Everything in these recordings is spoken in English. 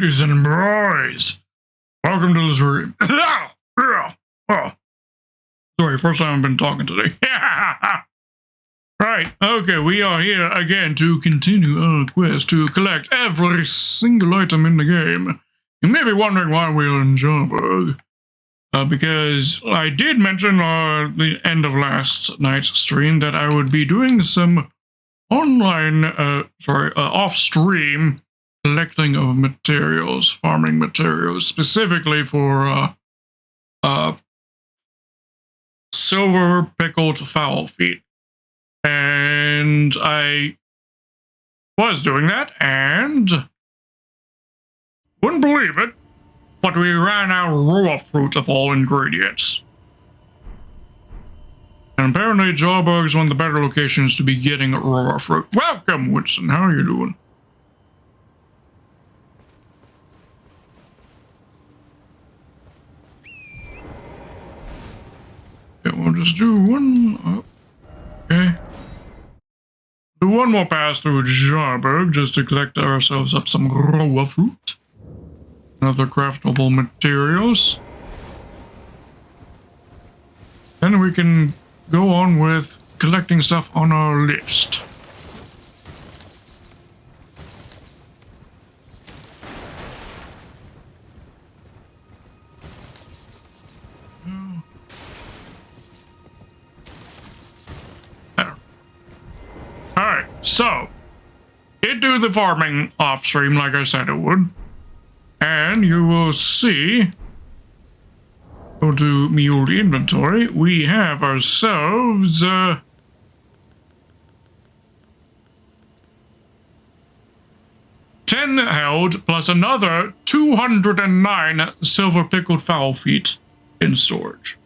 ladies and boys, welcome to the stream. Oh, sorry, first time I've been talking today. Right, okay, we are here again to continue our quest to collect every single item in the game. You may be wondering why we're in Joburg. Because I did mention the end of last night's stream that I would be doing some online, off-stream collecting of materials, farming materials, specifically for silver pickled fowl feet. And I was doing that, and wouldn't believe it, but we ran out of raw fruit of all ingredients. And apparently Joburg is one of the better locations to be getting raw fruit. Welcome, Woodson. How are you doing? Okay, we'll just do one. Okay. Do one more pass through Joburg just to collect ourselves up some raw fruit. Other craftable materials. Then we can go on with collecting stuff on our list. Alright, so it do the farming off stream like I said it would. And you will see, go to mule inventory, we have ourselves 10 held plus another 209 silver pickled fowl feet in storage.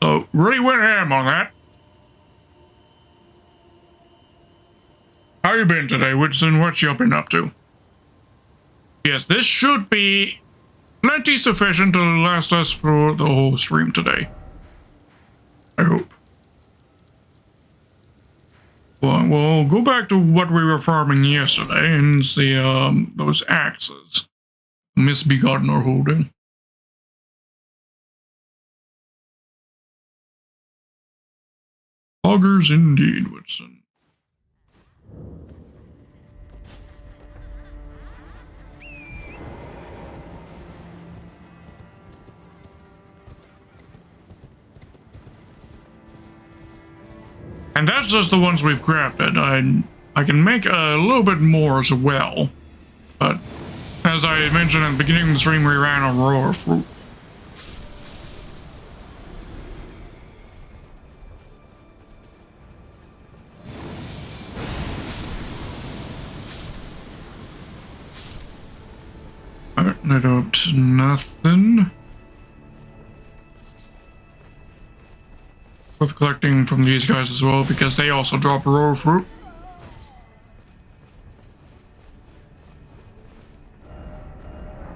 So really went ham on that. How you been today, Woodson? What you been up to? Yes, this should be plenty sufficient to last us for the whole stream today. I hope. Well, we'll go back to what we were farming yesterday and see those axes Misbegotten are holding. Augers indeed, Woodson. And that's just the ones we've crafted. I can make a little bit more as well. But as I mentioned at the beginning of the stream, we ran on raw fruit. Alright, that up to nothing. Worth collecting from these guys as well because they also drop raw fruit.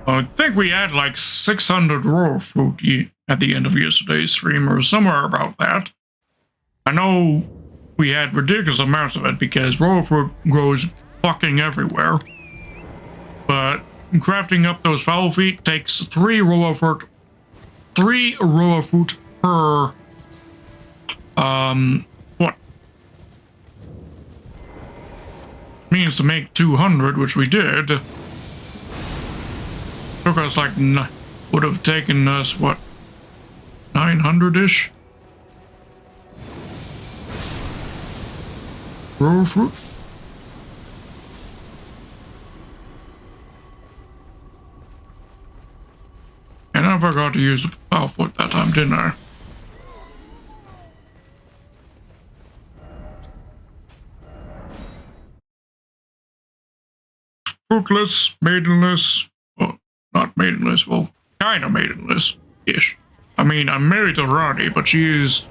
I think we had like 600 raw fruit at the end of yesterday's stream or somewhere about that. I know we had ridiculous amounts of it because raw fruit grows fucking everywhere. But crafting up those fowl feet takes 3 raw fruit per what means to make 200, which we did. Took us like, would have taken us, what, 900-ish? Raw fruit? And I forgot to use the fowl foot that time, didn't I? Fruitless, maidenless, well, not maidenless, well, kind of maidenless-ish. I mean, I'm married to Roddy, but she's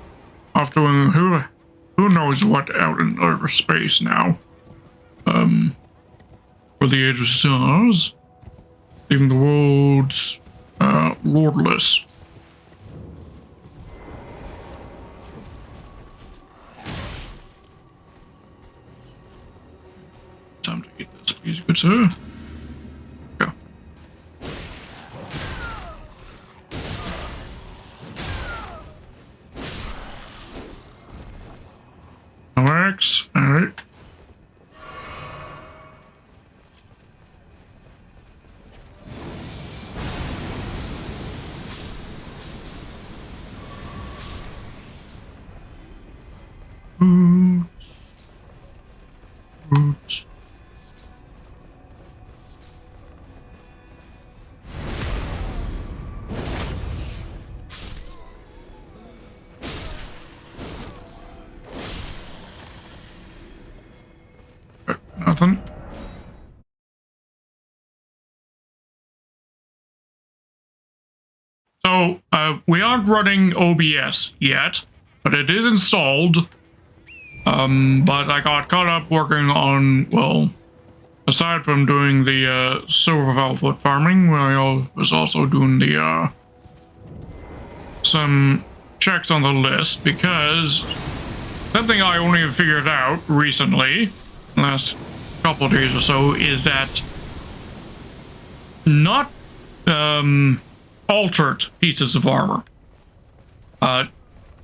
off doing who knows what out in outer space now. For the age of stars, leaving the world, lordless. Time to eat this, please, good sir. Go. X. Alright. Boots. Nothing. So, we aren't running OBS yet, but it is installed. But I got caught up working on, well, aside from doing the silver foot farming, I was also doing the some checks on the list, because something I only figured out recently, last couple of days or so, is that not altered pieces of armor.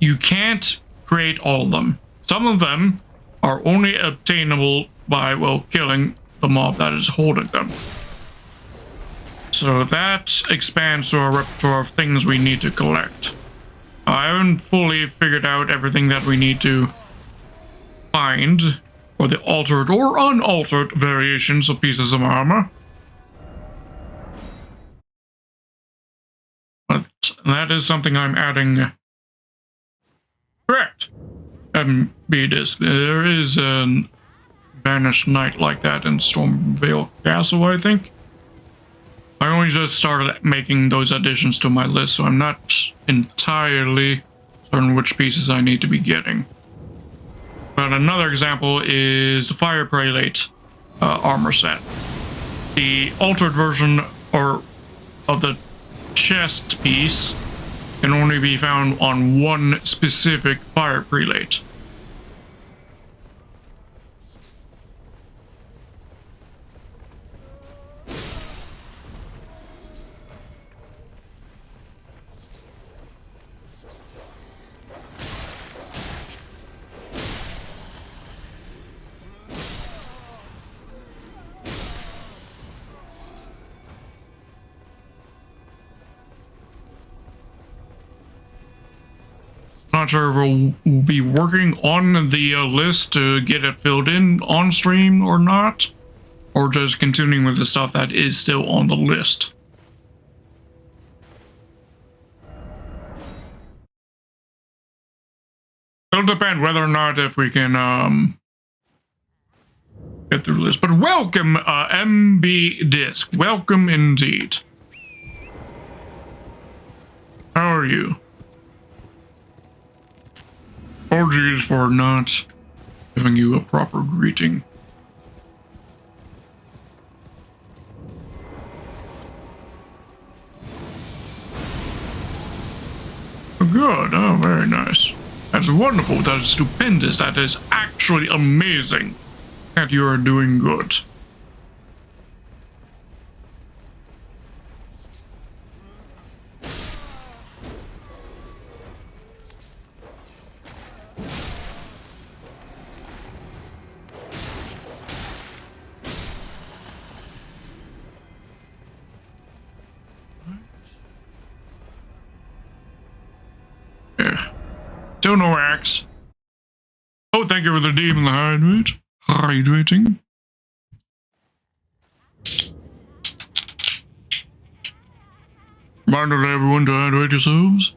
You can't create all of them. Some of them are only obtainable by, well, killing the mob that is holding them. So that expands to our repertoire of things we need to collect. I haven't fully figured out everything that we need to find, or the altered or unaltered variations of pieces of armor. But that is something I'm adding. Correct. MB disc. There is a Banished Knight like that in Stormvale Castle, I think. I only just started making those additions to my list, so I'm not entirely certain which pieces I need to be getting. But another example is the Fire Prelate armor set. The altered version of the chest piece can only be found on one specific Fire Prelate. Not sure if we'll be working on the list to get it filled in on stream or not, or just continuing with the stuff that is still on the list. It'll depend whether or not if we can get through the list. But welcome, MB Disc. Welcome indeed. How are you? Apologies for not giving you a proper greeting. Good. Oh, very nice. That's wonderful. That is stupendous. That is actually amazing that you are doing good. Still no axe. Oh, thank you for the demon hydrate. Hydrating. Reminder to everyone to hydrate yourselves.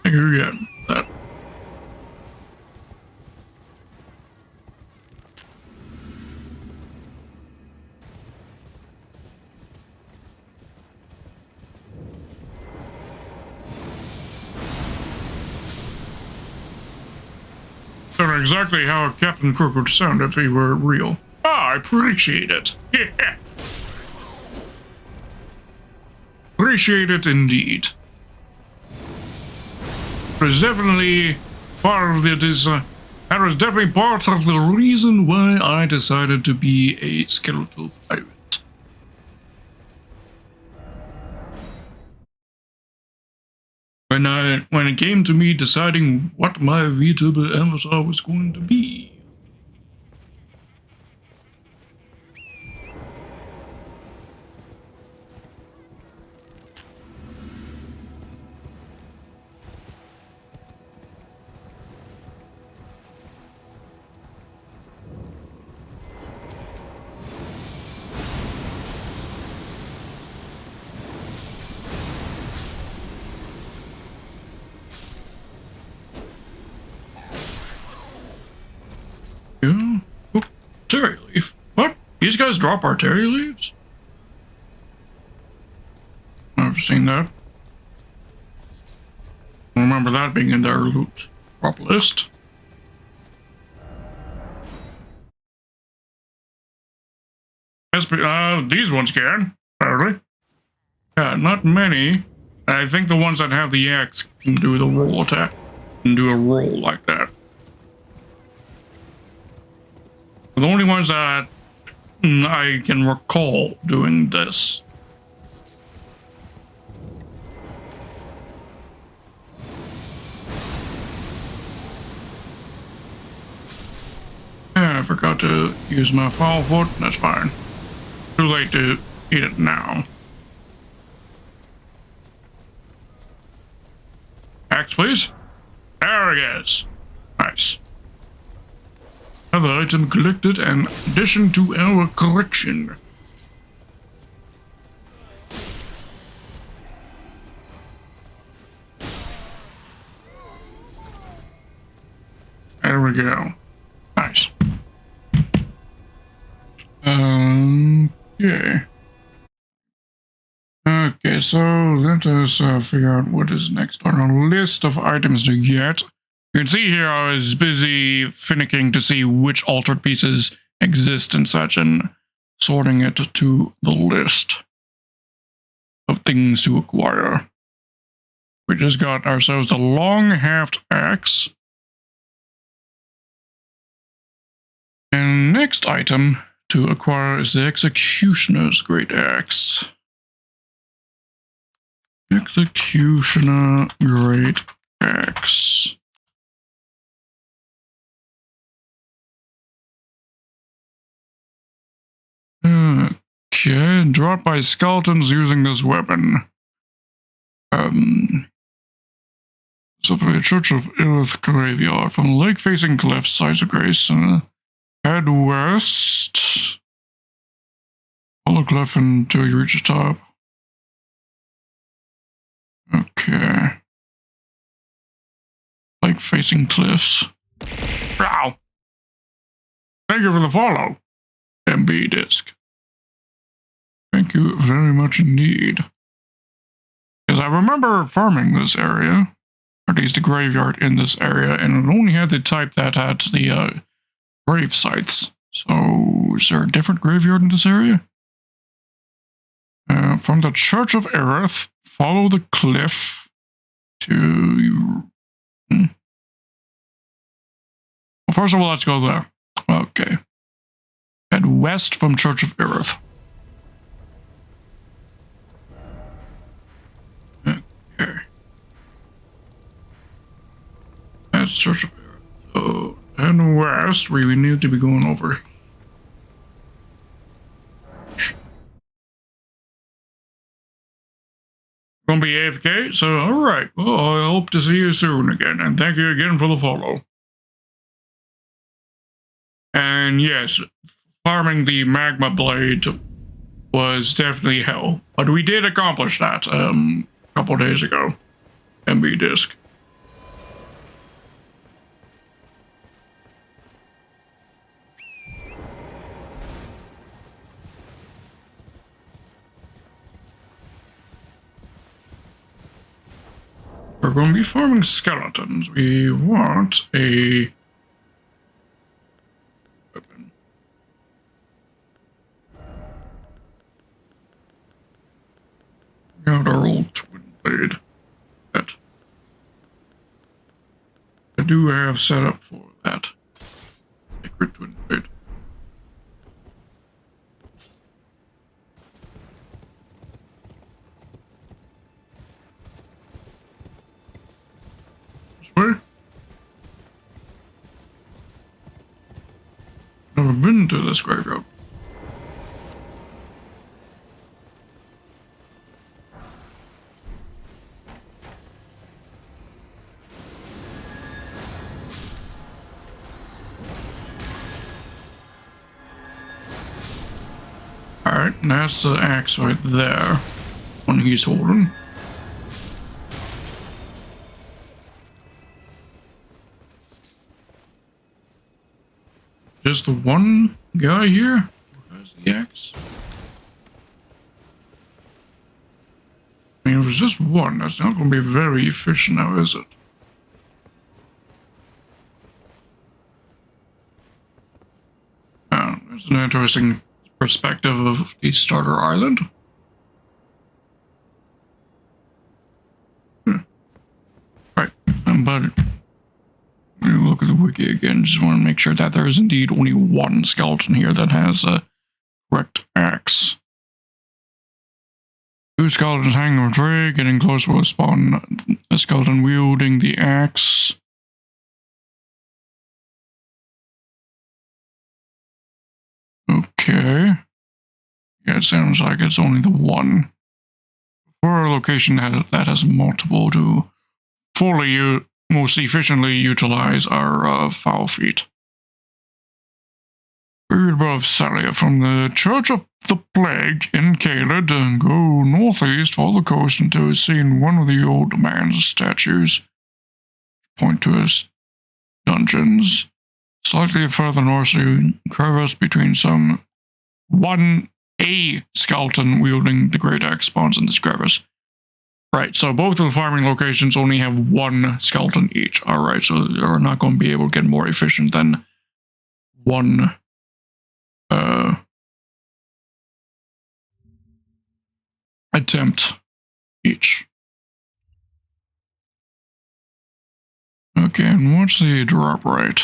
Thank you again. That. Exactly how Captain Crook would sound if he were real. Ah, I appreciate it. Yeah. Appreciate it indeed. There's definitely part of it is That was definitely part of the reason why I decided to be a skeletal pirate. When it came to me deciding what my VTuber avatar was going to be. Yeah. Oh, cherry leaf. What? These guys drop our cherry leaves? I've never seen that. I remember that being in their loot drop list. These ones can, apparently. Yeah, not many. I think the ones that have the axe can do the roll attack. Can do a roll like that. The only ones that I can recall doing this. Yeah, I forgot to use my foul foot. That's fine. Too late to eat it now. Axe, please. There it is. Nice. Another item collected and addition to our collection. There we go. Nice. Okay. Okay, so let us figure out what is next on our list of items to get. You can see here I was busy finicking to see which altered pieces exist and such and sorting it to the list of things to acquire. We just got ourselves the long-haft axe. And next item to acquire is the Executioner's Great Axe. Executioner Great Axe. Okay, dropped by skeletons using this weapon. So for the Church of Earth Graveyard, from the lake-facing cliffs, sides of grace, and head west. Follow cliff until you reach the top. Okay. Lake-facing cliffs. Ow! Thank you for the follow, MB Disc. Thank you very much indeed. Because I remember farming this area, or at least the graveyard in this area, and it only had the type that had the grave sites. So, is there a different graveyard in this area? From the Church of Aerith, follow the cliff to... Well, first of all, let's go there. Okay. Head west from Church of Aerith. Okay. That's Church of Aerith. So, head west, we need to be going over. Gonna be AFK, so alright. Well, I hope to see you soon again, and thank you again for the follow. And yes, farming the magma blade was definitely hell, but we did accomplish that a couple days ago. MB Disc. We're going to be farming skeletons. We want a weapon. Got our old twin blade. That I do have set up for that. Crit to invade. This way? Never been to this graveyard. Alright, that's the axe right there. One he's holding. Just the one guy here who has the axe? I mean, if it's just one, that's not going to be very efficient now, is it? There's an interesting perspective of the starter island. Right, but look at the wiki again. Just want to make sure that there is indeed only one skeleton here that has a correct axe. Two skeletons hanging on a tree, getting close will spawn a skeleton wielding the axe. Okay. Yeah, it sounds like it's only the one. For a location that has multiple to fully most efficiently utilize our foul feet. Read above Salia from the Church of the Plague in Caled and go northeast for the coast until seeing one of the old man's statues. Point to his dungeons. Slightly further north, you crevice between some a skeleton wielding the great axe spawns in this crevice. Right, so both of the farming locations only have one skeleton each. Alright, so they're not going to be able to get more efficient than one attempt each. Okay, and what's the drop rate?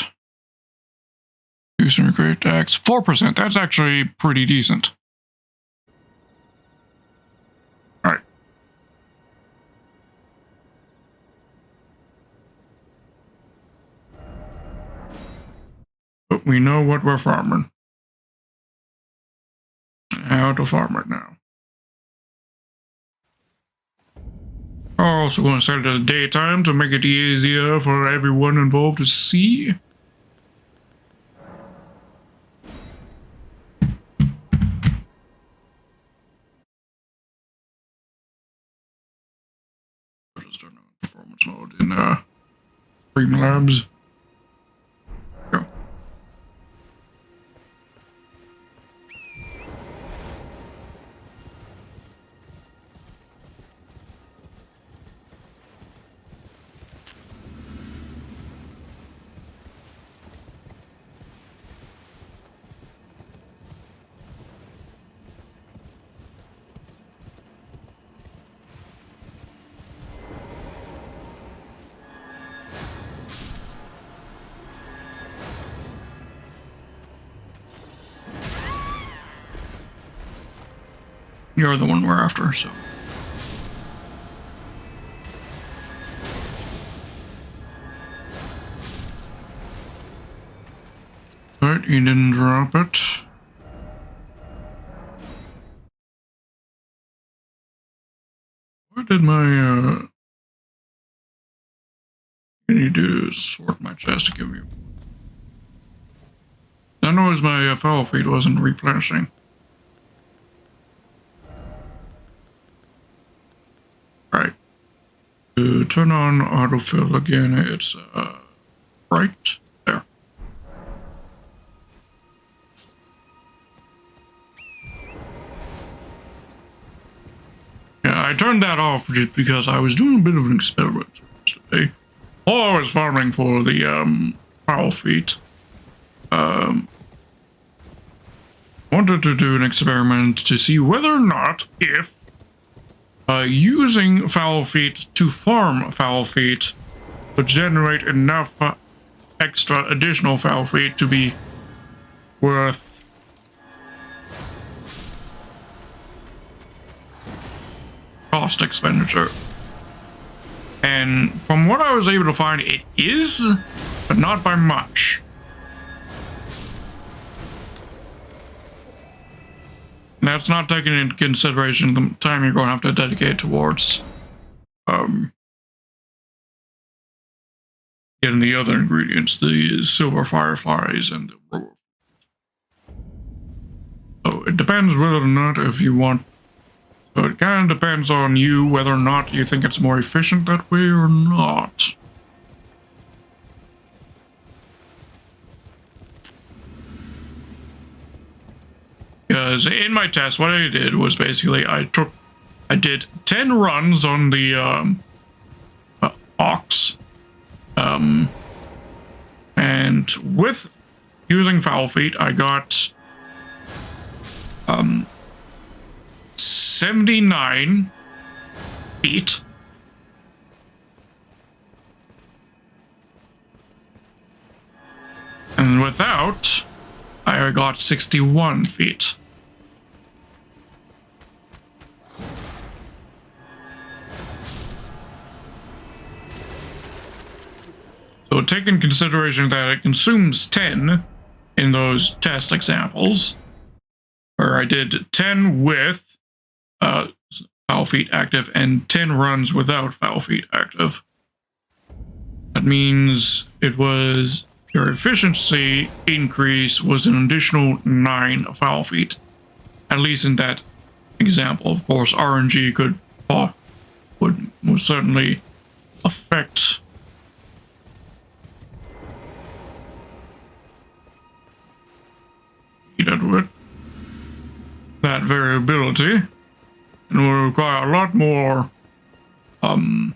Using a great axe, 4%. That's actually pretty decent. Alright. But we know what we're farming. How to farm it now. I'm also going to set it as daytime to make it easier for everyone involved to see. I'll just turn on performance mode in Streamlabs. Go. You're the one we're after, so. Alright, you didn't drop it. What did my, I need to sort my chest to give you. I noticed my foul feed wasn't replenishing. Right. To turn on autofill again, it's right there. Yeah, I turned that off just because I was doing a bit of an experiment today. While I was farming for the foul feet, wanted to do an experiment to see whether or not if using foul feet to farm foul feet would generate enough extra additional foul feet to be with cost expenditure. And from what I was able to find, it is, but not by much. And that's not taking into consideration the time you're going to have to dedicate towards getting the other ingredients, the silver fireflies and the raw. So it depends whether or not if you want. So it kind of depends on you whether or not you think it's more efficient that way or not. Because in my test, what I did was basically I did 10 runs on the ox, and with using foul feet, I got 79 feet. And without, I got 61 feet. So take in consideration that it consumes 10 in those test examples, where I did 10 with foul feet active and 10 runs without foul feet active. That means it was your efficiency increase was an additional 9 foul feet. At least in that example. Of course, RNG would most certainly affect that variability, and will require a lot more to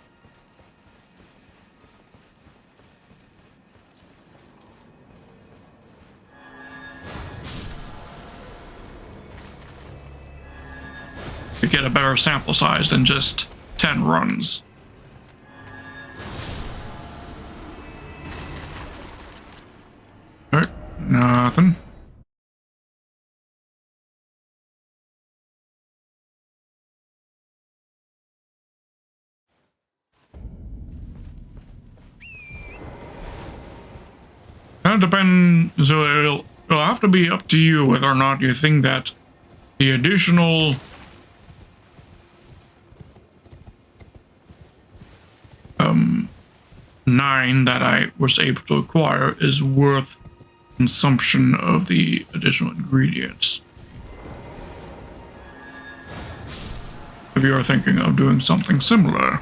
get a better sample size than just 10 runs. Alright, nothing. That depends, so it'll have to be up to you whether or not you think that the additional nine that I was able to acquire is worth consumption of the additional ingredients. If you are thinking of doing something similar.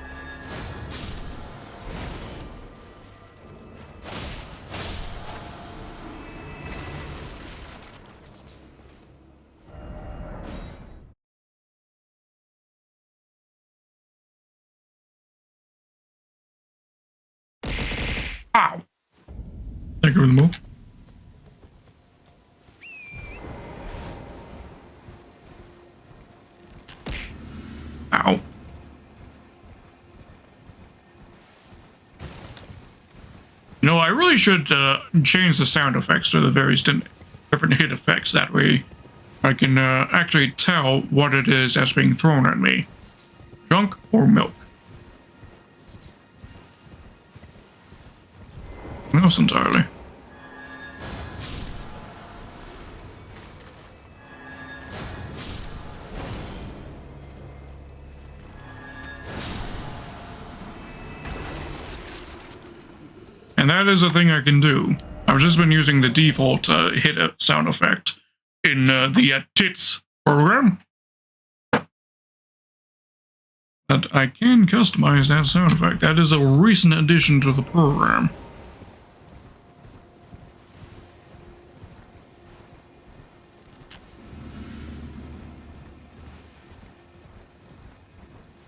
Ow! Thank you for the move. Ow. You know, I really should change the sound effects to the various different hit effects. That way I can actually tell what it is that's being thrown at me. Junk or milk. Else entirely. And that is a thing I can do. I've just been using the default hit sound effect in the tits program. But I can customize that sound effect. That is a recent addition to the program.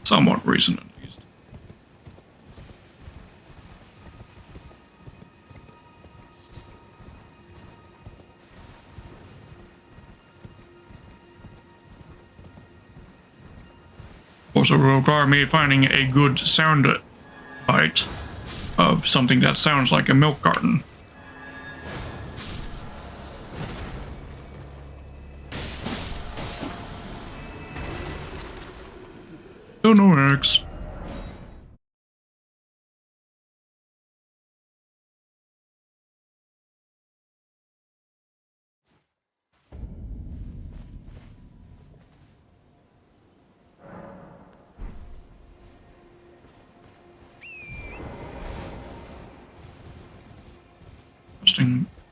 Somewhat recent, at least. Also will require me finding a good sound bite of something that sounds like a milk carton. Oh, no axe.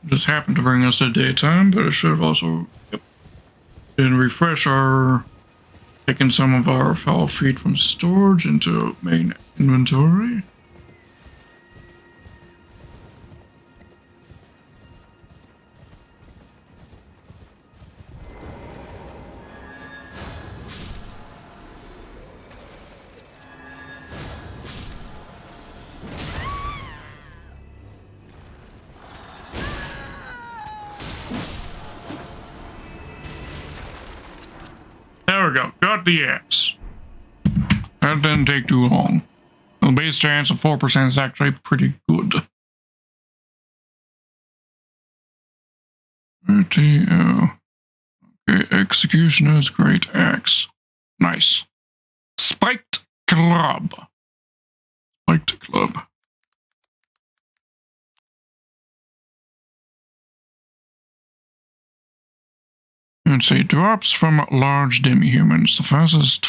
Just happened to bring us to daytime, but it should have also been refresh our, taking some of our foul feet from storage into main inventory. There we go. Got the axe. That didn't take too long. The base chance of 4% is actually pretty good. Okay, Executioner's Great Axe. Nice. Spiked Club. Spiked Club. And say drops from large demi-humans. The fastest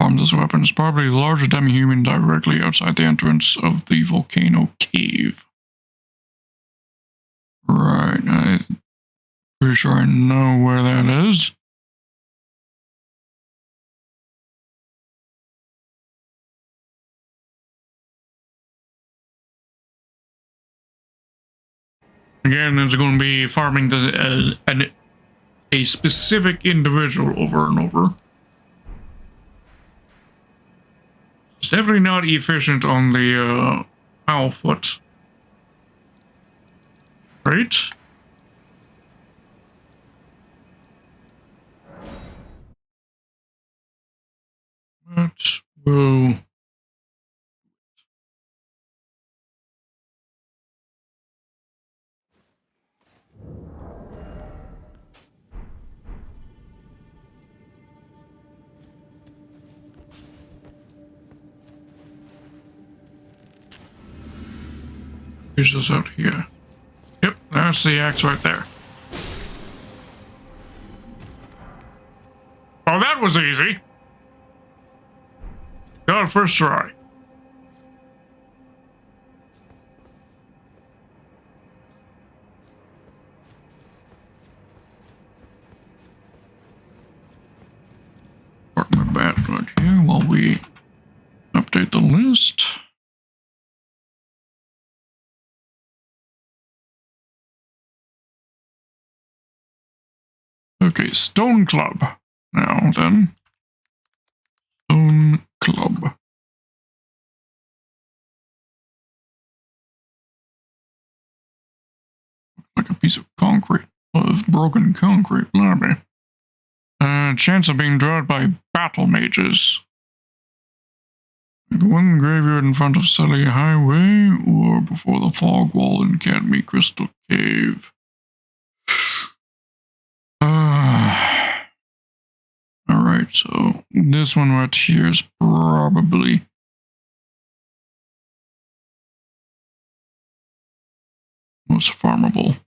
from this weapon is probably the largest demi-human directly outside the entrance of the volcano cave. Right, I'm pretty sure I know where that is. Again, it's going to be farming a specific individual over and over. It's definitely not efficient on the foul foot. Right? But we'll... Use this out here. Yep, that's the axe right there. Oh, that was easy. Got it first try. Park my bat right here while we update the list. Okay, Stone Club. Now then. Stone Club. Like a piece of concrete. Of broken concrete, blimey. Chance of being drawn by battle mages. The one graveyard in front of Sully Highway or before the fog wall in Academy Crystal Cave. Alright, so this one right here is probably most farmable.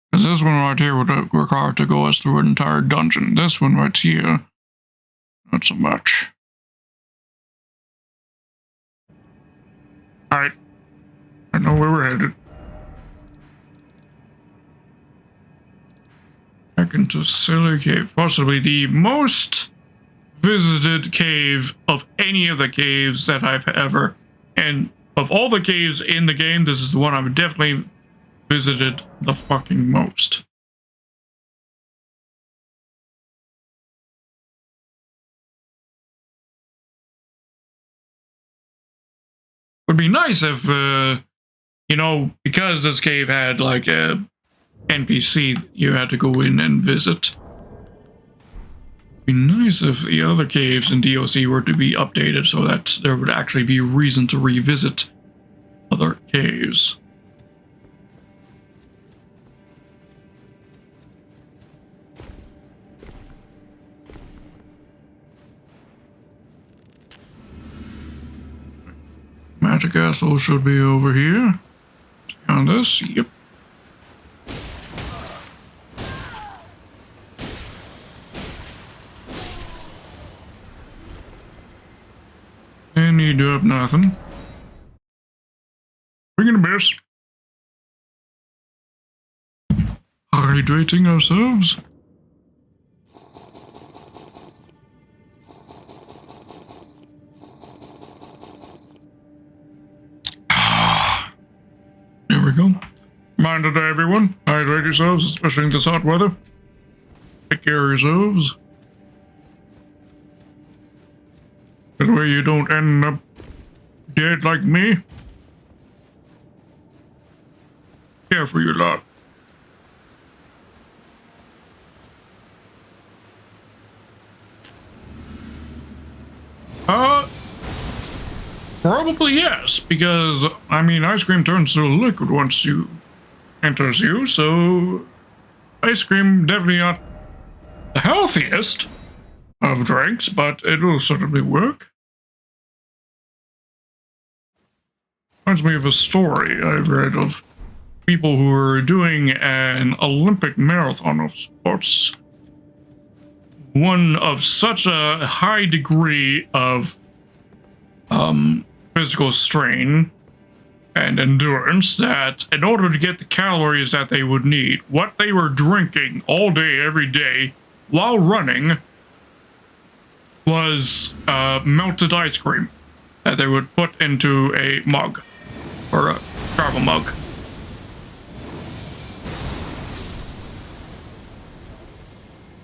Because this one right here would require to go us through an entire dungeon. This one right here, not so much. Alright. I know where we're headed. Back into Silly Cave. Possibly the most visited cave of any of the caves that I've ever... And of all the caves in the game, this is the one I've definitely visited the fucking most. Would be nice if, you know, because this cave had like a NPC you had to go in and visit. It'd be nice if the other caves in DLC were to be updated so that there would actually be a reason to revisit other caves. Magic Castle should be over here. On this, yep. And you do have nothing. We're gonna miss. Hydrating ourselves. There we go. Reminder to everyone, hydrate yourselves, especially in this hot weather. Take care of yourselves. That way you don't end up dead like me. Care for your lot. Probably yes, because, I mean, ice cream turns to liquid once you enters you, so ice cream definitely not the healthiest of drinks, but it will certainly work. Reminds me of a story I've read of people who are doing an Olympic marathon of sports. One of such a high degree of physical strain and endurance that in order to get the calories that they would need, what they were drinking all day, every day, while running, was melted ice cream that they would put into a mug, or a travel mug.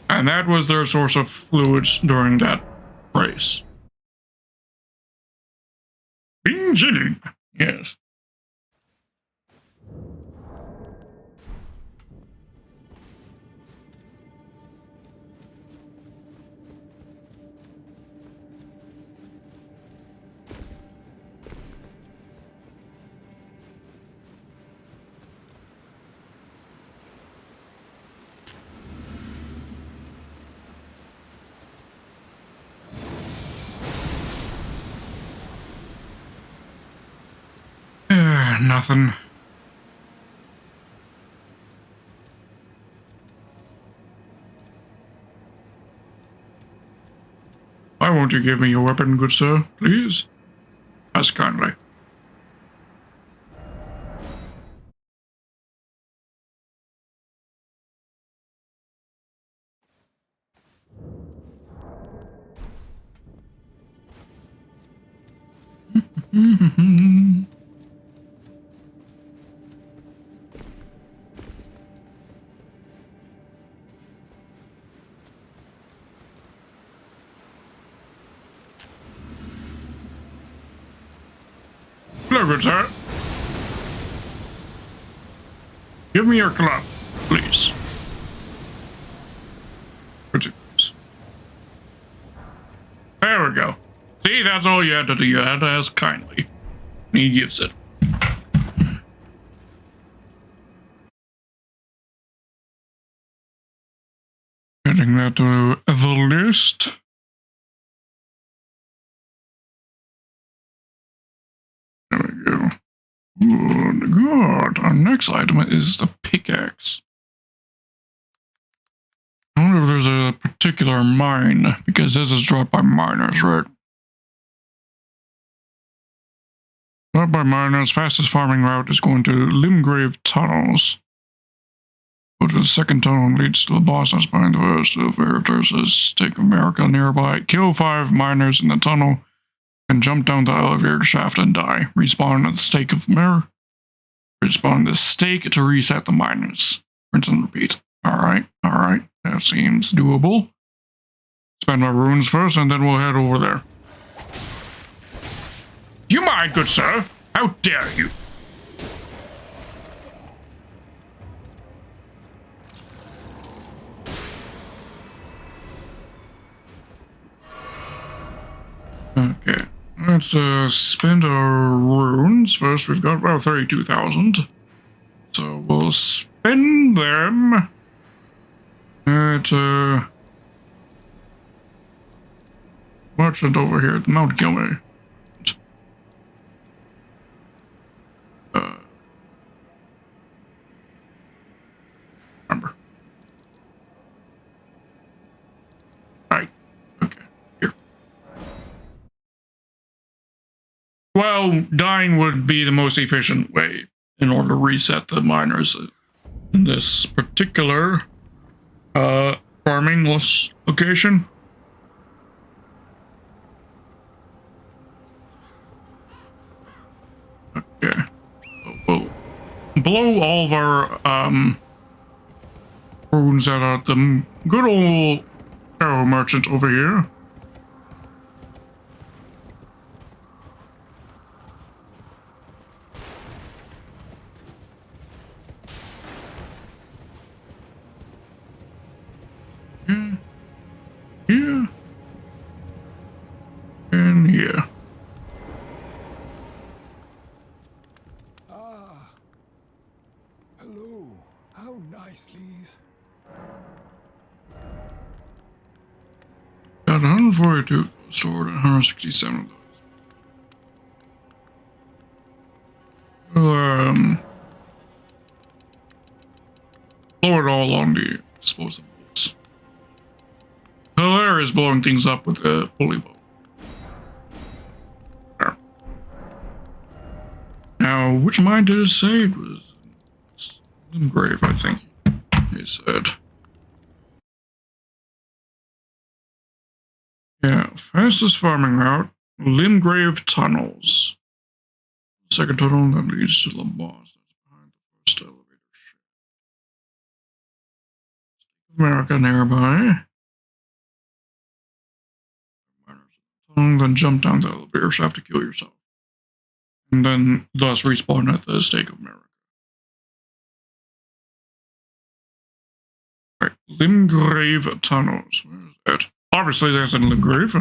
And that was their source of fluids during that race. Binge eating, yes. Nothing. Why won't you give me your weapon, good sir, please? Ask kindly. Hello, good sir. Give me your club, please. There we go. See, that's all you had to do. You had to ask kindly. And he gives it. Adding that to the list. There we go. Good. Our next item is the pickaxe. I wonder if there's a particular mine, because this is dropped by miners, right? Dropped by miners, fastest farming route is going to Limgrave Tunnels. Go to the second tunnel leads to the boss that's behind the first. If there's a stake of America nearby, kill 5 miners in the tunnel and jump down the elevator shaft and die. Respawn at the stake of mirror. Respawn the stake to reset the miners. Rinse and repeat. Alright. That seems doable. Spend my runes first and then we'll head over there. Do you mind, good sir? How dare you? Okay, let's spend our runes. First, we've got about 32,000. So we'll spend them at merchant over here at the Mount Gilmer. Well, dying would be the most efficient way in order to reset the miners in this particular farming location. Okay. We'll blow all of our runes at the good old arrow merchant over here. Yeah. Yeah. And here. Ah. Hello. How nice, Lise. Got 142 stored and 167 of those. Blow it all on the disposables. Hilaire is blowing things up with a pulley bow. There. Now, which mine did it say? It was Grave, I think he said. Yeah, fastest farming route, Limgrave Tunnels. Second tunnel that leads to the boss. That's behind the first elevator shaft. America nearby. Then jump down the elevator shaft to kill yourself. And then thus respawn at the Stake of America. Right, Limgrave Tunnels. Where is that? Obviously, there's in Limgrave.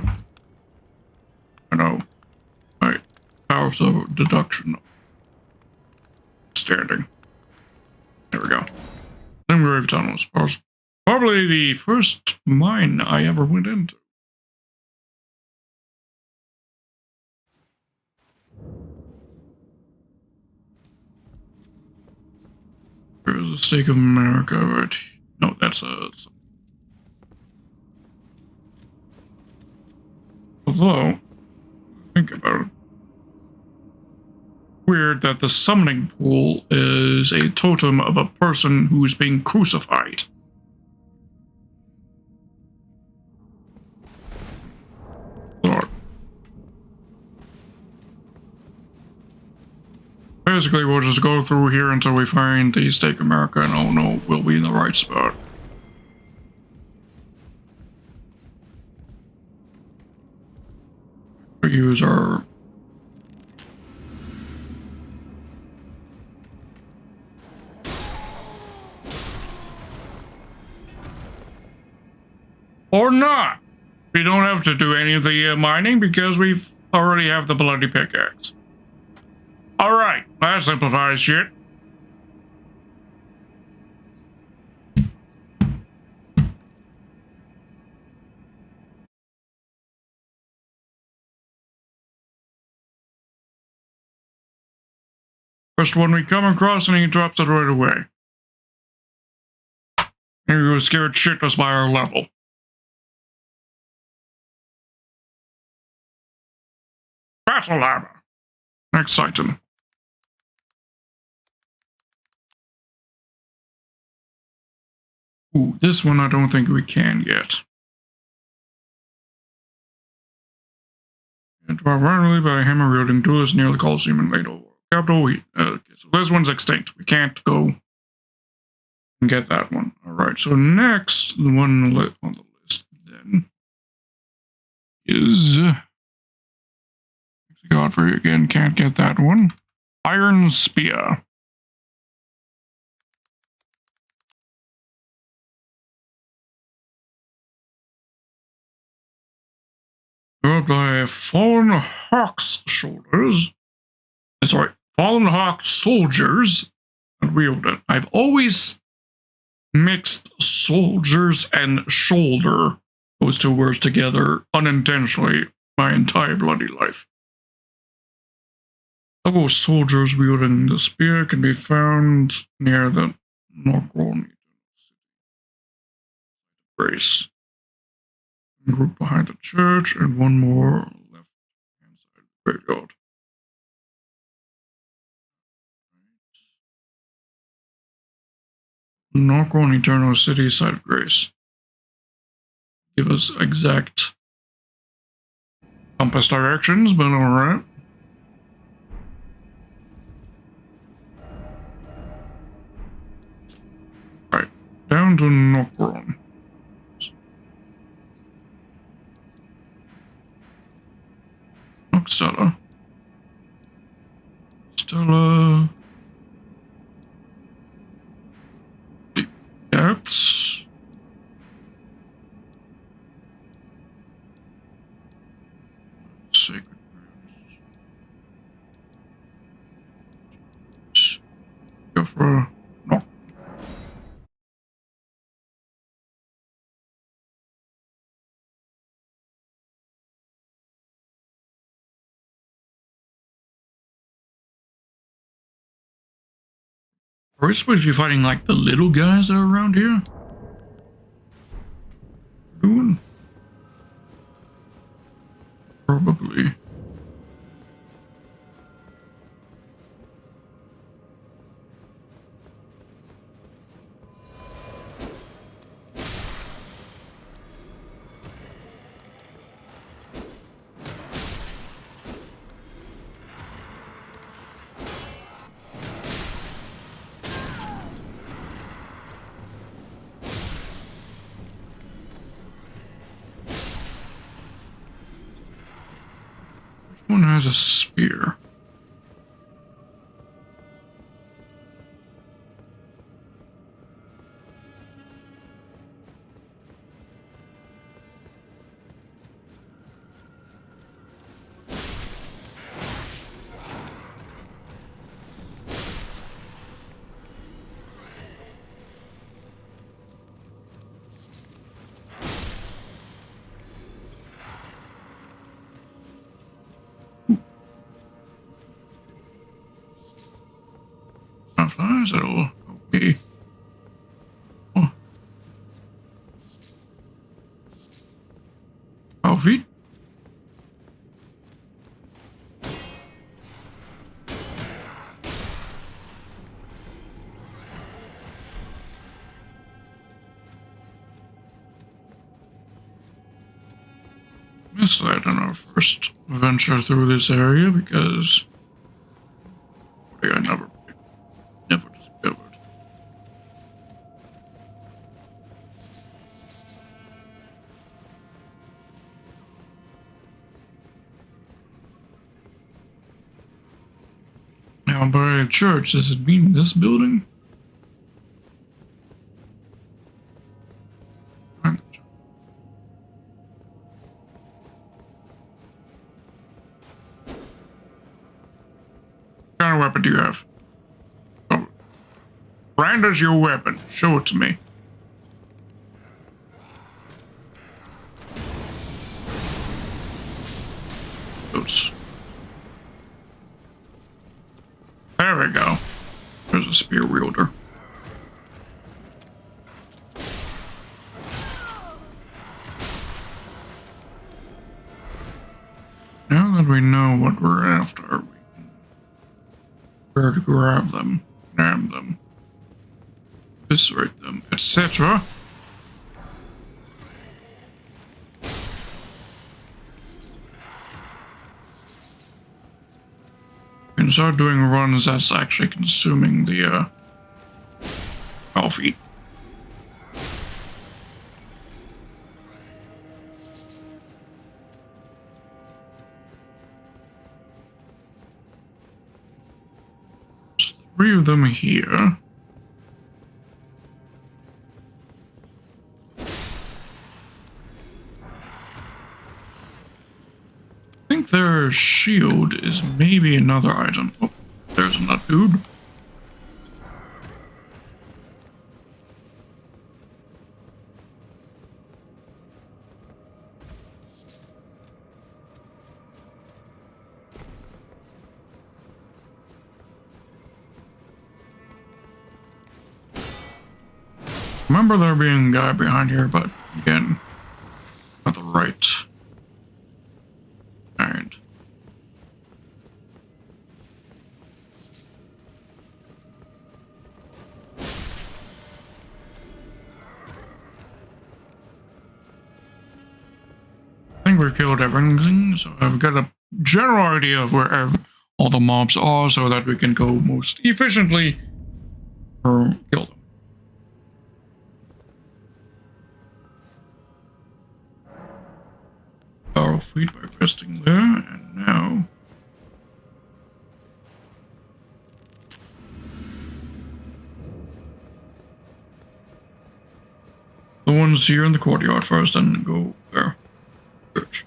I know. Right. Powers of deduction. Standing. There we go. Limgrave Tunnels. Probably the first mine I ever went into. There's a Stake of America, right? No, that's a... Although, think about it. Weird that the summoning pool is a totem of a person who's being crucified. Lord. Basically, we'll just go through here until we find the Stake of America, and oh no, we'll be in the right spot. We use our... Or not! We don't have to do any of the mining because we've already have the bloody pickaxe. Alright, that simplifies shit. First one we come across and he drops it right away. And he was scared shitless by our level. Battle armor. Next item. Ooh, this one I don't think we can yet. And primarily by hammer wielding duelist near the Colosseum in late old world. Capital Wheat. Okay, so this one's extinct. We can't go and get that one. Alright, so next, the one on the list then is... Godfrey again, can't get that one. Iron Spear. By Fallen Hawk's shoulders. Sorry, Fallen Hawk soldiers and wield it. I've always mixed soldiers and shoulder, those two words together unintentionally my entire bloody life. Several soldiers wielding the spear can be found near the Norgroni brace. Group behind the church and one more left hand side of the graveyard. Knock on Eternal City, Site of Grace. Give us exact compass directions, but alright. Right, down to Nokron. Stella. Stella. Deep depths. Sacred grounds. Go for a knock. Are we supposed to be fighting like the little guys that are around here? Doing? Probably. One has a spear. Flies at all? Okay. Oh. 12 feet? Missed that on our first venture through this area because I never discovered. Now, by a church, does it mean this building? What kind of weapon do you have? Oh. Brandish your weapon. Show it to me. Oops. There we go. There's a spear wielder. Now that we know what we're after, we can where to grab them, nab them, eviscerate them, etc. We can start doing runs that's actually consuming the coffee. There's 3 of them here. I think their shield is maybe another item. Oh, there's another dude. Remember there being a guy behind here, but again, not the right. Alright. we killed everything, so I've got a general idea of where all the mobs are so that we can go most efficiently or kill them. Power feed by resting there, and now the ones here in the courtyard first, and go there. Church.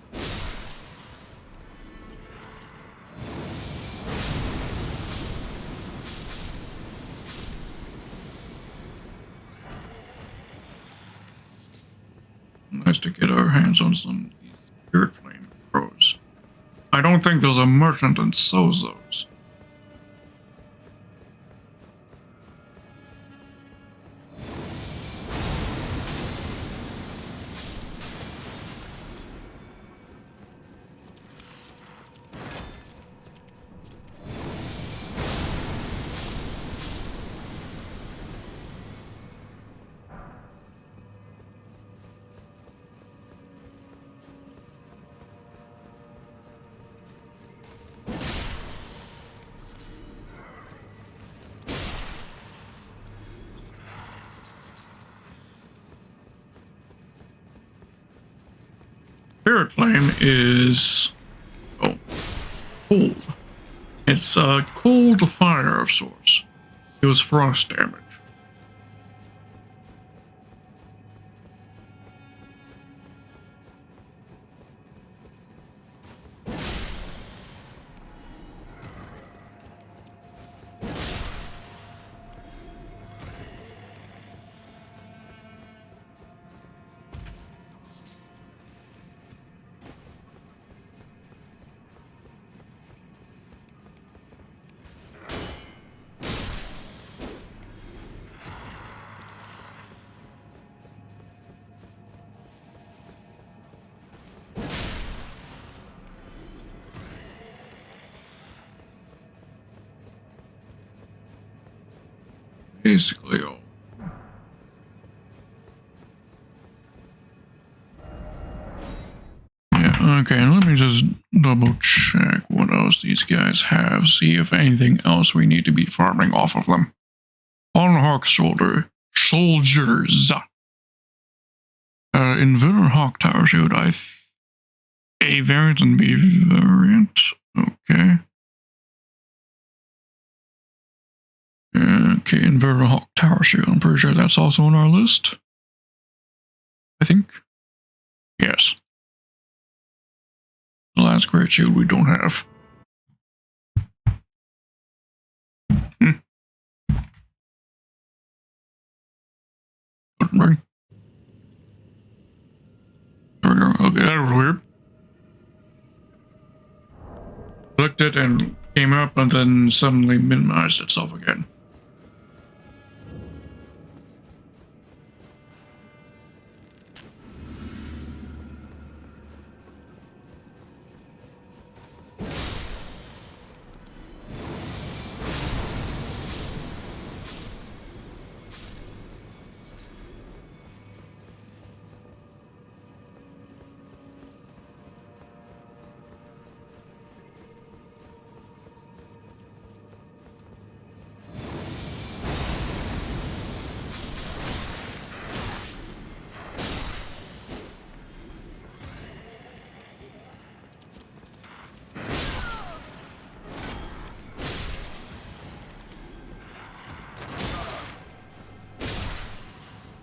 Nice to get our hands on some of these spirit flame arrows. I don't think there's a merchant that sells those. Spirit flame is cold. It's a cold fire of sorts. It was frost damage. Basically all. Yeah, okay, let me just double check what else these guys have, see if anything else we need to be farming off of them. On Hawk soldiers. Inverter Hawk Tower Shield, A variant and B variant. Okay. Okay, Inverter Hawk Tower Shield. I'm pretty sure that's also on our list. I think. Yes. The last great shield we don't have. Right. There we go. Okay, that was weird. Clicked it and came up and then suddenly minimized itself again.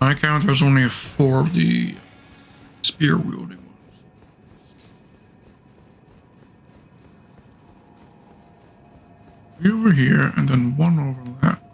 I count there's only 4 of the spear wielding ones. Over here and then 1 over that way.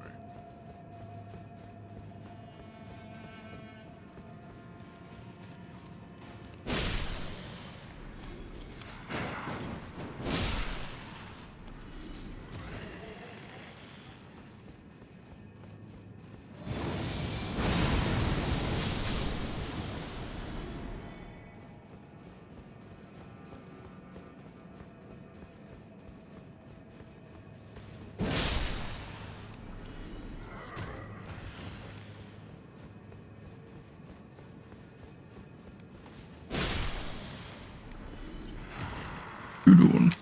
You doing?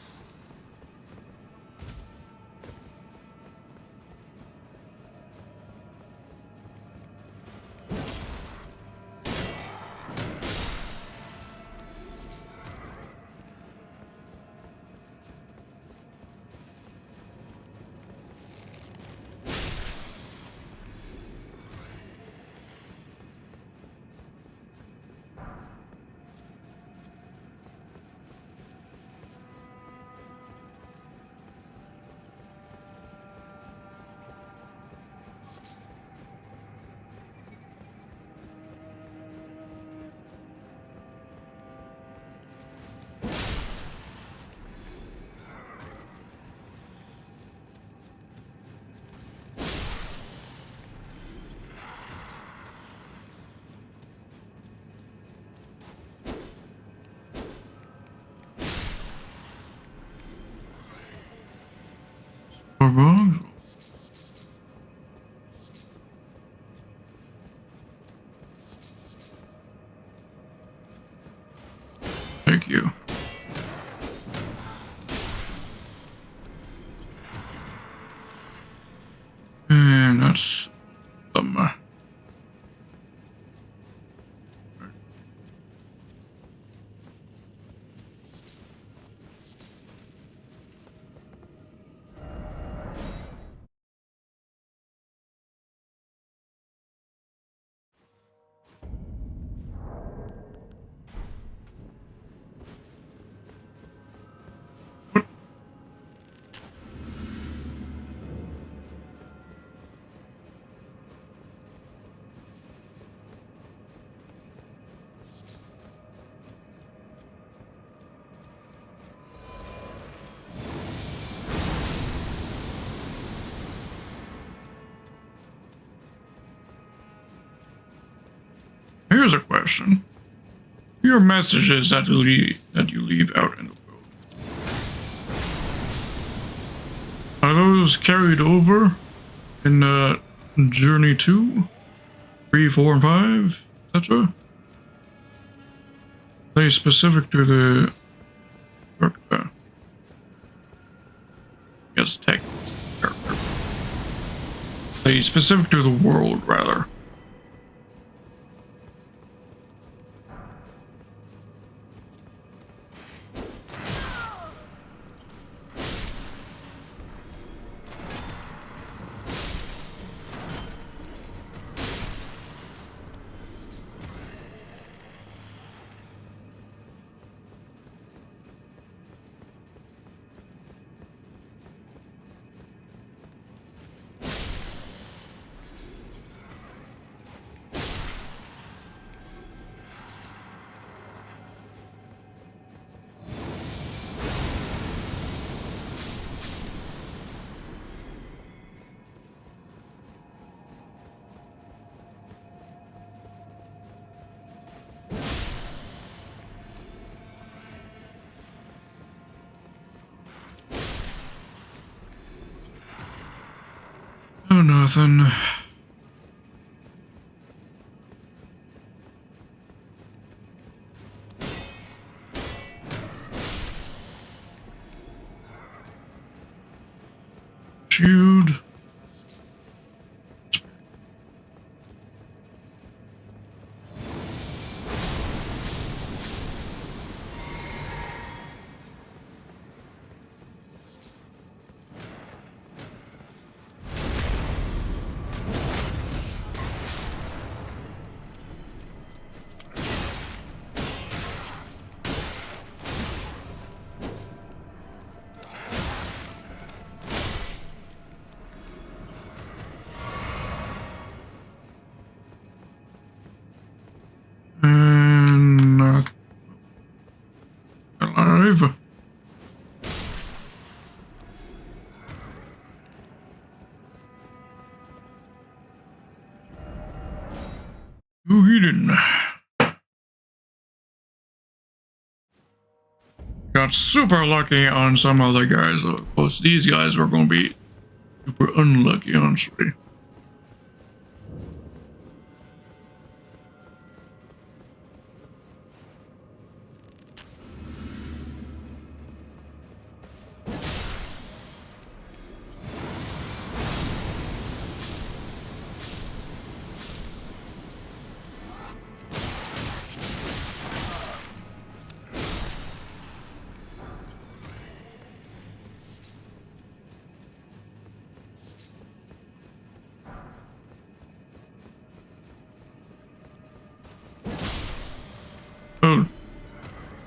Thank you. And that's them. Here's a question. Your messages that you leave out in the world, are those carried over in Journey 2, 3, 4, and 5, etc.? Are they specific to the yes, tech character? Are they specific to the world, rather? Oh, nothing. Shield. And alive. Who he didn't. Got super lucky on some other guys. Of course, these guys were going to be super unlucky, honestly.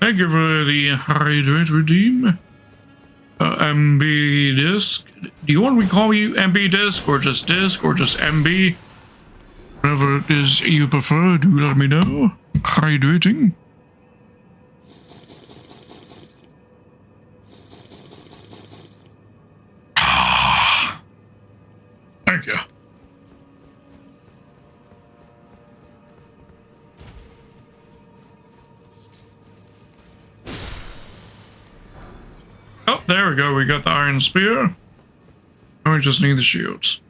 Thank you for the hydrate redeem. MB disc. Do you want me to call you MB disc or just MB? Whatever it is you prefer, do let me know. Hydrating. Thank you. Oh, there we go. We got the iron spear. Now we just need the shields.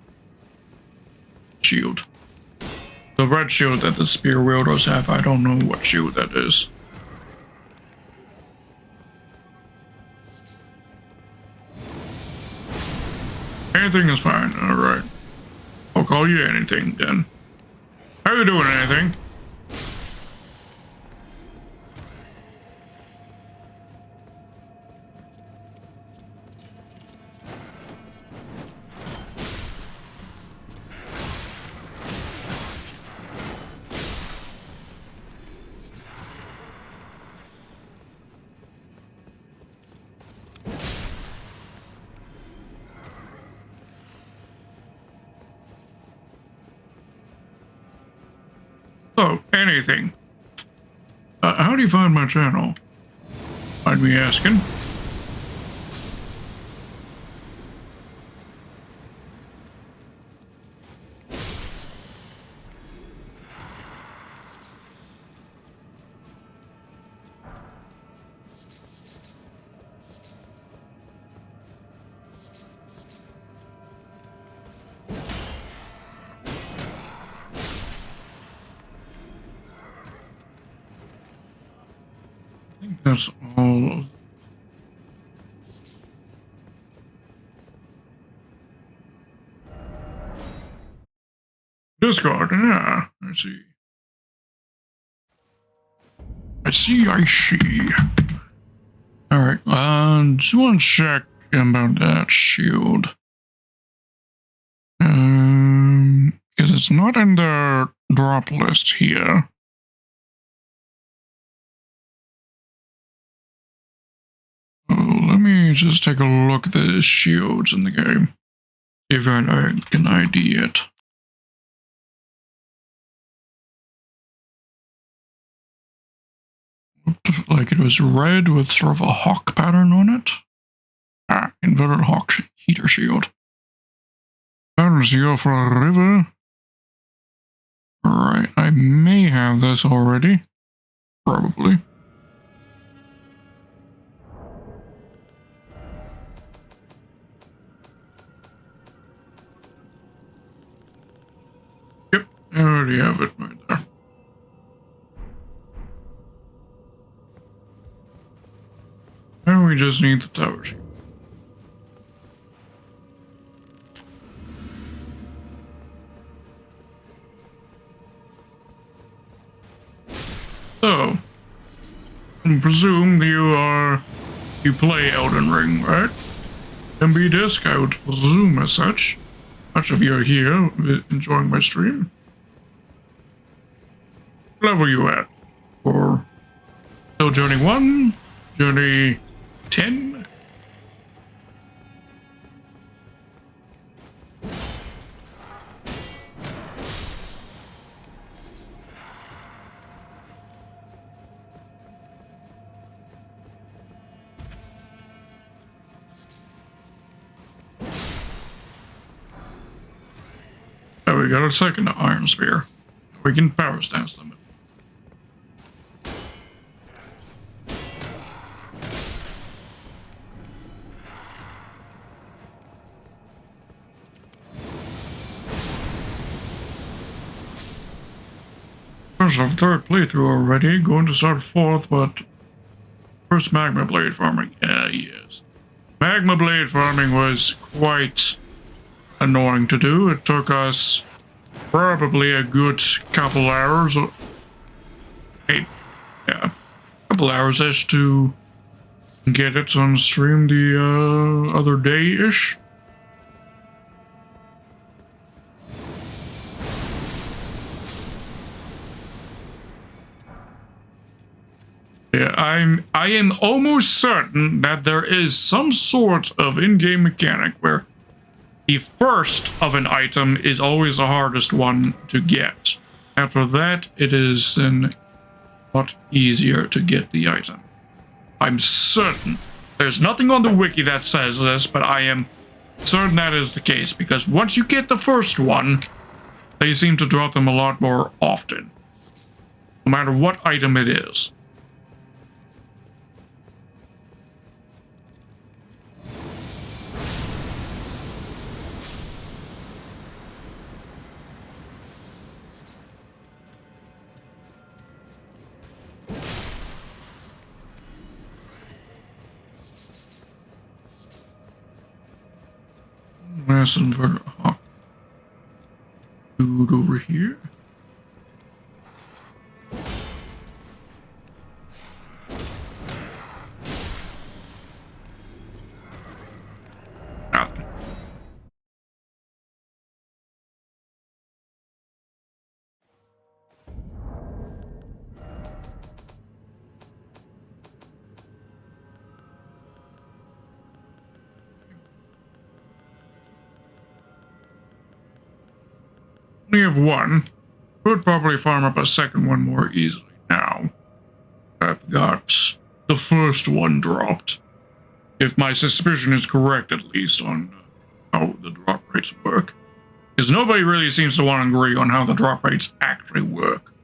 Shield. The red shield that the spear wielders have. I don't know what shield that is. Anything is fine. Alright. I'll call you anything then. How you doing, anything? So, anything. How do you find my channel? Mind me asking? I think that's all of Discord. Yeah, I see. I see. Alright, just want to check about that shield. Because it's not in the drop list here. Oh, let me just take a look at the shields in the game. See if I can ID it. Looked like it was red with sort of a hawk pattern on it. Ah, inverted hawk heater shield. Patterns go for a river. Right, I may have this already. Probably. Yep, I already have it right there. Now we just need the tower shield. So, I presume you play Elden Ring, right? MB Disc, I would presume as such. Much of you are here enjoying my stream. What level are you at? Or still Journey 1? Journey 10? Oh, we got a second iron spear. We can power stance them. First of third playthrough already, going to start fourth, but first magma blade farming. Yeah, yes. Magma blade farming was quite annoying to do. It took us probably a good couple hours. Yeah, a couple hours-ish to get it on stream the other day-ish. Yeah, I am almost certain that there is some sort of in-game mechanic where the first of an item is always the hardest one to get. After that, it is then a lot easier to get the item. I'm certain. There's nothing on the wiki that says this, but I am certain that is the case, because once you get the first one, they seem to drop them a lot more often, no matter what item it is. Mass inverter. Dude over here. Nothing. Only have one. Could probably farm up a second one more easily now. I've got the first one dropped. If my suspicion is correct, at least, on how the drop rates work. Because nobody really seems to want to agree on how the drop rates actually work.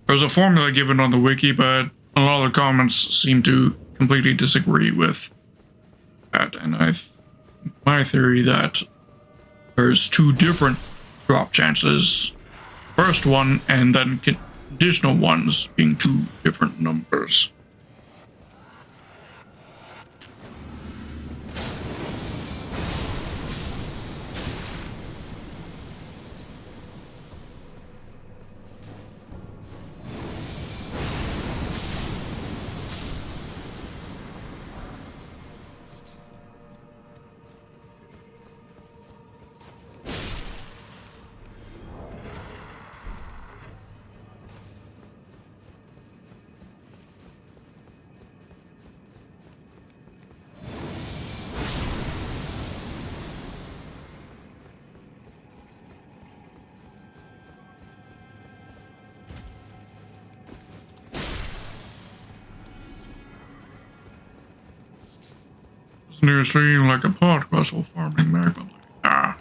There's a formula given on the wiki, but a lot of the comments seem to completely disagree with that. And my theory that there's two different drop chances. First one, and then conditional ones being two different numbers. Seriously, like a pod puzzle farming magma. I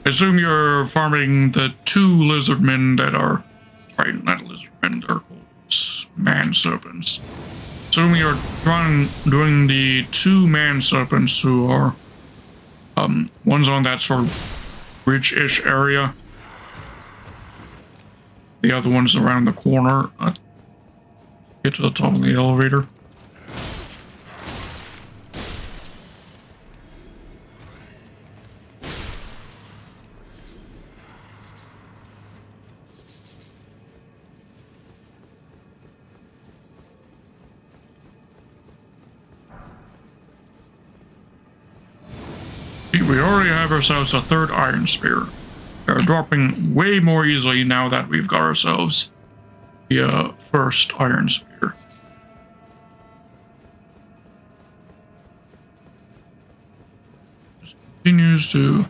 assume you're farming the two lizardmen that are, sorry, not lizardmen, they're called man serpents. Assume you're doing the two man serpents who are, one's on that sort of ridge-ish area. The other one's around the corner. Get to the top of the elevator. We already have ourselves a third iron spear. They're dropping way more easily now that we've got ourselves the first iron spear. Just continues to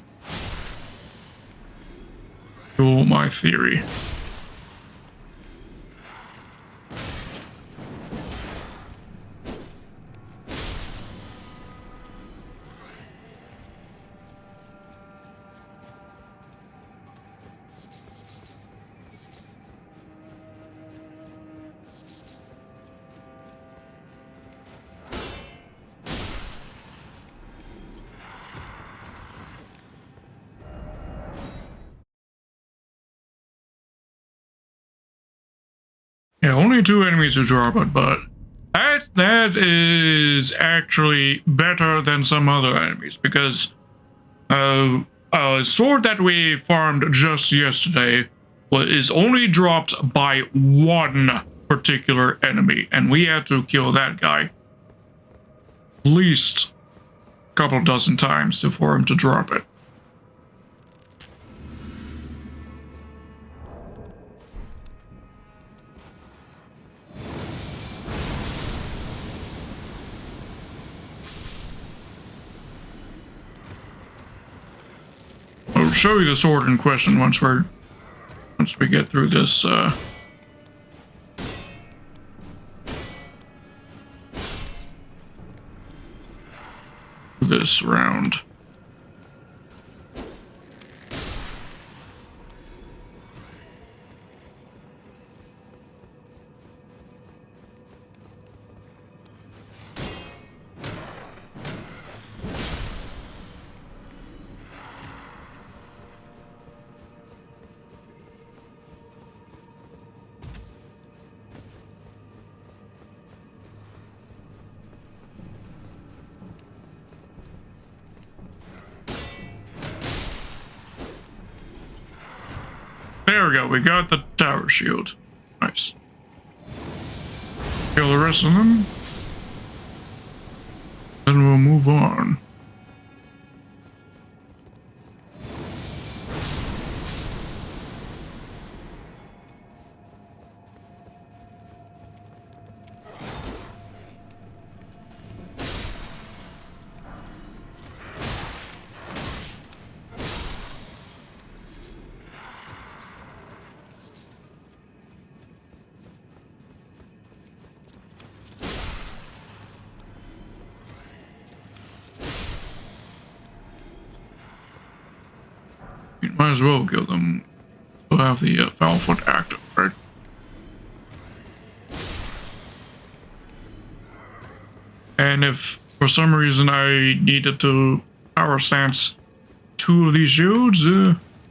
fuel my theory. Yeah, only two enemies to drop it, but that is actually better than some other enemies, because a sword that we farmed just yesterday is only dropped by one particular enemy, and we had to kill that guy at least a couple dozen times for him to drop it. show you the sword in question once we get through this this round. There we go, we got the tower shield. Nice. Kill the rest of them. Then we'll move on. You might as well kill them. We'll have the foul foot active, right? And if for some reason I needed to power stance 2 of these shields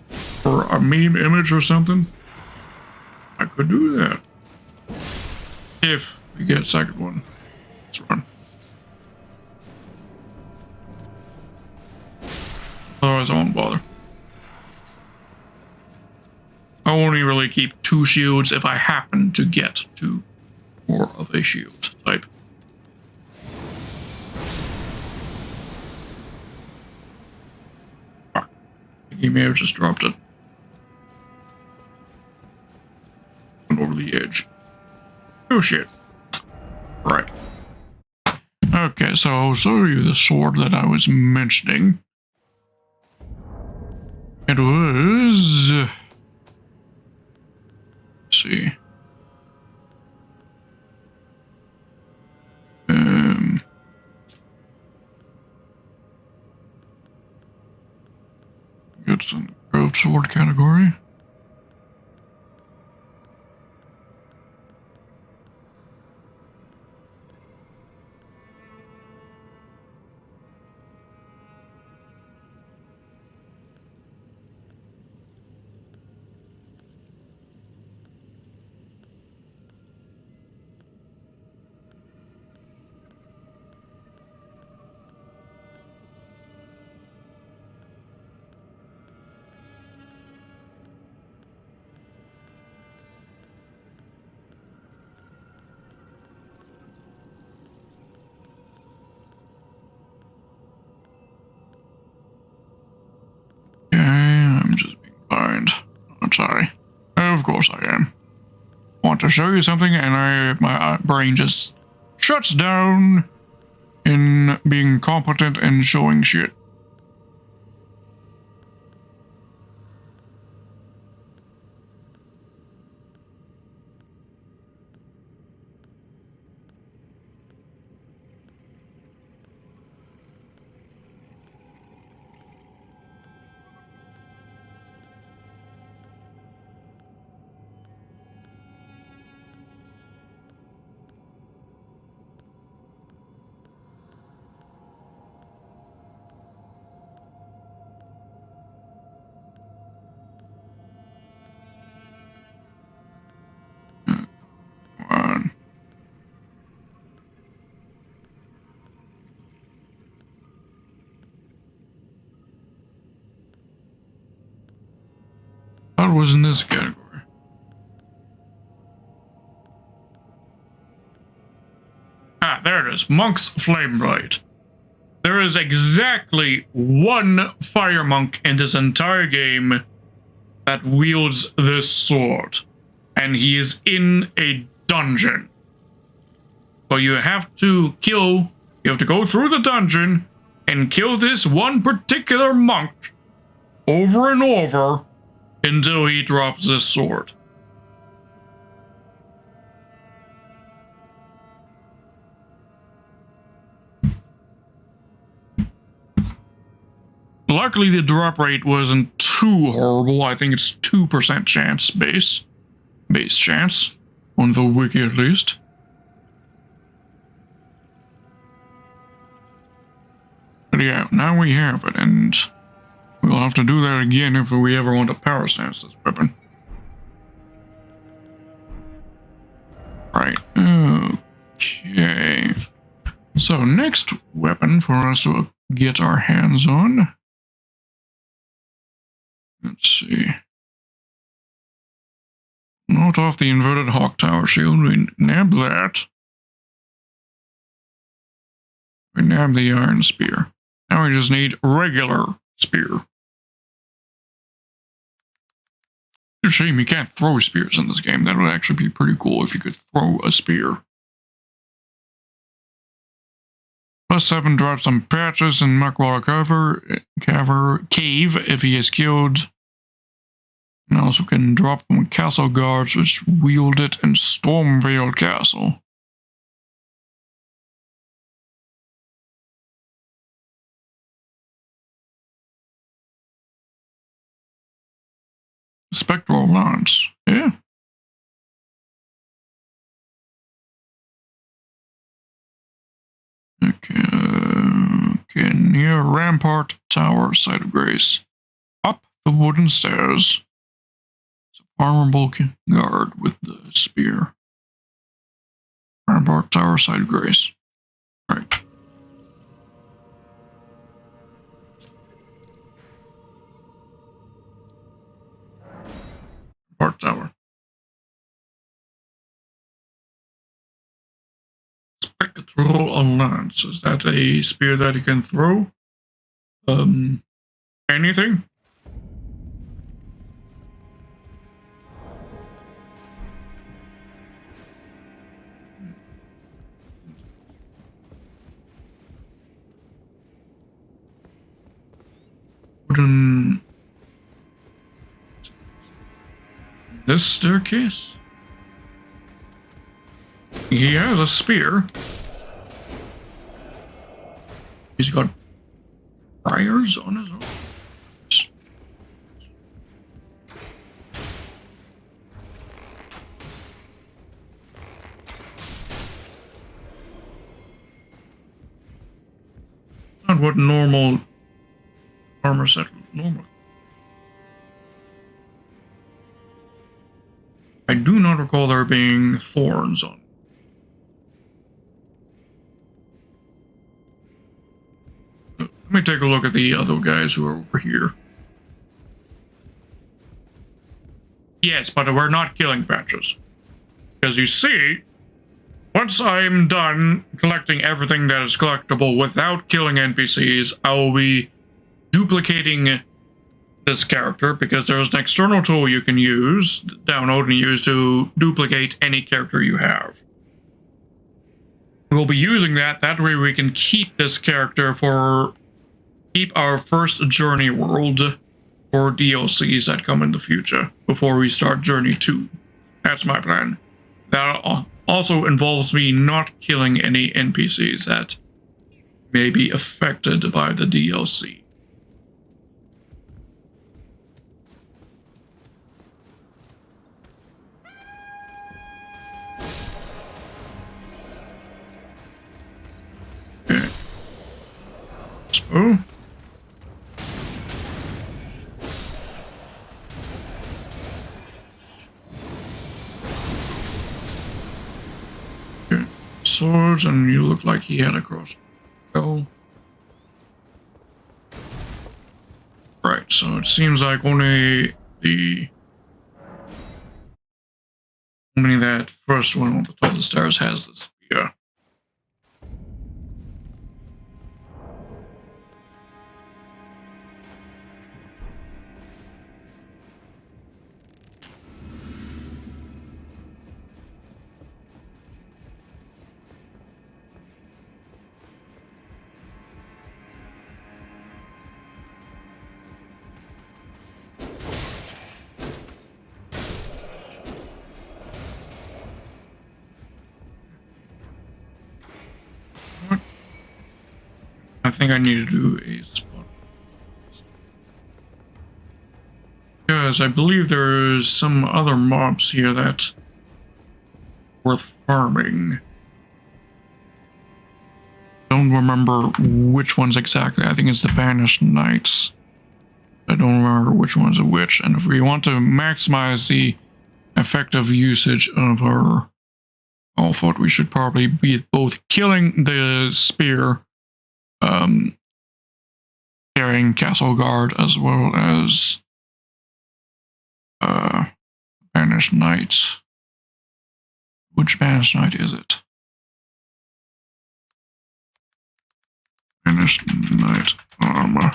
for a meme image or something, I could do that. If we get a second one. Let's run. Otherwise I won't bother. I only really keep 2 shields if I happen to get to more of a shield type. Fuck. He may have just dropped it. Went over the edge. Oh shit. Right. Okay, so I'll show you the sword that I was mentioning. It was... see. It's in the curved sword category. I'm just being blind. I'm sorry. Of course I am. Want to show you something and my brain just shuts down in being competent and showing shit. That was in this category. Ah, there it is. Monk's Flame Blade. There is exactly 1 fire monk in this entire game that wields this sword. And he is in a dungeon. So you have to go through the dungeon and kill this one particular monk, over and over until he drops this sword. Luckily, the drop rate wasn't too horrible. I think it's 2% chance base chance on the wiki at least. But yeah, now we have it, and we'll have to do that again if we ever want to power stance this weapon. Right. Okay. So next weapon for us to get our hands on. Let's see. Not off the inverted Hawk Tower shield. We nab that. We nab the iron spear. Now we just need regular spear. It's a shame you can't throw spears in this game. That would actually be pretty cool if you could throw a spear. +7 drops some patches in Muckwater Cave if he is killed. And also can drop from castle guards which wield it in Stormveil Castle. Spectral Lance. Yeah. Okay, near Rampart Tower, Site of Grace. Up the wooden stairs. It's a vulnerable guard with the spear. Rampart Tower, Site of Grace. Right. Rampart Tower. Spectral Lance. Is that a spear that you can throw? Anything? Wooden. This staircase? He has a spear. He's got briars on his arms. Not what normal armor set normally. I do not recall there being thorns on it. Let me take a look at the other guys who are over here. Yes, but we're not killing patches. Because you see, once I'm done collecting everything that is collectible without killing NPCs, I will be duplicating this character because there's an external tool you can use, download and use to duplicate any character you have. We'll be using that. That way we can keep this character keep our first journey world for DLCs that come in the future before we start Journey 2. That's my plan. That also involves me not killing any NPCs that may be affected by the DLC. Okay. So... swords, and you look like he had a crossbow. Right, so it seems like only that first one on the top of the stairs has this spear. I think I need to do a spot. Because I believe there's some other mobs here that worth farming. Don't remember which ones exactly. I think it's the Banished Knights. I don't remember which ones are which. And if we want to maximize the effective usage of our Alphot, we should probably be both killing the spear, carrying Castle Guard, as well as Banished Knights. Which Banished Knight is it? Banished Knight armor.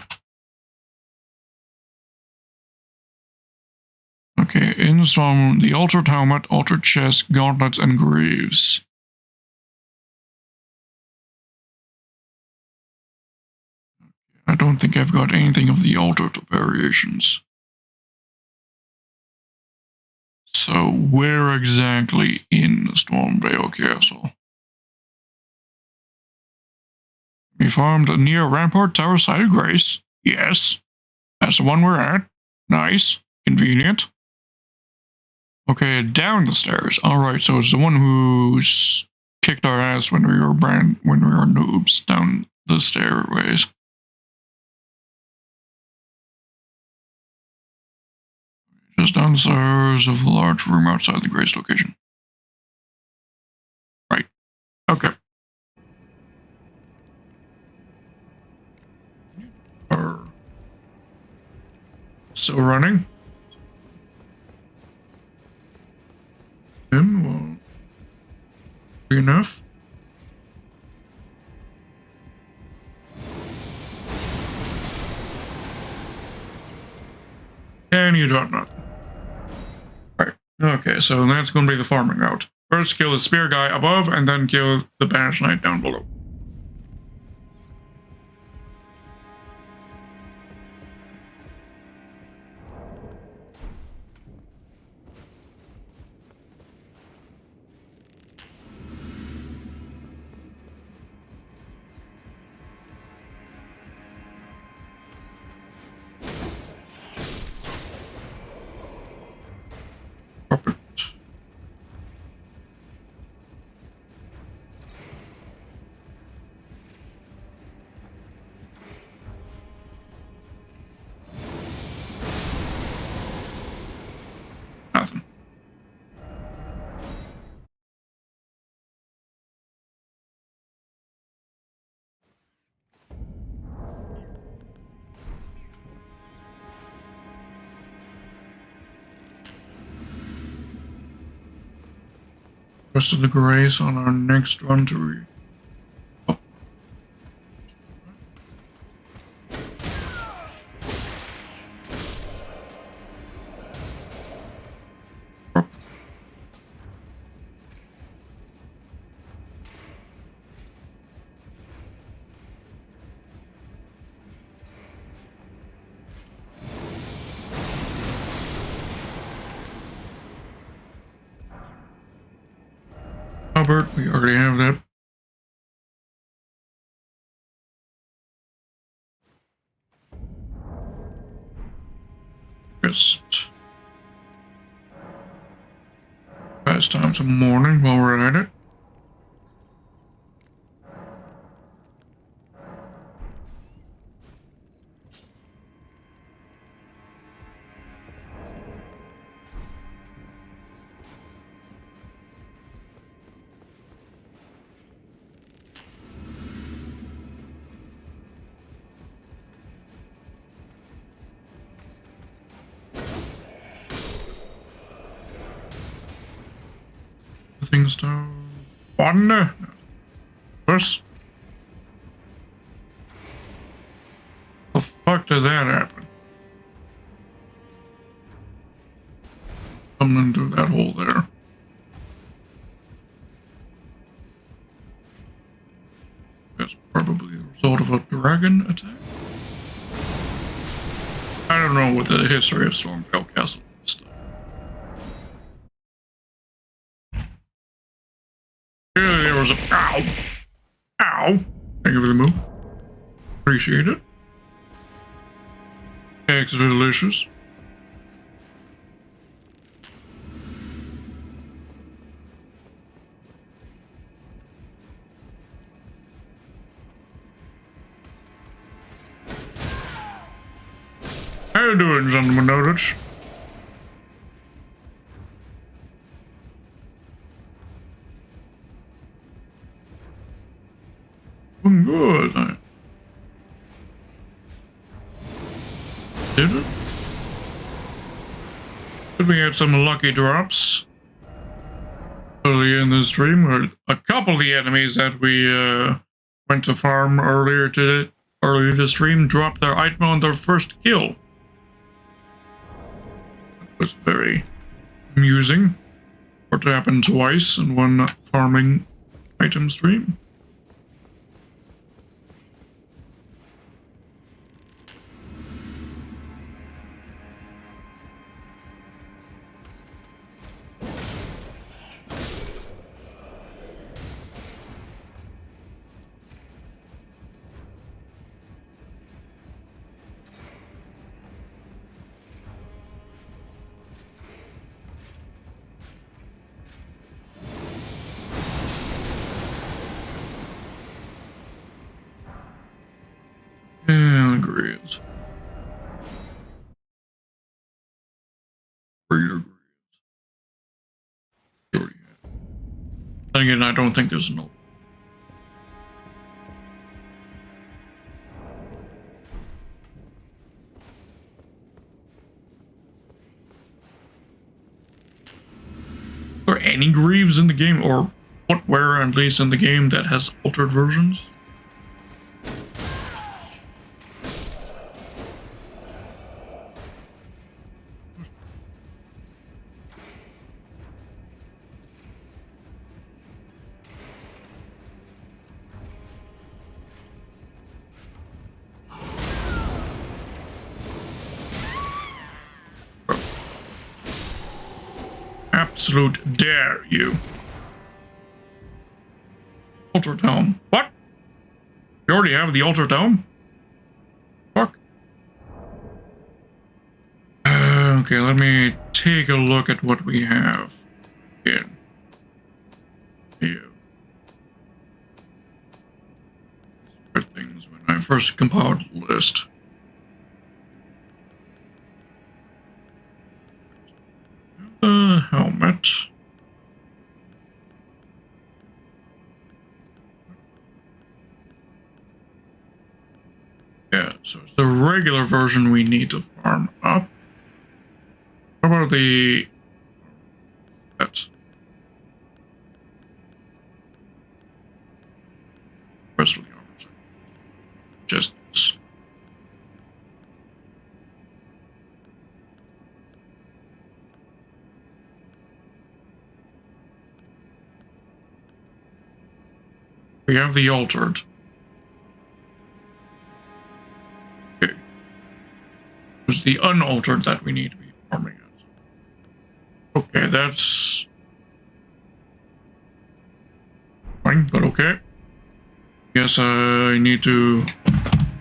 Okay, in the storm, the altered helmet, altered chest, gauntlets, and greaves. I don't think I've got anything of the altered variations. So where exactly in Stormvale Castle? We farmed near Rampart Tower Side of Grace. Yes, that's the one we're at. Nice, convenient. Okay, down the stairs. All right, so it's the one who's kicked our ass when we were noobs down the stairways. Just downstairs of the large room outside the Grace location. Right. Okay. Still running. Well, be enough. And you drop nothing. Right. Okay, so that's going to be the farming route. First, kill the spear guy above, and then kill the Banished Knight down below. Nothing. Rest of the grace on our next run to read. Oh. Oh. Albert, we already have that. Just pass time some morning while we're at it. Things to one. First. The fuck did that happen? Come into that hole there. That's probably the result of a dragon attack. I don't know what the history of Stormvale Castle is. There was a ow. Ow. Thank you for the move. Appreciate it. Extra delicious. How you doing, gentlemen? Notice? Doing good. Did it? Did we get some lucky drops early in the stream? Or a couple of the enemies that we went to farm earlier to stream dropped their item on their first kill. That was very amusing. Or to happen twice in one farming item stream. And agrees. Breeder agrees. Then again, I don't think there's an Are there any Greaves in the game, or footwear at least in the game, that has altered versions? Absolute dare you. Altered helm. What? You already have the altered helm? Fuck. Okay, let me take a look at what we have in here. Things when I first compiled the list. Helmet. Yeah, so it's the regular version we need to farm up. How about the... That's... Rest of the armor. Just... We have the altered. Okay. There's the unaltered that we need to be farming at. Okay, that's fine, but okay. Guess I need to...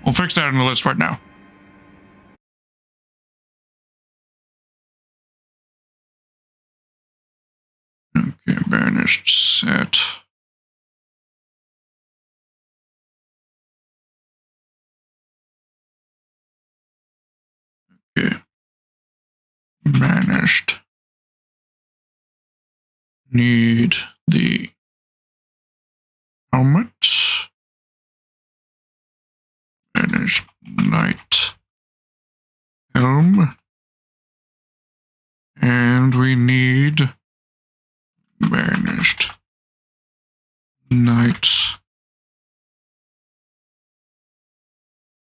I'll fix that in the list right now. Okay, banished set. Okay. Banished. Need the helmet. Banished knight helm. And we need banished knight.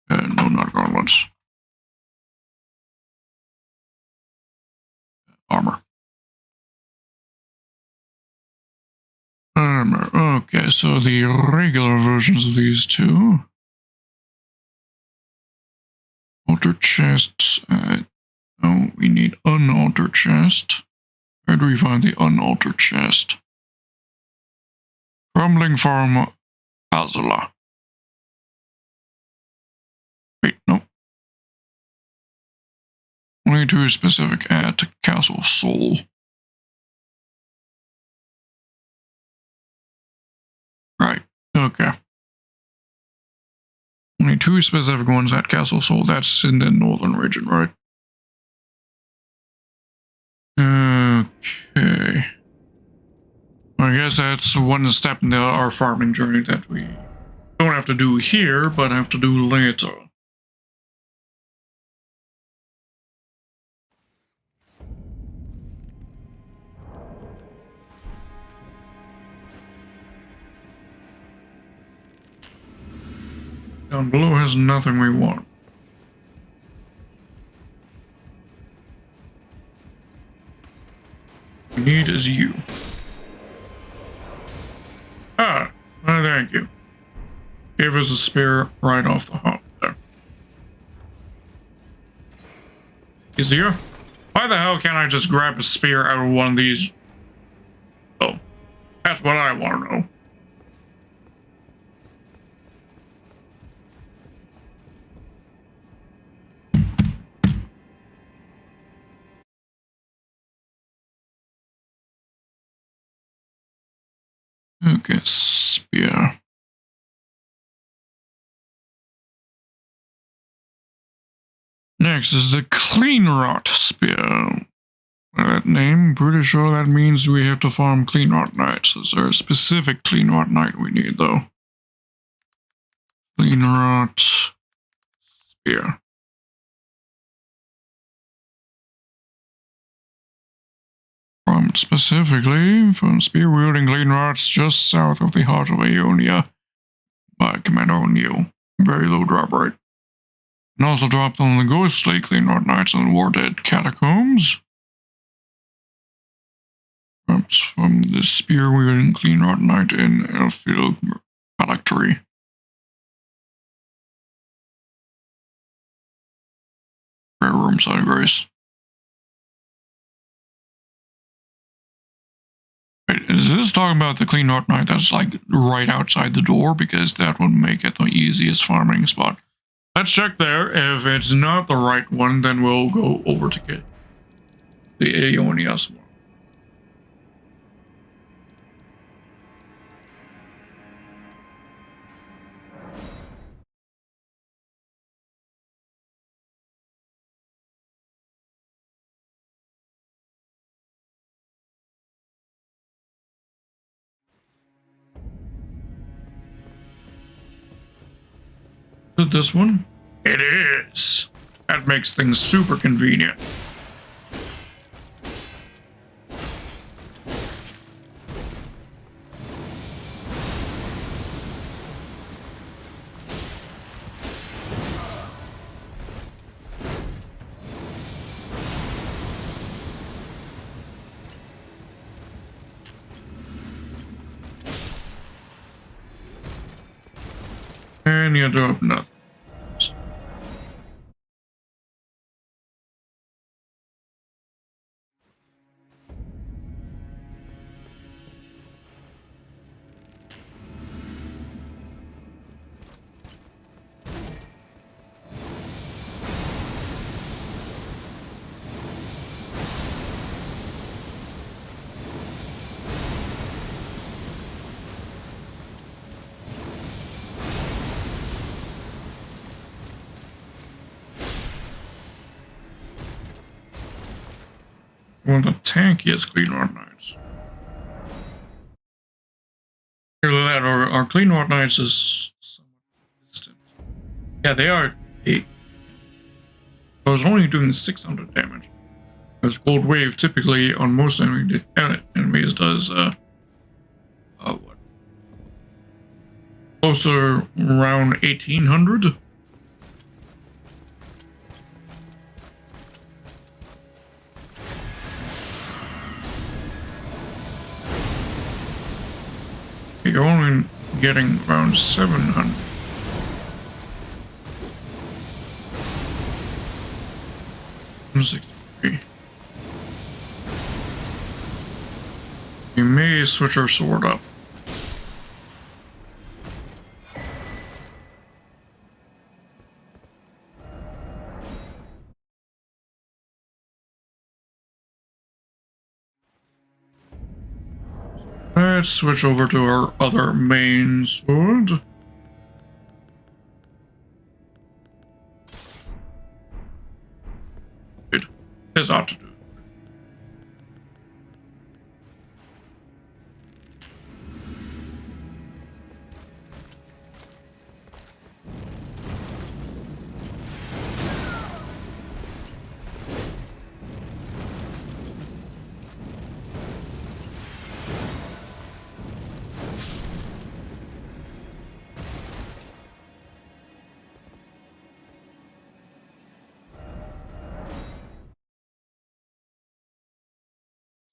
No, not gauntlets. Armor. Armor. Okay, so the regular versions of these two. Altered chests. No, we need unaltered chest. Where do we find the unaltered chest? Crumbling Farm Azula. too specific at Castle Soul. Right. Okay. Only 2 specific ones at Castle Soul. That's in the northern region, right? Okay. I guess that's one step in our farming journey that we don't have to do here, but have to do later. Down below has nothing we want. We need is you. Ah, thank you. Gave us a spear right off the hop there. Easier? Why the hell can't I just grab a spear out of one of these? Oh, that's what I want to know. Okay, spear. Next is the Clean Rot Spear. That name, pretty sure that means we have to farm Clean Rot Knights. Is there a specific Clean Rot Knight we need, though? Clean Rot Spear. Specifically from spear-wielding Clean Rots just south of the heart of Ionia by Commander O'Neill. Very low drop rate. And also dropped on the ghostly Clean Rot Knights in the War-Dead Catacombs. Perhaps from the spear-wielding Clean Rot Knight in Elfield Phylactery. Rare room side grace. Wait, is this talking about the Clean Rot Knight that's like right outside the door? Because that would make it the easiest farming spot. Let's check there. If it's not the right one, then we'll go over to get the Aeonias one. Is it this one? It is. That makes things super convenient. And you drop nothing. One of the tankiest Clean Rot Knights. That our Clean Rot Knights is somewhat distant. Yeah, they are 8. I was only doing 600 damage. Because Gold Wave typically on most enemies does what? Closer around 1800. You're only getting around 700. We may switch our sword up. let's switch over to our other main sword. This ought to do.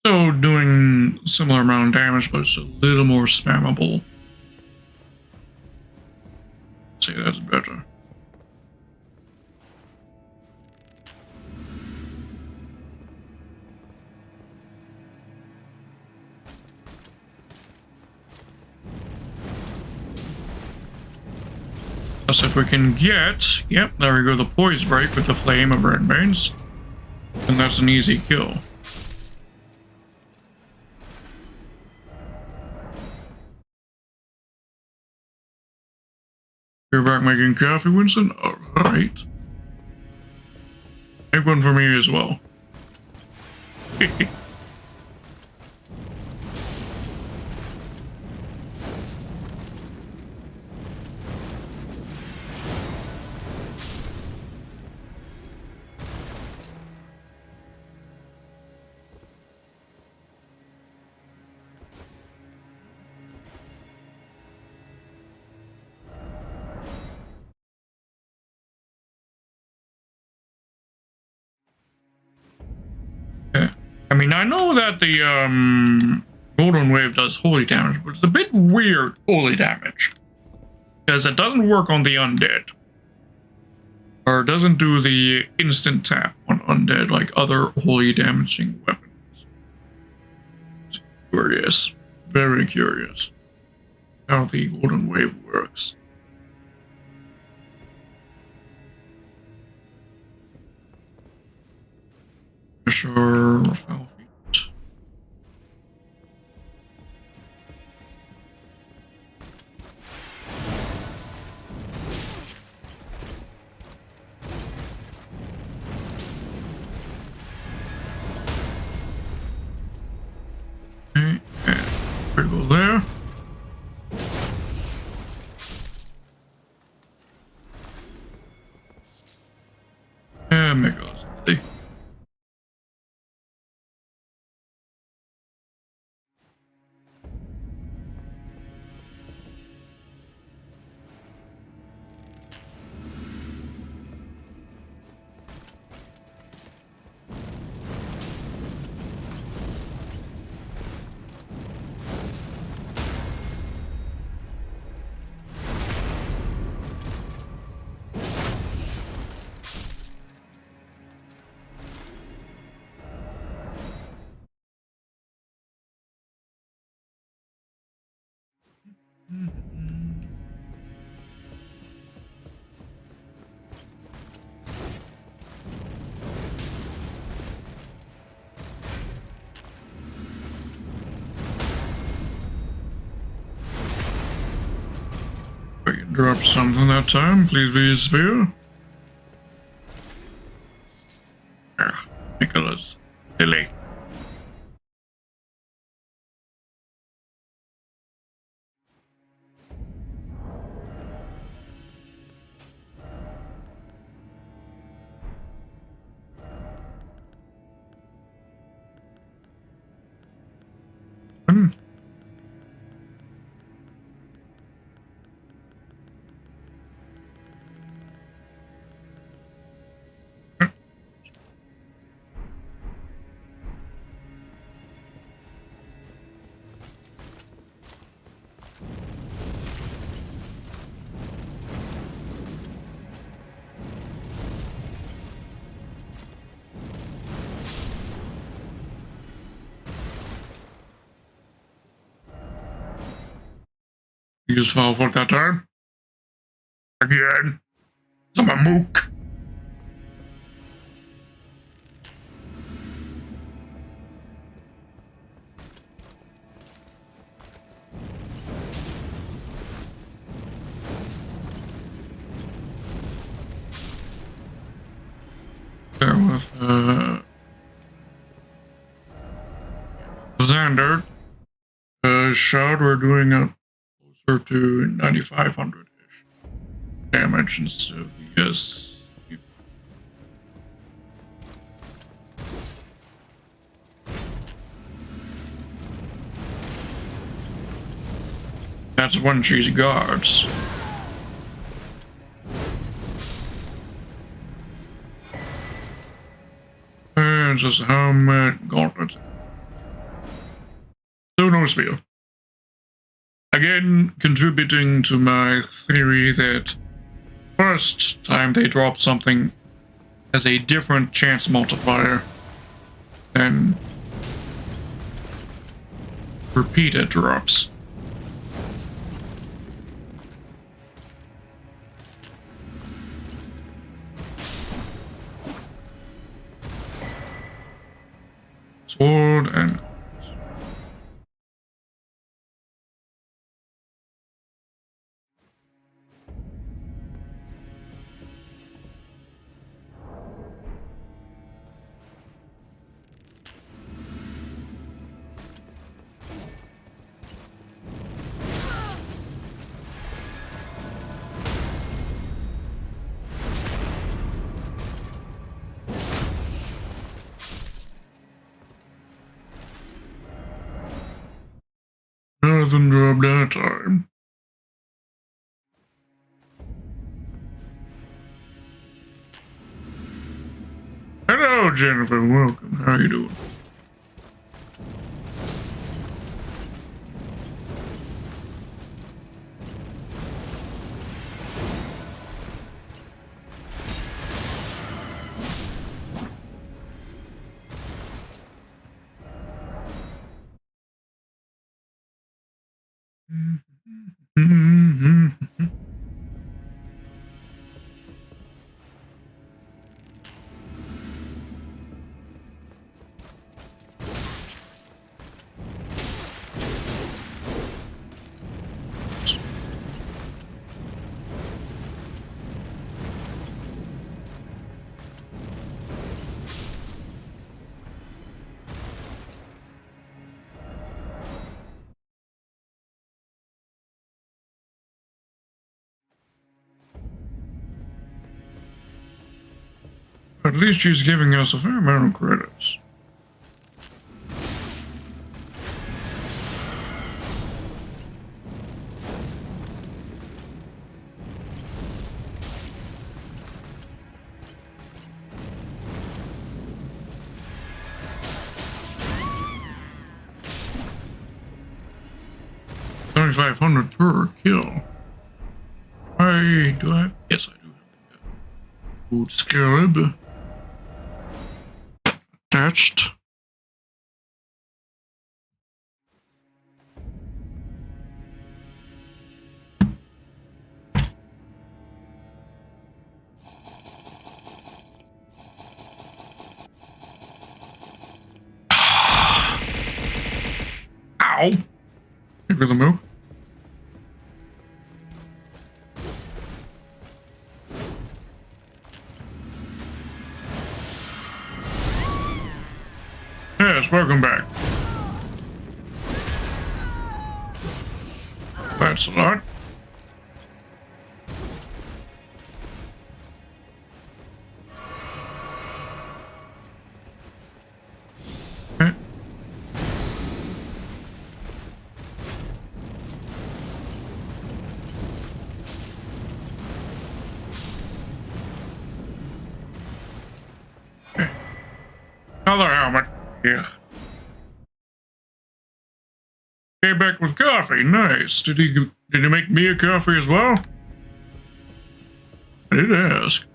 So doing similar amount of damage, but it's a little more spammable. Say that's better. Plus, if we can get, yep, there we go, the poise break with the flame of red veins, and that's an easy kill. You're back making coffee, Winston? Alright. Make one for me as well. I mean, I know that the golden wave does holy damage, but it's a bit weird holy damage. Because it doesn't work on the undead. Or it doesn't do the instant tap on undead like other holy damaging weapons. Curious. Very curious how the golden wave works. Sure, foul feet. Okay, critical there. And make us see. We can drop something that time. Please be a spear. Nicholas. Silly. You just fall for that time? Again? I'm a mook. have Xander shot. We're doing a closer to 9,500-ish damage instead of yes. That's one cheesy guards. And just helmet, gauntlets. So no spear. Again, contributing to my theory that first time they drop something has a different chance multiplier than repeated drops. Sword and nothing dropped that time. Hello, Jennifer. Welcome. How you doing? At least she's giving us a fair amount of credits. $7,500 per kill. Do I have? Yes, I do have a gold scarab attached. Ow! Give her the milk. Yes, welcome back. That's a lot. Okay. Okay. Another helmet. Yeah. Came back with coffee. Nice. Did he make me a coffee as well? I did ask.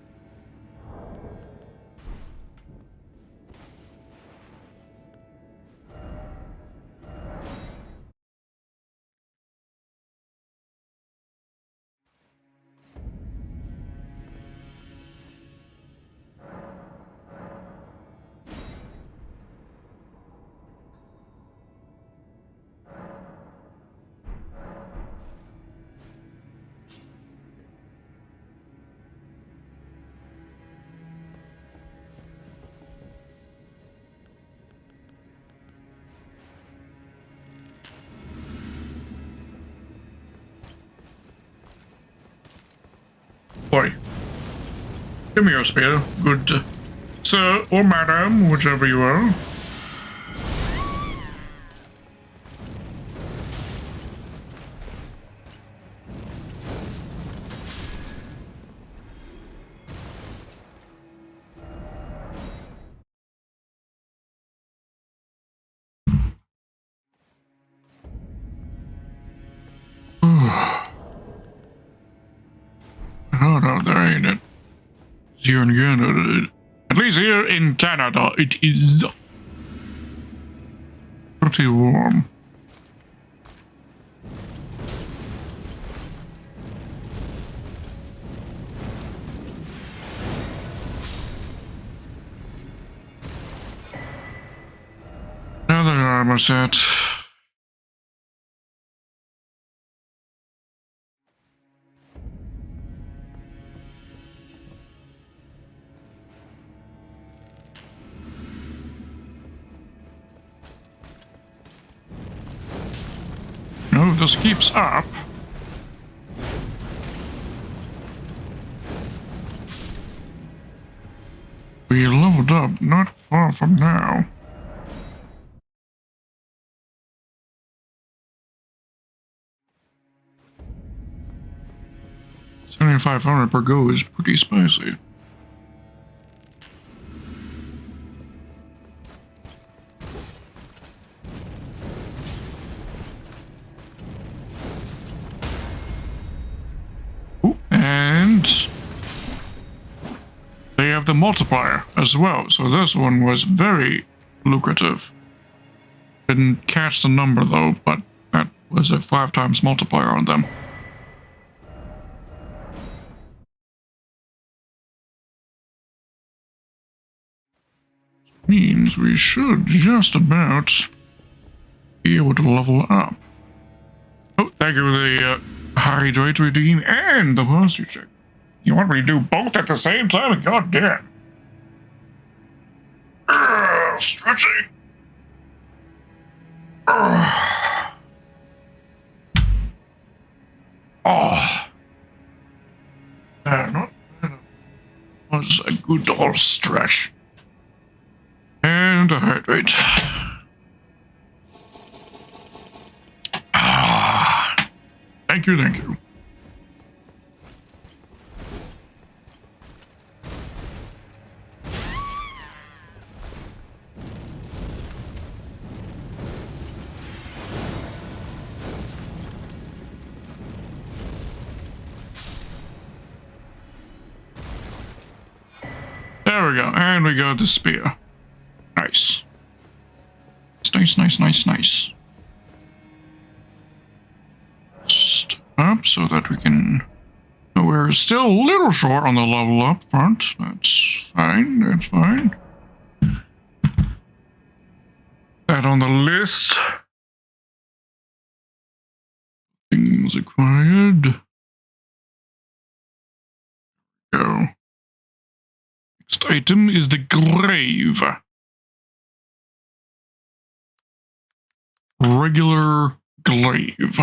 Boy. Give me your spear, good sir or madam, whichever you are. Hot out there, ain't it? Here in Canada. At least here in Canada, it is pretty warm. Now that I'm a set. No, if this keeps up. We leveled up not far from now. $7,500 per go is pretty spicy. Ooh, and they have the multiplier as well, so this one was very lucrative. Didn't catch the number though, but that was a 5 times multiplier on them. Means we should just about be able to level up. Oh, thank you for the hydrate redeem and the posture check. You want me to do both at the same time? God damn. Stretching. Oh. Not bad. Was a good old stretch. And a hydrate. Thank you, thank you. There we go, and we got the spear. Nice. It's nice. Up so that we can. We're still a little short on the level up front. That's fine. That on the list. Things acquired. Go. Next item is the glaive. Regular glaive.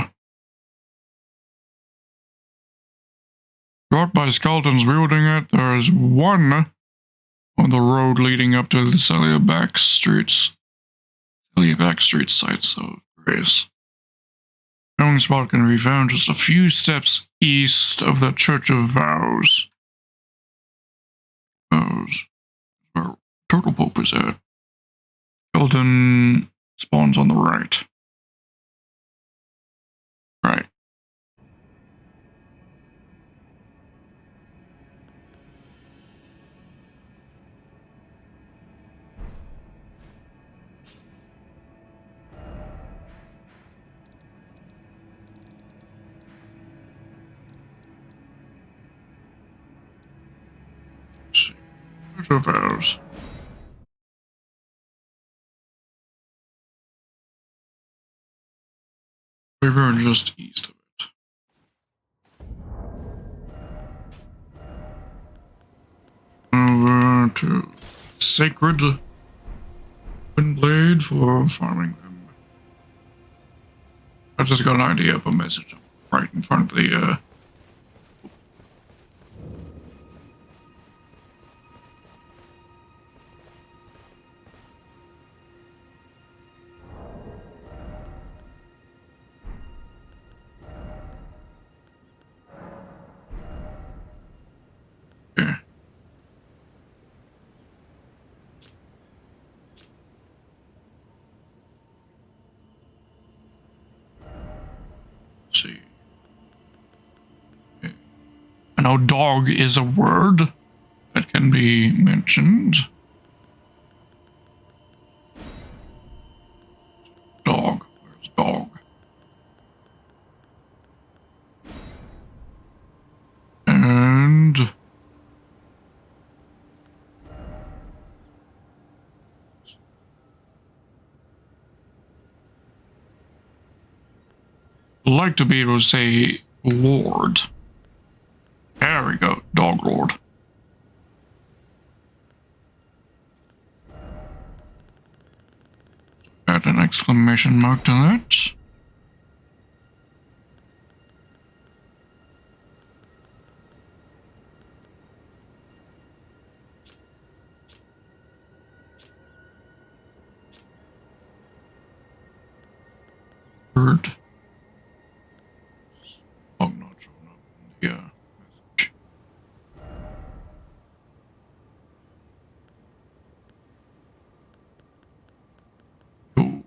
Brought by skeletons wielding it, there is one on the road leading up to the Celiac Street sites of Grace. The only spot can be found just a few steps east of the Church of Vows. Vows. Where Turtle Pope is at. Skeleton spawns on the right. Right. Of ours. We were just east of it. Over to Sacred Windblade for farming them. I just got an idea of a message right in front of the Now, dog is a word that can be mentioned. Dog. Where's dog? And I'd like to be able to say Lord. There we go, Dog Lord. Add an exclamation mark to that. Word. Oh, not showing up in the message. Ooh.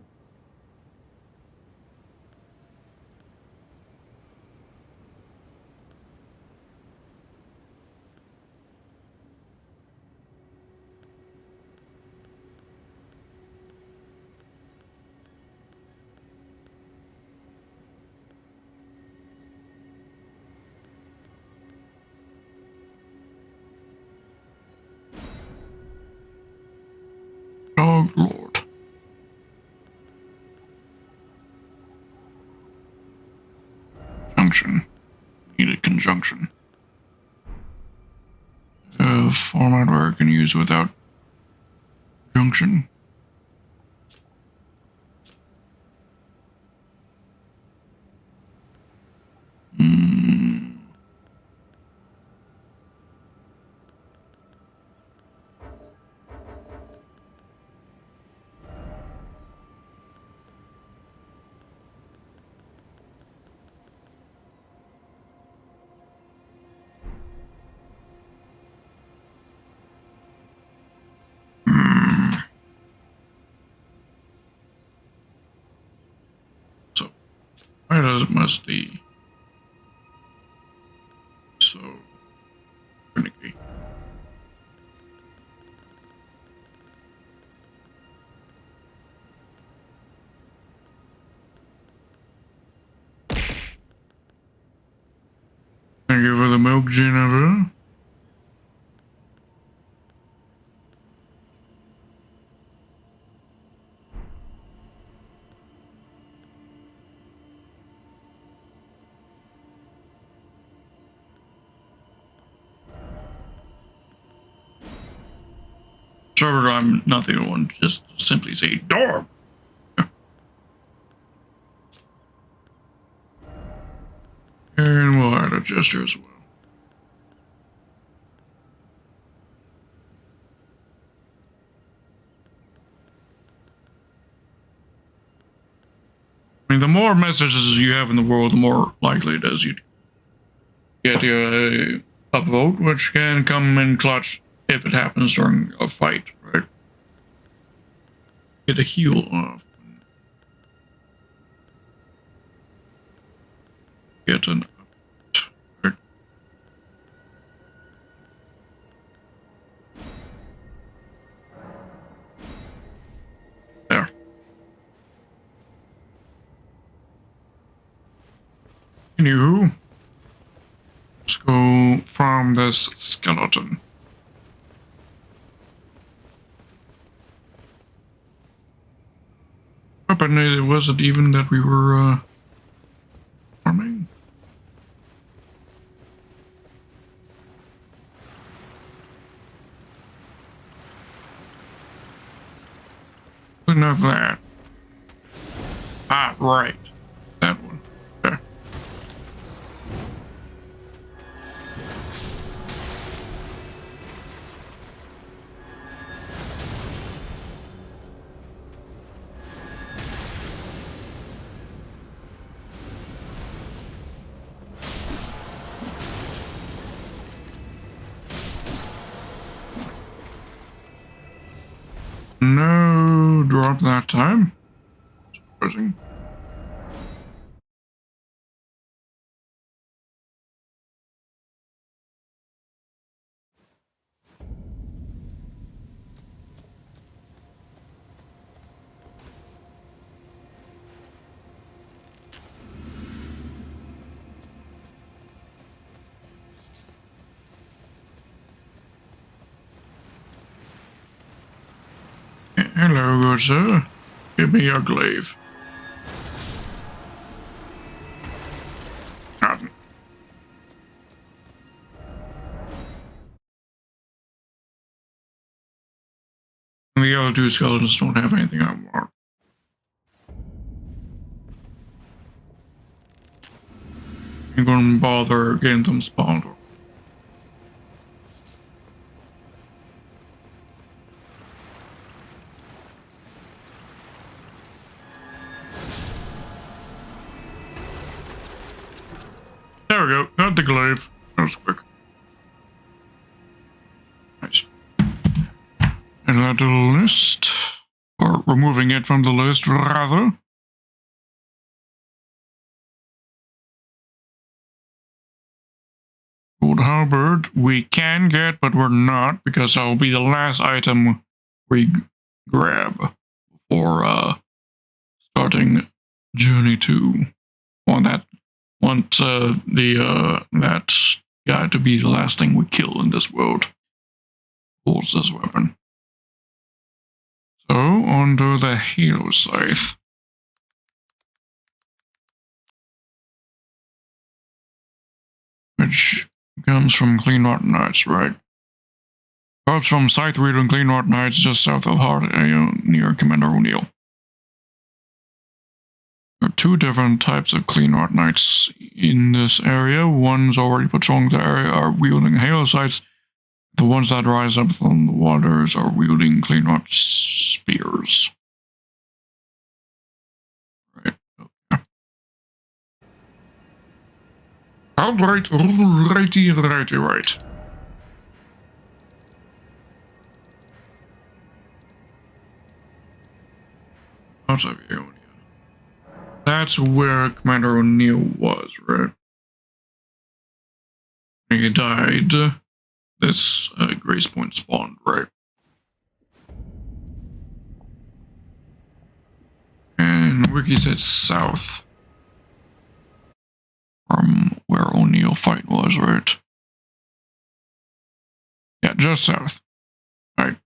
Dog Lord. Junction. Needed conjunction. Format where I can use without junction. So, why does it must be so finicky? Thank you for the milk, Jennifer. Sure, I'm not the one. Just simply say dog. And we'll add a gesture as well. I mean, the more messages you have in the world, the more likely it is you get a upvote, which can come in clutch if it happens during a fight, right? Get a heal off. Get an right? There. Anywho, let's go farm this skeleton. But it wasn't even that we were farming. Enough of that. Ah, right. That one. Okay. No drop that time. Surprising. Hello, good sir. Give me your glaive. Nothing. The other two skeletons don't have anything I want. I'm gonna bother getting them spawned. There we go. Got the glaive. That was quick. Nice. And that little list. Or removing it from the list, rather. Gold halberd we can get, but we're not, because that will be the last item we grab before starting Journey 2. Want that guy to be the last thing we kill in this world. Holds this weapon. So, onto the Halo Scythe. Which comes from Clean Rotten Knights, right? Comes from Scythe Reader and Clean Rotten Knights just south of Hart, near Commander O'Neill. There are two different types of Clean Rotten Knights in this area. Ones already patrolling the area are wielding Halo Scythes. The ones that rise up from the waters are wielding Clean Rot spears. Right. Okay. Outright, right. Out of Ionia. That's where Commander O'Neill was, right? He died. This Grace Point spawned, right? And Wiki said south from where O'Neill fight was, right? Yeah, just south. Right.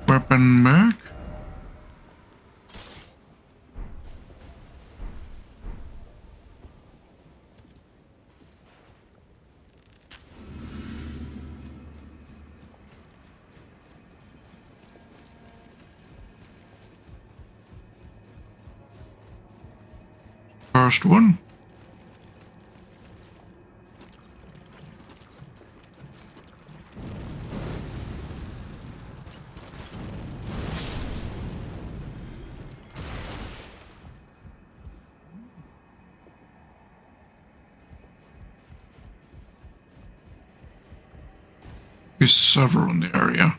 Weapon back. First one. There's several in the area.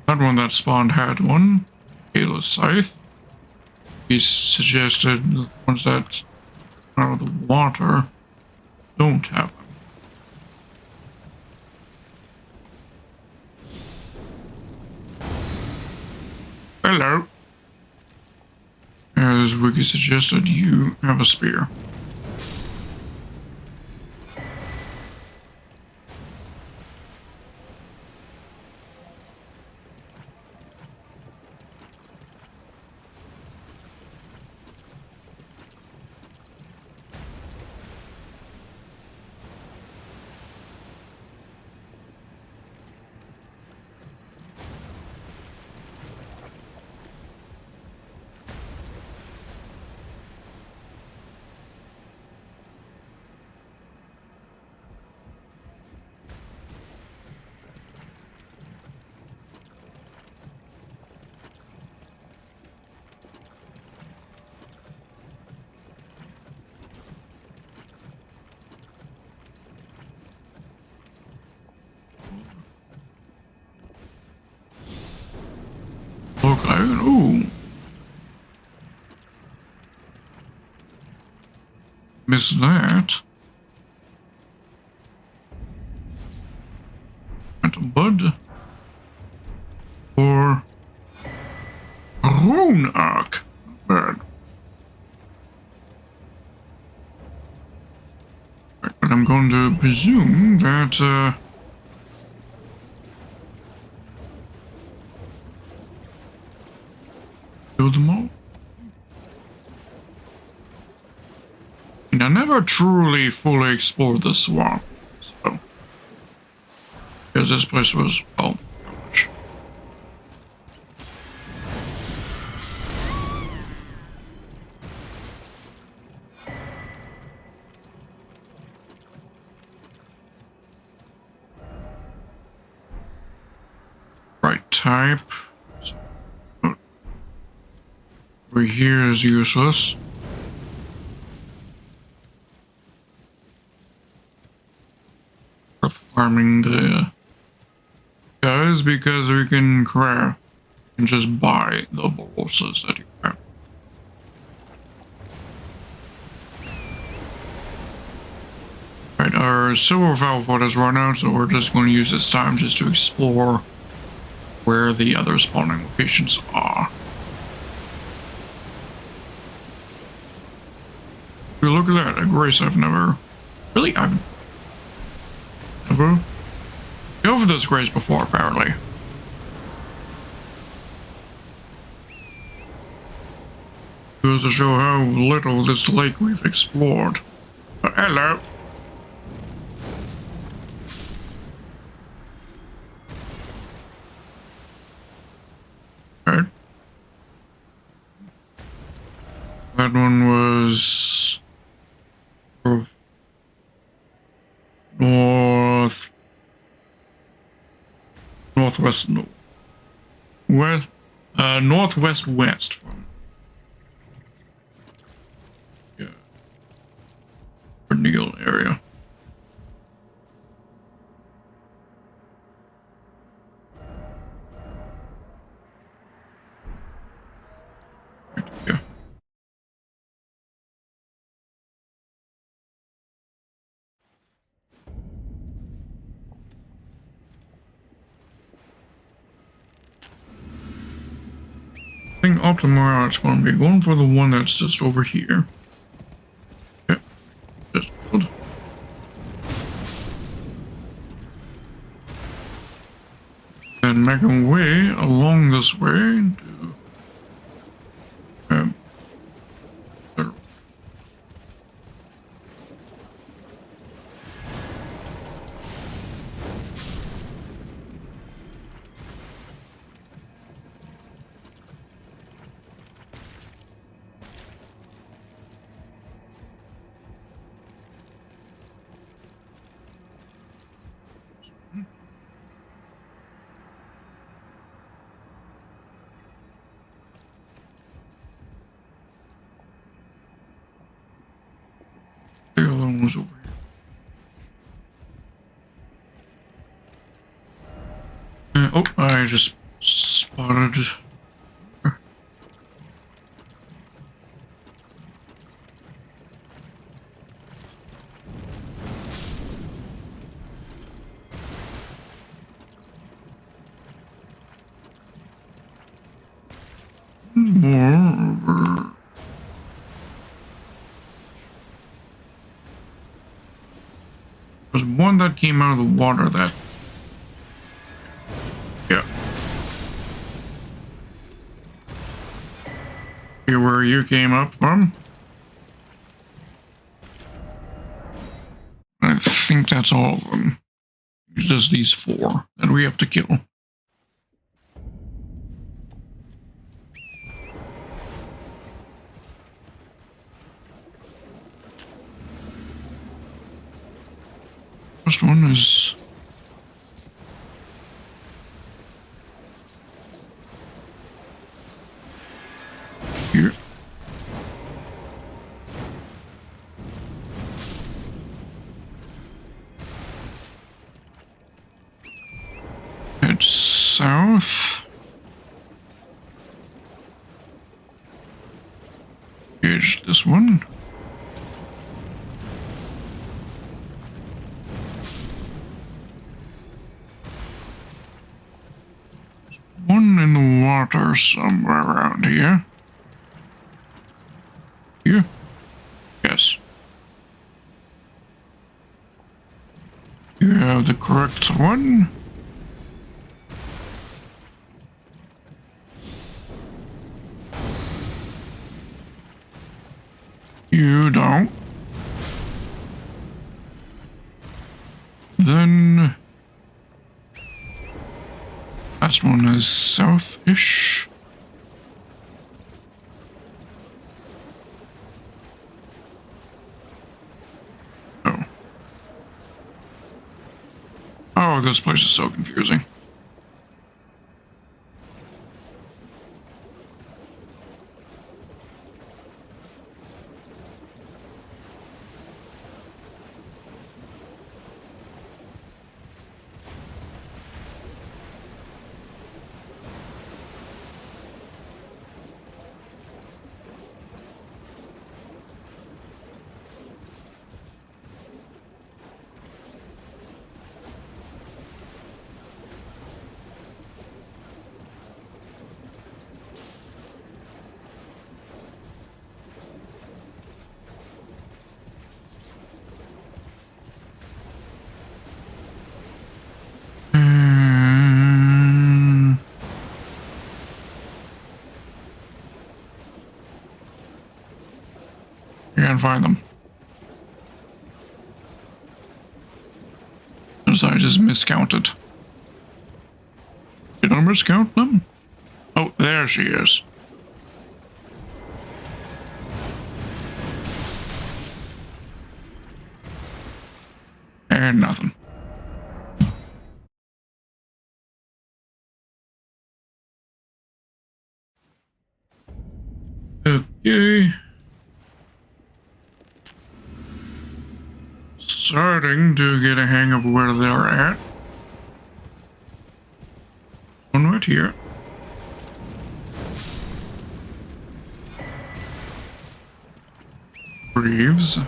That one that spawned had one. Halo Scythe. He suggested the ones that out of the water don't have them. Hello. As Wiki suggested, you have a spear. Okay, ooh. Missed that. that, bud. Or rune arc. Not bad. Right, but I'm going to presume that kill them all. And I never truly fully explored the swamp, so because this place was oh gosh. Right type. So, over here is useless. For farming the guys because we can craft and just buy the balsas that you have. Right, our silver valve has run out, so we're just going to use this time just to explore where the other spawning locations are. Dude, look at that, a grace I've never... Really? I've never... Go for this grace before, apparently. Goes to show how little this lake we've explored. Hello. Right. That one was northwest, west, northwest west from Neil area. Yeah. I think Optimal is going to be going for the one that's just over here. Okay. Just hold. And making way along this way to the other one was over here. Oh, I just spotted. More over. There's one that came out of the water that. Yeah. Here where you came up from? I think that's all of them. It's just these 4 that we have to kill. First one is here. Head south. Here's this one. water somewhere around here. Here? Yes. You have the correct one. You don't. Then last one is south-ish. Oh. Oh, this place is so confusing. You can't find them. So I just miscounted. Did I miscount them? Oh, there she is. And nothing. Okay. Starting to get a hang of where they're at. One right here. Reeves.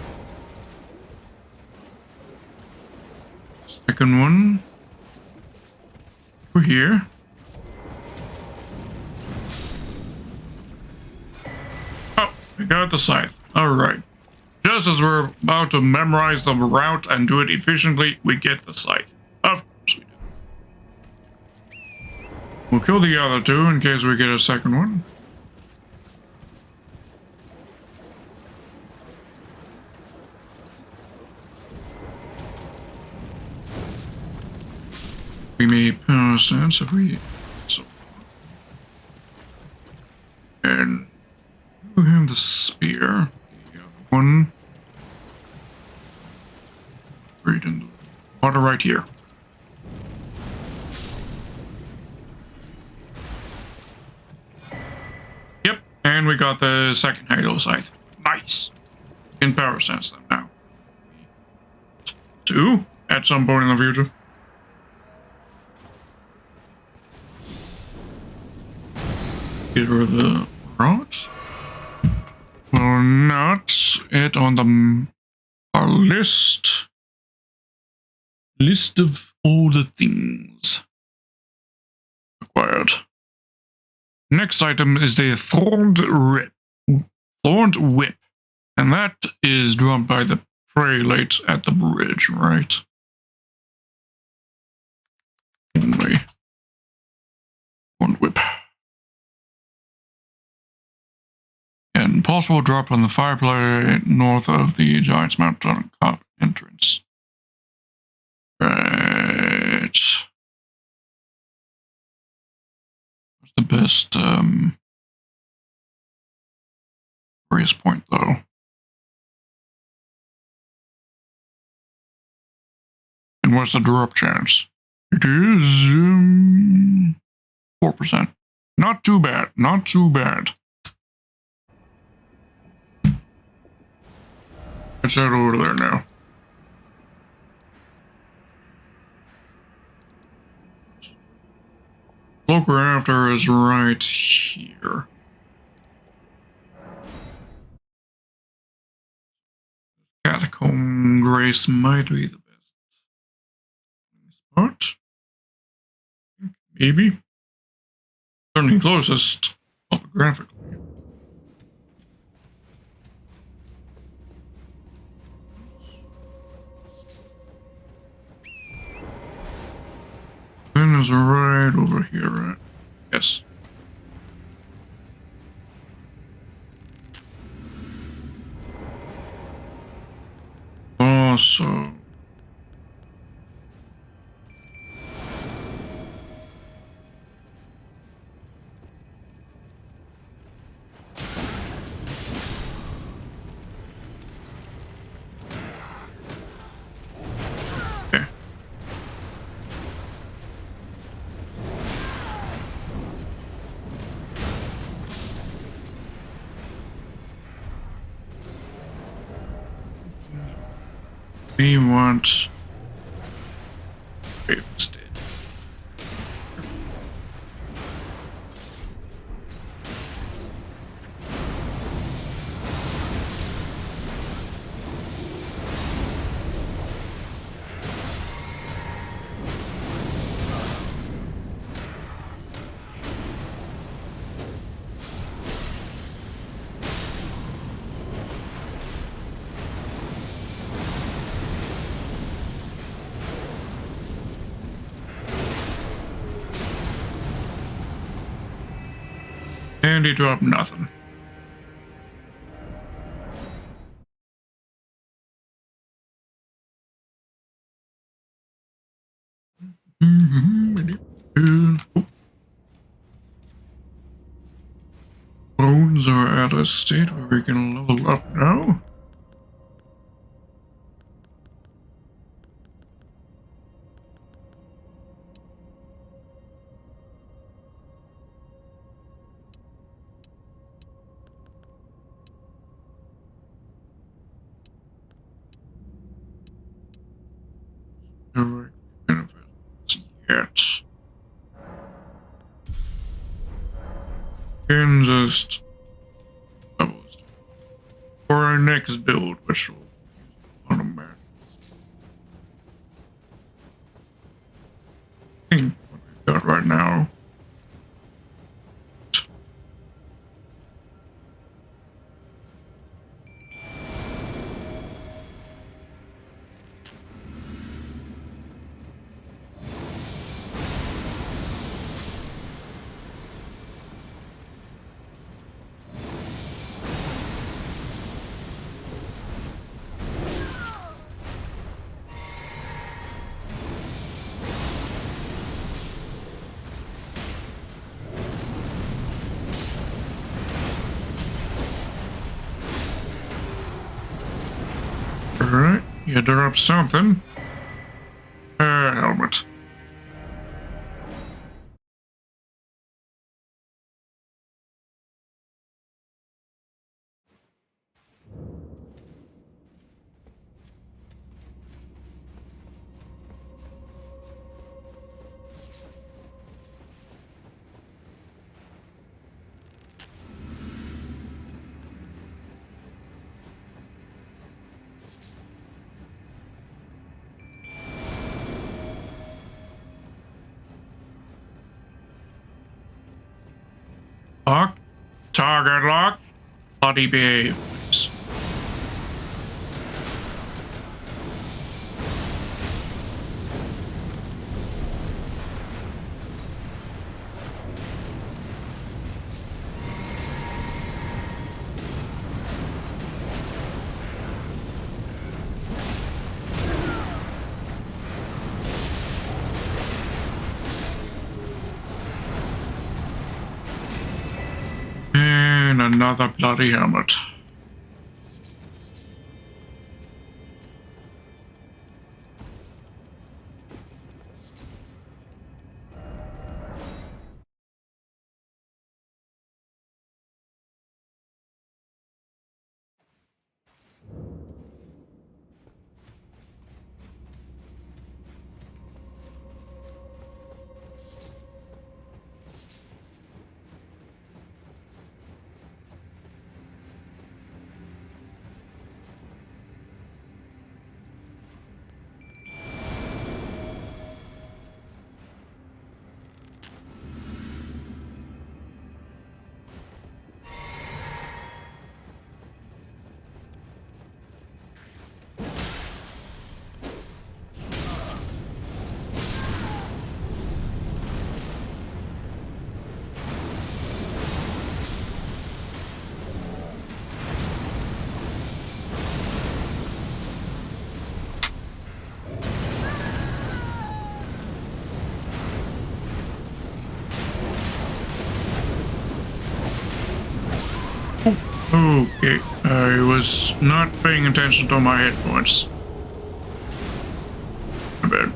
Second one. Over here. Oh, we got the scythe. Alright. Just as we're about to memorize the route and do it efficiently, we get the scythe. Of course we do. We'll kill the other two in case we get a second one. We may pass sense if we... So. And we have the spear. The other one. Right in the water right here. Yep, and we got the second Halo scythe. Nice. In power sense them now. Two at some point in the future. Get rid of the rods. Well, not it on the our list. List of all the things acquired. Next item is the thorned whip, and that is dropped by the prelate at the bridge, right? Only thorned whip. And possible drop on the fireplace north of the Giant's Mountain Top entrance. Right. What's the best various point though? And what's the drop chance? It is 4%. Not too bad. Not too bad. Let's head over there now. Look we're after is right here. Catacomb Grace might be the best spot. Maybe. Certainly closest topographically. Then is right over here, right? Yes. Also. Okay. We want instead. And he dropped nothing. Bones are at a state where we can level up now. Directly benefits yet. Can just levels for our next build, which will use automatic. I think what we've got right now. Alright, you drop something. Helmet. Lock. Target lock. Body behave, please. And another bloody helmet. Okay, I was not paying attention to my hit points. My bad.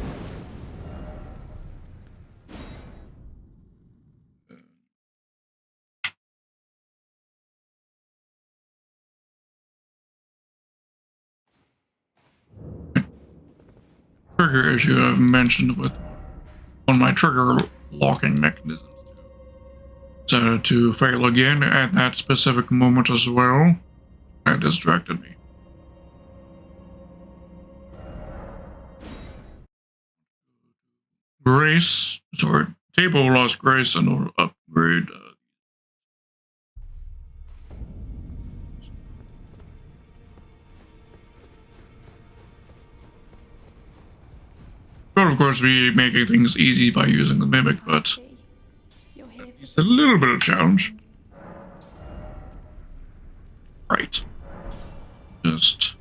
Trigger issue I've mentioned with on my trigger locking mechanisms to fail again at that specific moment as well. That distracted me. Grace, sorry, table lost grace and will upgrade. Could of course be making things easy by using the mimic, but You're here. it's a little bit of a challenge. Right. Just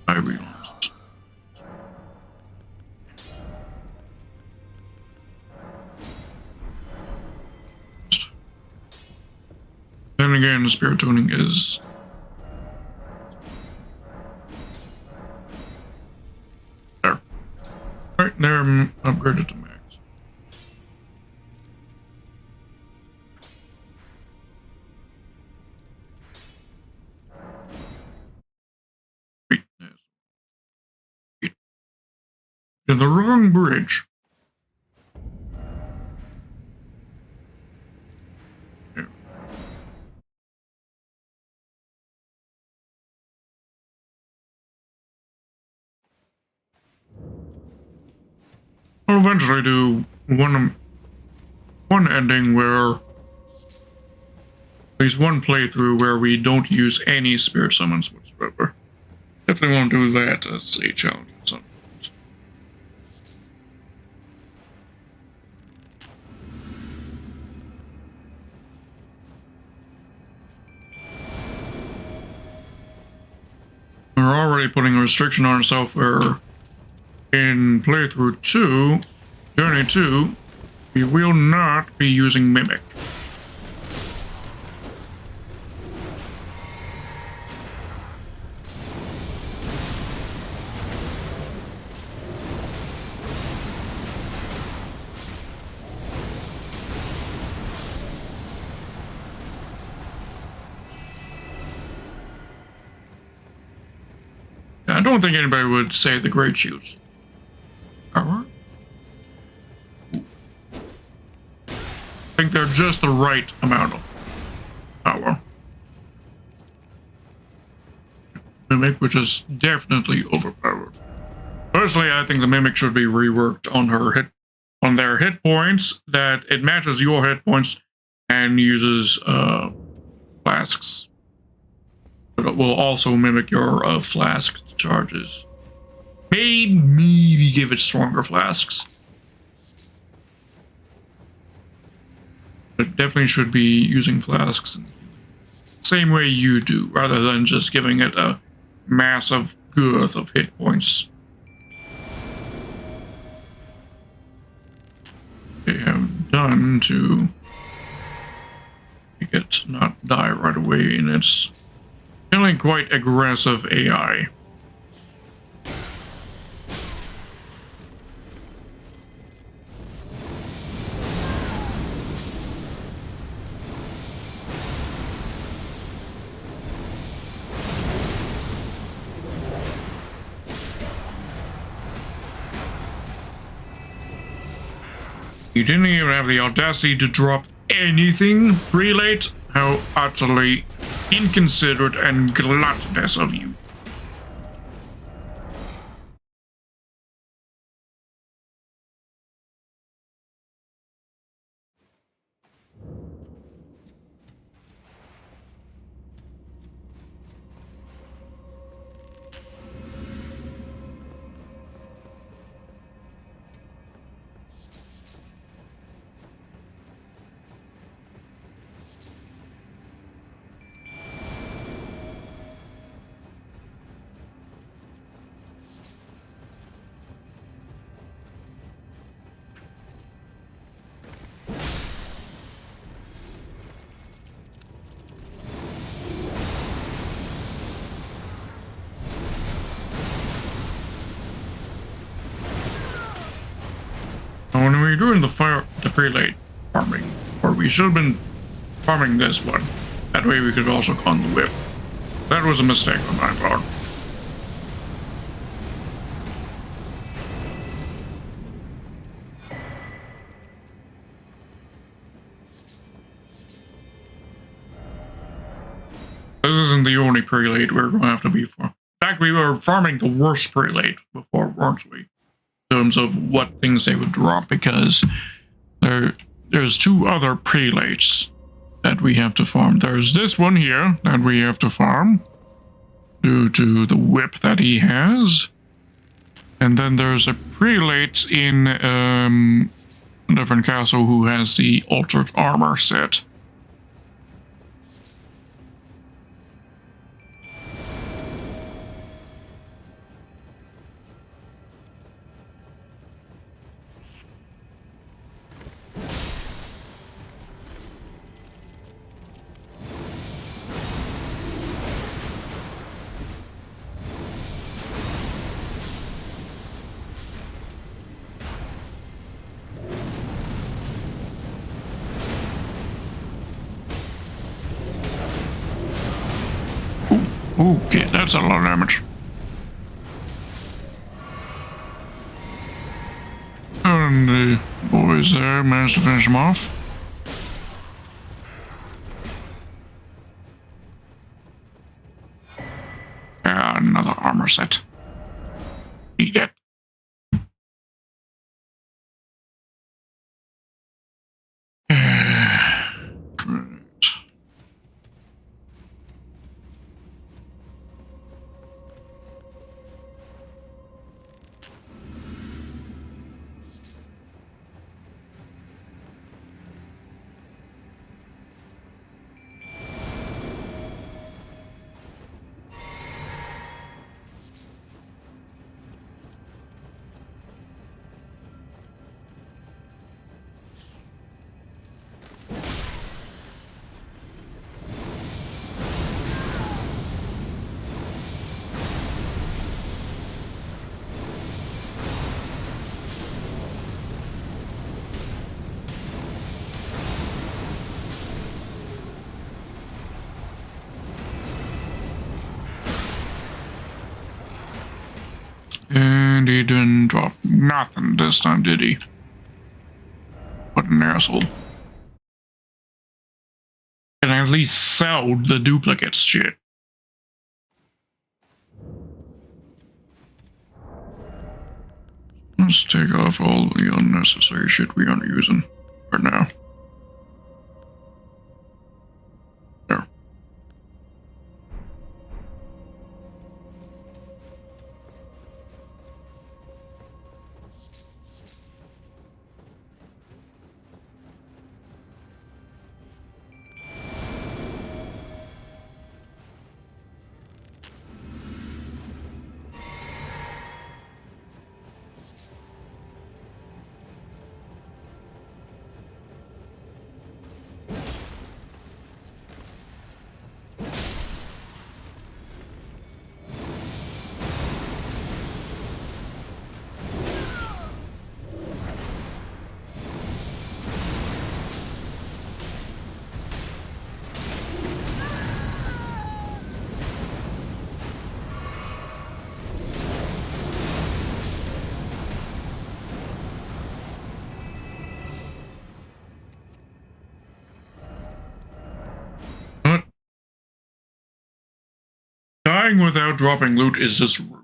I realized. Then again, spirit tuning is there. Right there, I'm upgraded to max. Wait, to the wrong bridge. Yeah. I'll eventually do one ending where at least one playthrough where we don't use any spirit summons whatsoever. Definitely want to do that as a challenge at some point. We're already putting a restriction on ourselves where in playthrough 2, Journey 2, we will not be using Mimic. I don't think anybody would say the Great Shields. Power? I think they're just the right amount of power. Mimic, which is definitely overpowered. Personally, I think the Mimic should be reworked on their hit points, that it matches your hit points and uses flasks. But it will also mimic your flask charges. Maybe give it stronger flasks. But it definitely should be using flasks same way you do, rather than just giving it a massive girth of hit points. They have done to make it not die right away, and it's feeling quite aggressive AI. You didn't even have the audacity to drop anything pre-late? How utterly inconsiderate and gluttonous of you. we're doing the prelate farming, or we should have been farming this one. That way we could also con the whip. That was a mistake on my part. This isn't the only prelate we're going to have to be for. In fact, we were farming the worst prelate before, weren't we? In terms of what things they would drop, because there's two other prelates that we have to farm. There's this one here that we have to farm due to the whip that he has. And then there's a prelate in a different castle who has the altered armor set. Okay, that's a lot of damage. And the boys there managed to finish him off. Another armor set. Eat it. And he didn't drop nothing this time, did he? What an asshole. Can I at least sell the duplicates shit? Let's take off all the unnecessary shit we aren't using right now. There. Dying without dropping loot is just rude.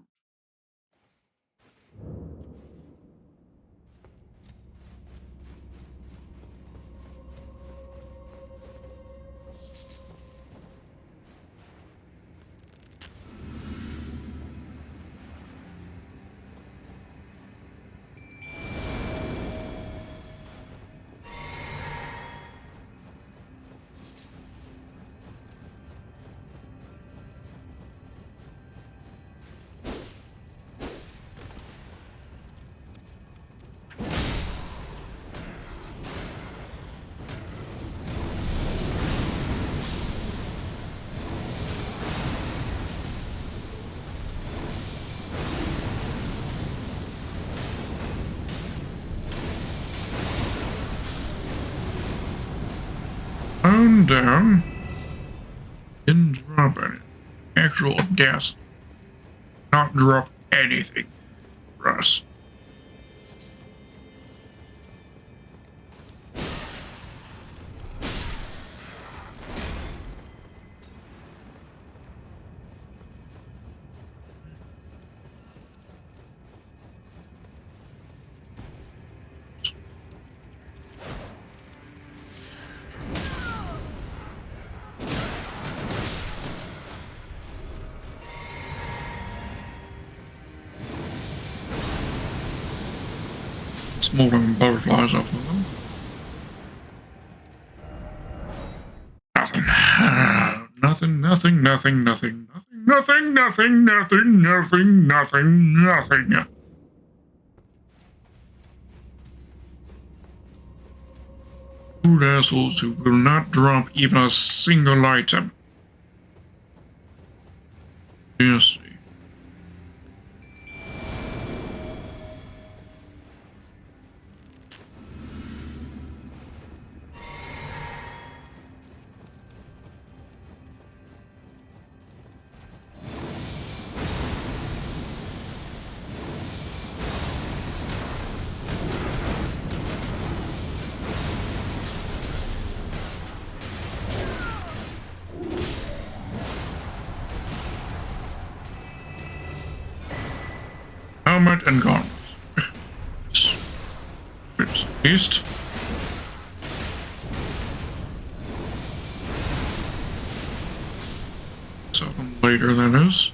Found down. Didn't drop any. Actual gas. Not drop anything for us. Smoldering butterflies off of them. Nothing. Nothing. Rude assholes who will not drop even a single item. Yes. Helmet and gauntlets. At least. Sell them later, that is.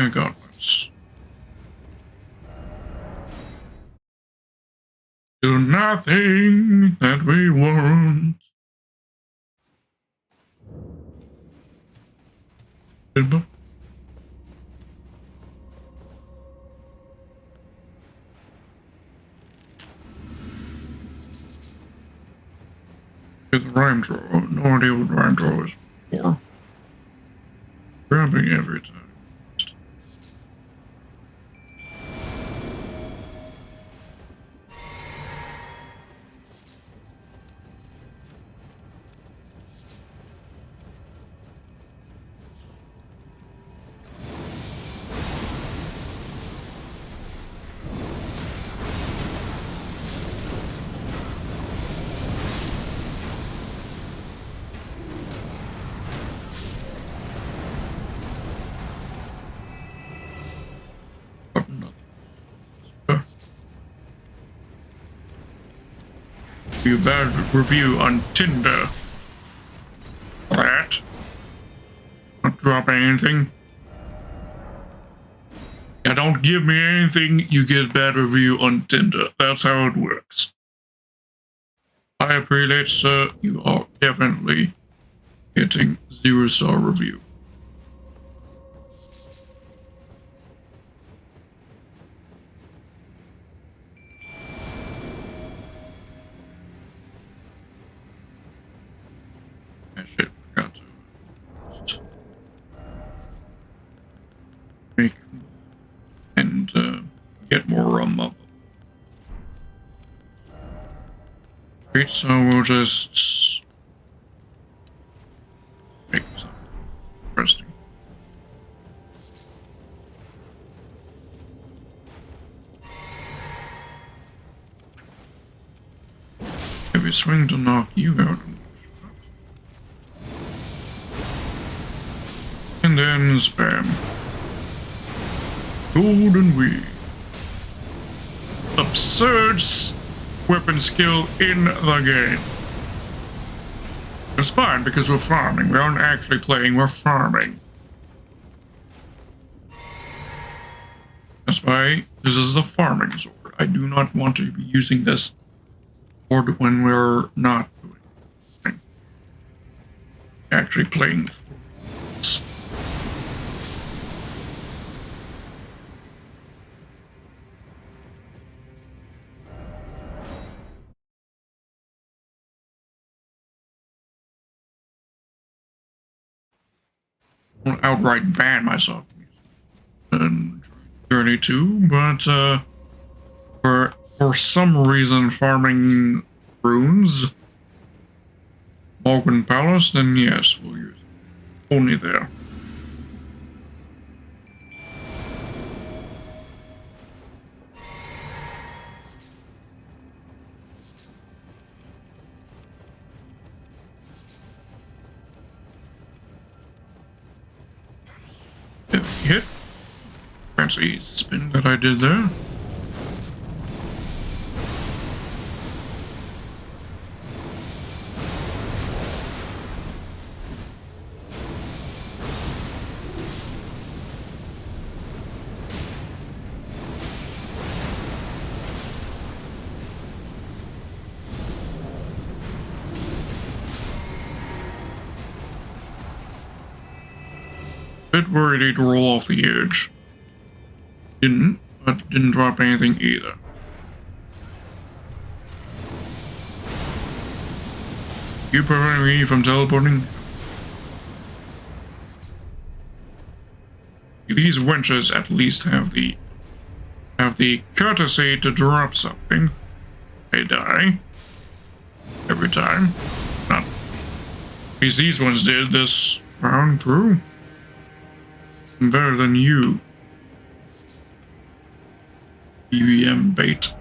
Gauntlets. Do nothing that we want. The rhyme draw. No idea what rhyme draw is for. Grabbing every time. Bad review on Tinder. That. Not dropping anything. Yeah, don't give me anything, you get bad review on Tinder. That's how it works. I appreciate, sir. You are definitely getting 0-star review. Shit, forgot to make and get more up. Great, so we'll just make something interesting. Maybe swing to knock you out. And then spam. Golden Wheel. Absurd weapon skill in the game. It's fine because we're farming. We aren't actually playing, we're farming. That's why this is the farming sword. I do not want to be using this sword when we're not doing anything. Actually playing. I won't outright ban myself and Journey 2, but for some reason farming runes, Morgan Palace, then yes, we'll use it. Only there. If we hit, fancy spin that I did there. Bit worried he'd roll off the edge. Didn't, but didn't drop anything either. You preventing me from teleporting? These wenches at least have the courtesy to drop something. They die every time. Not at least these ones did this round through. I'm better than you. EVM bait.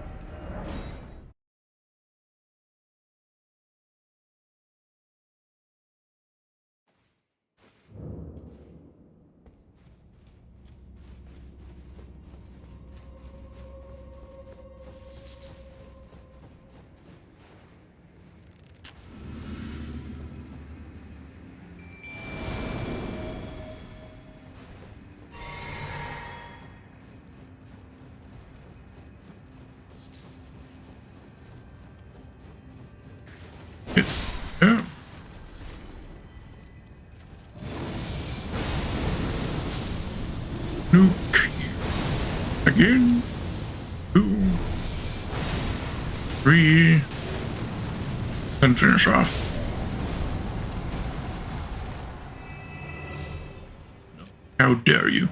Yeah. Nuke. Again. 2, 3. Then finish off. How dare you?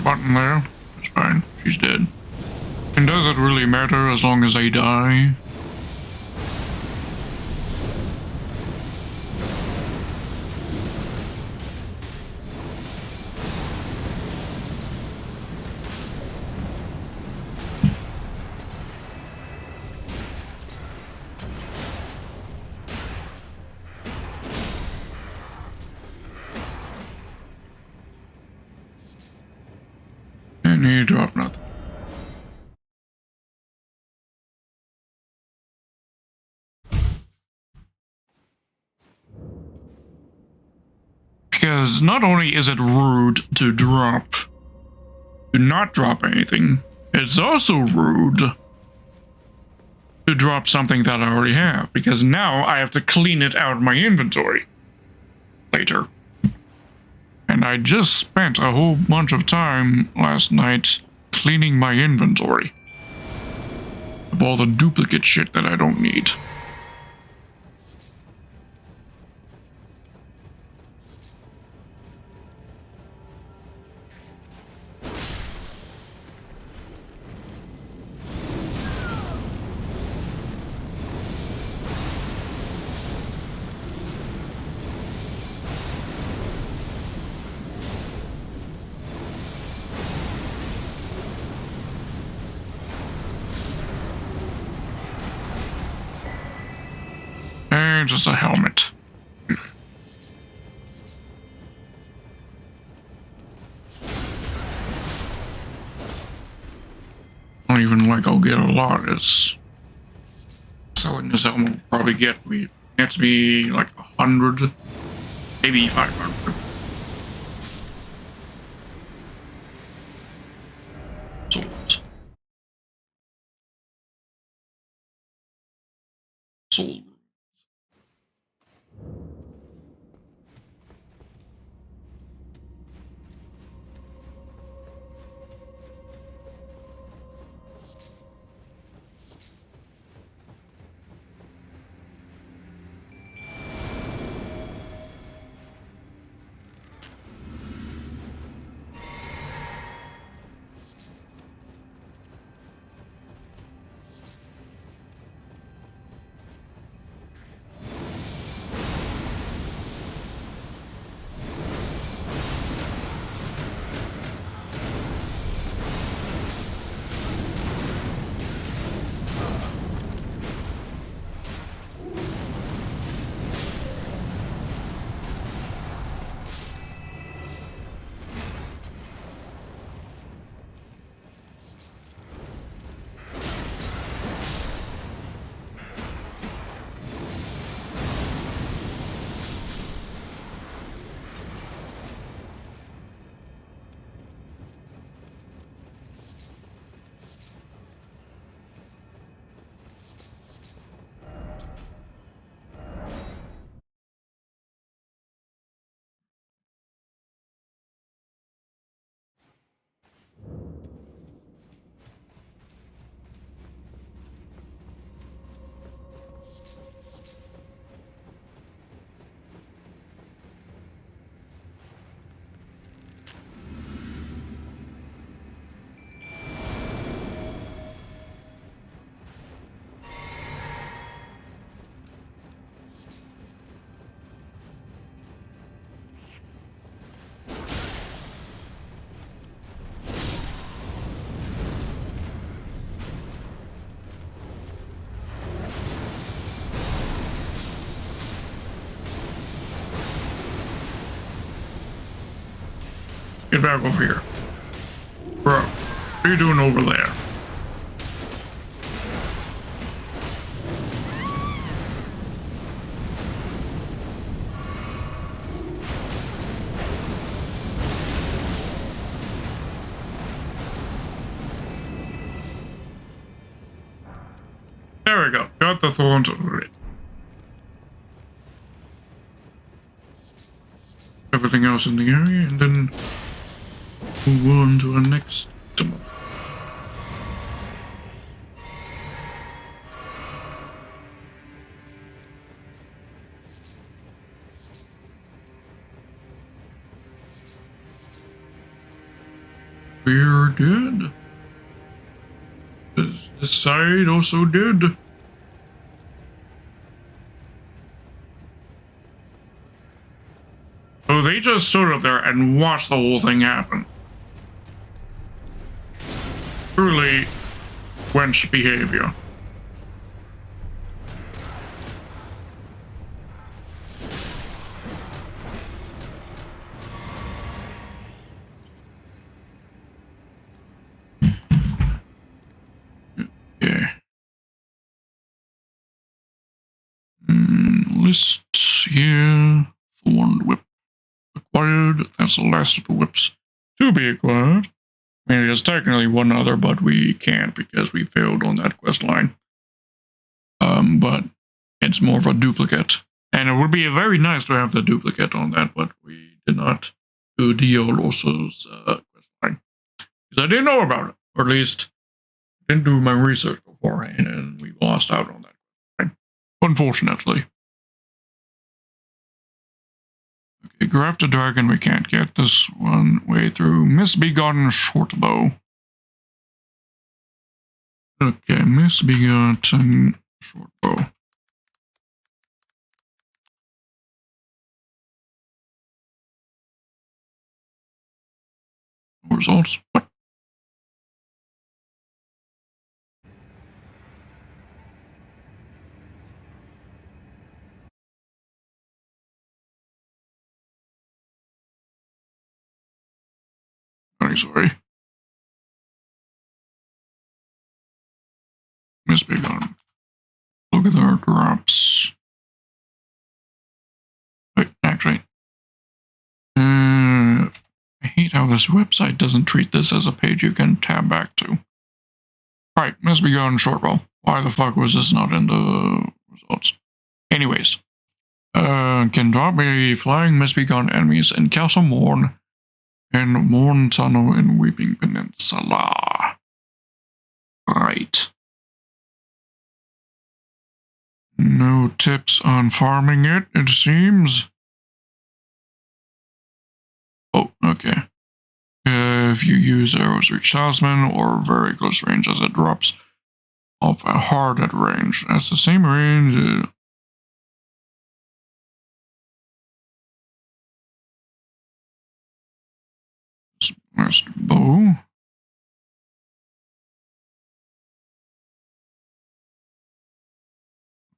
Button there. That's fine. She's dead. And does it really matter as long as they die? And he dropped nothing. Because not only is it rude to not drop anything, it's also rude to drop something that I already have, because now I have to clean it out of my inventory later. And I just spent a whole bunch of time last night cleaning my inventory of all the duplicate shit that I don't need. And just a helmet. I don't even like I'll get a lot. It's selling this helmet will probably get me. It has to be like 100, maybe 500. Sold. Sold. Get back over here. Bro, what are you doing over there? There we go. Got the thorns over it. Everything else in the area, and then move on to our next demo. We're dead. Is this side also dead? So they just stood up there and watched the whole thing happen. Truly wench behavior. Okay. List here. Thorn whip acquired. That's the last of the whips to be acquired. I mean, there's technically one other, but we can't because we failed on that quest line. But it's more of a duplicate. And it would be very nice to have the duplicate on that, but we did not do Dioloso's quest line. Because I didn't know about it. Or at least didn't do my research beforehand, and we lost out on that. Right? Unfortunately. Okay, Graph the Dragon we can't get this one way through. Misbegotten Shortbow. Okay, Misbegotten Shortbow. Results. What? Very sorry. Misbegotten. Look at our drops. Wait, actually. I hate how this website doesn't treat this as a page you can tab back to. Right, Misbegotten Shortbow. Why the fuck was this not in the results? Anyways. Can drop a flying Misbegotten enemies in Castle Morn and Morn Tunnel in Weeping Peninsula. Right. No tips on farming it, it seems. Oh, okay. If you use arrows reach talisman or very close range as it drops off hard at range. That's the same range. Where's the bow?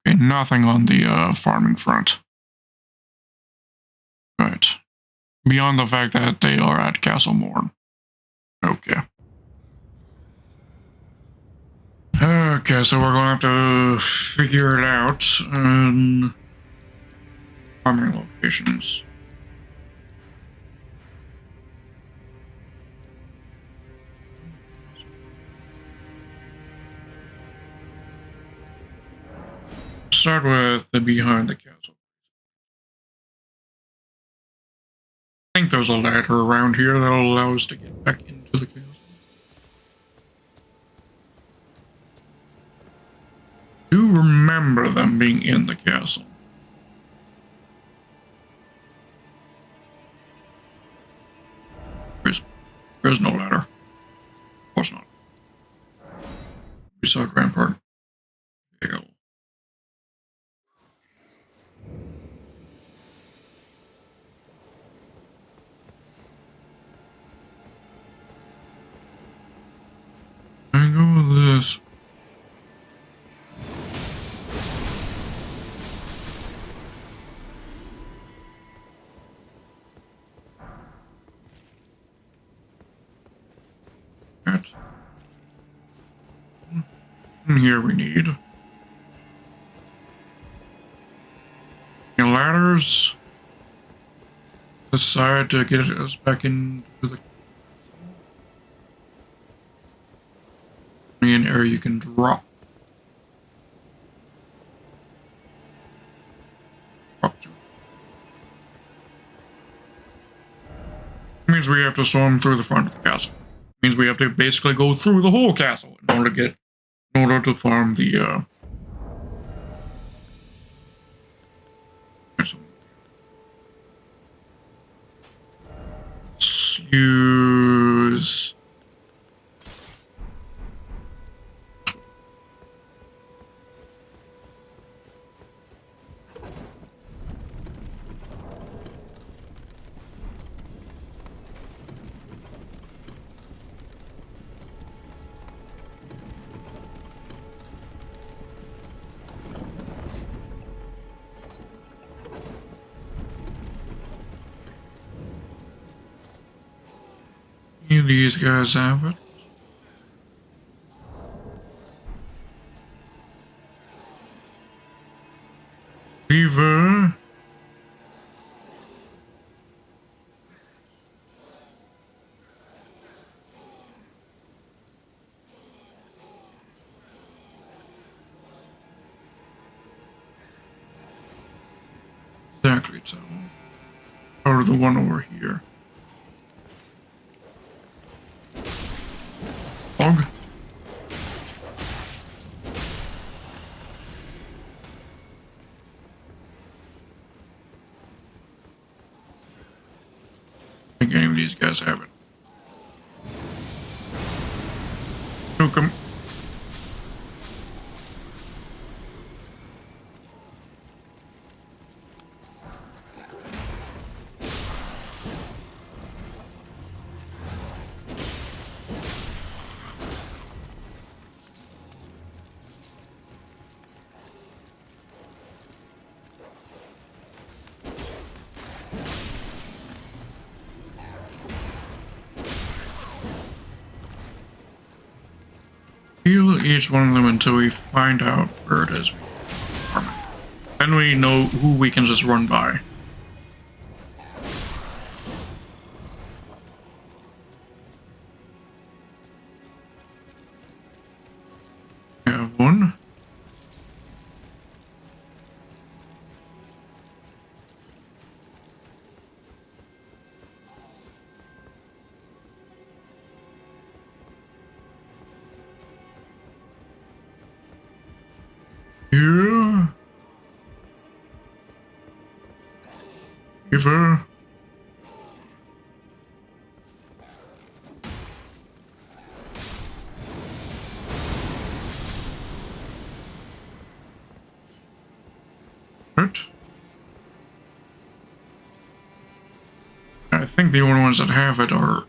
Okay, nothing on the farming front. Right. Beyond the fact that they are at Castle Morn. Okay. Okay, so we're going to have to figure it out on farming locations. Start with the behind the castle. I think there's a ladder around here that'll allow us to get back into the castle. Do remember them being in the castle. There's no ladder. Of course not. Beside Rampart. Hill. I go with this. That. And here we need ladders. This side to get us back into the an area you can drop. To. Means we have to storm through the front of the castle. Means we have to basically go through the whole castle in order to farm the let's use these guys have it. Beaver. Exactly, so. Or the one over here. Bug. think any of these guys have it. Nuke 'em. Heal each one of them until we find out where it is. Then we know who we can just run by. We have one. Yeah. Eva. Right. I think the only ones that have it are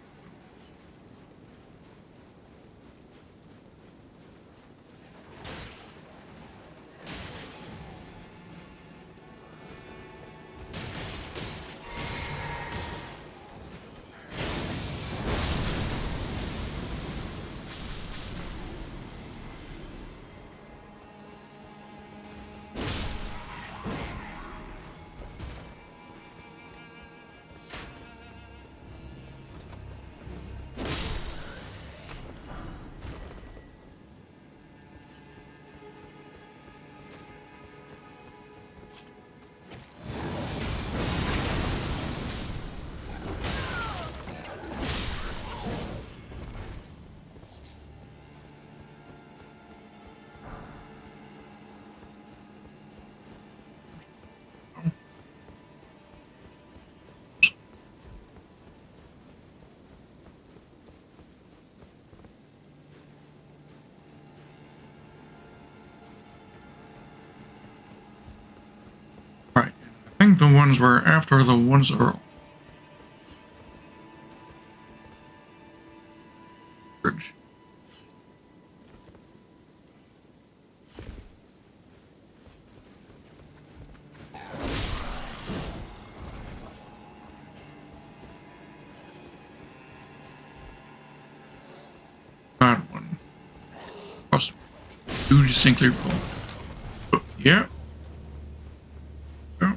right. I think the ones were after the ones that are bridge. That one. Cross. Do distinctly wrong. Yeah. Yeah.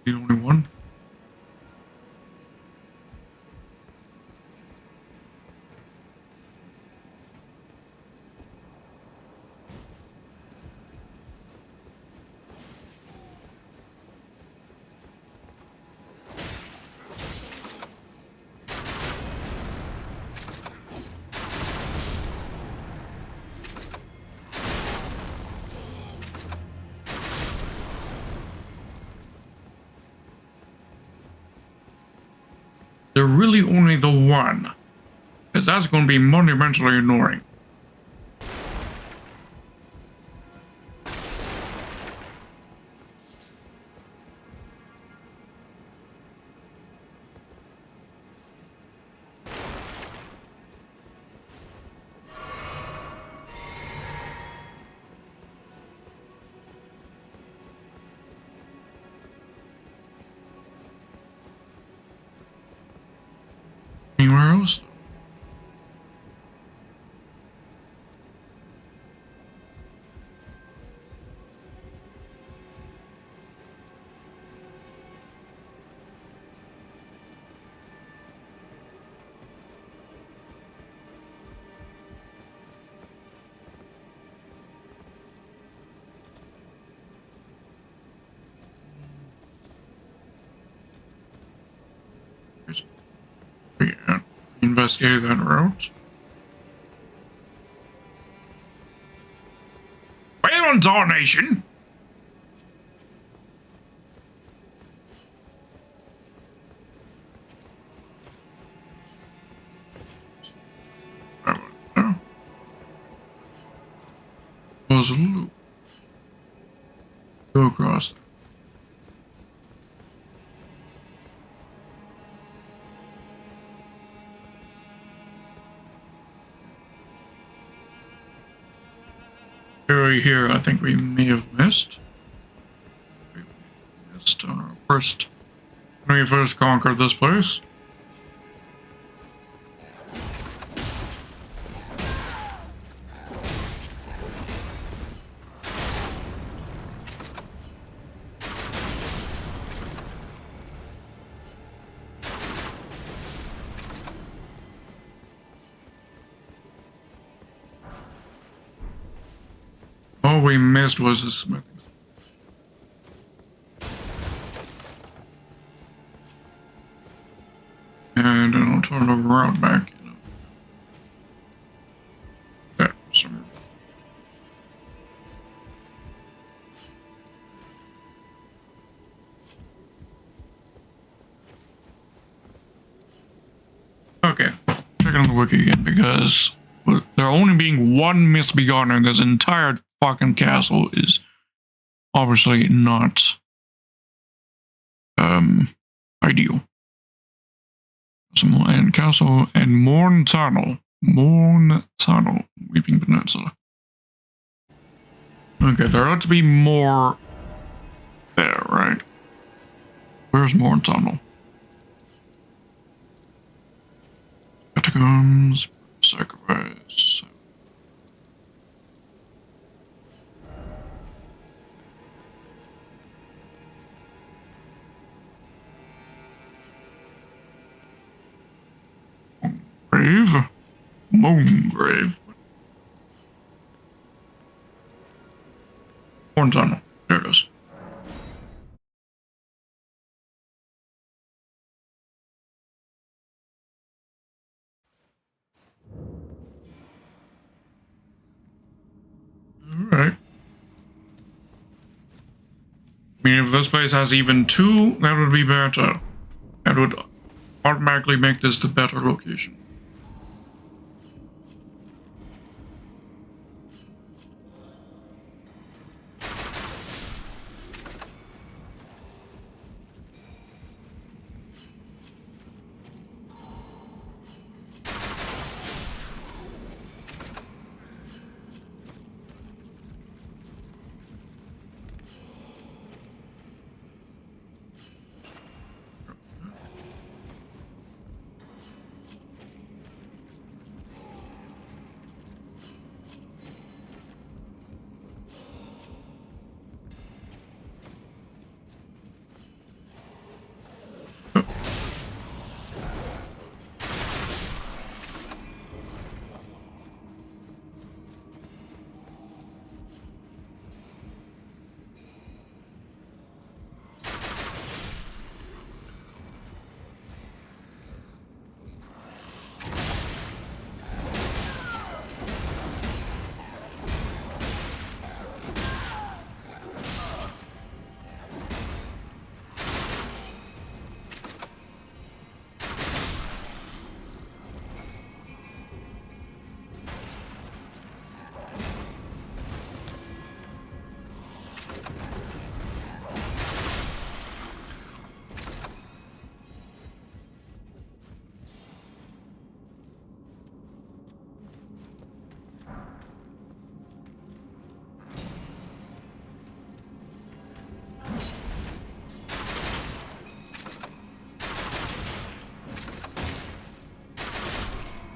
The only one. They're really only the one. Because that's going to be monumentally annoying. Anywhere else? Investigate that route. Well on, Tarnation! Was a loop. Go across. Area here, I think we may have missed. We missed on our first. When we first conquered this place. All we missed was the smithing. And an alternative route back, you know. That for some reason. Okay, checking on the wiki again because there only being one misbegotten in this entire fucking castle is obviously not ideal. And castle and Morn Tunnel, Weeping Peninsula. Okay, there ought to be more there, right? Where's Morn Tunnel? Catacombs, sacrifice. Grave? Moon grave. Morn Tunnel. There it is. Alright. I mean, if this place has even two, that would be better. That would automatically make this the better location.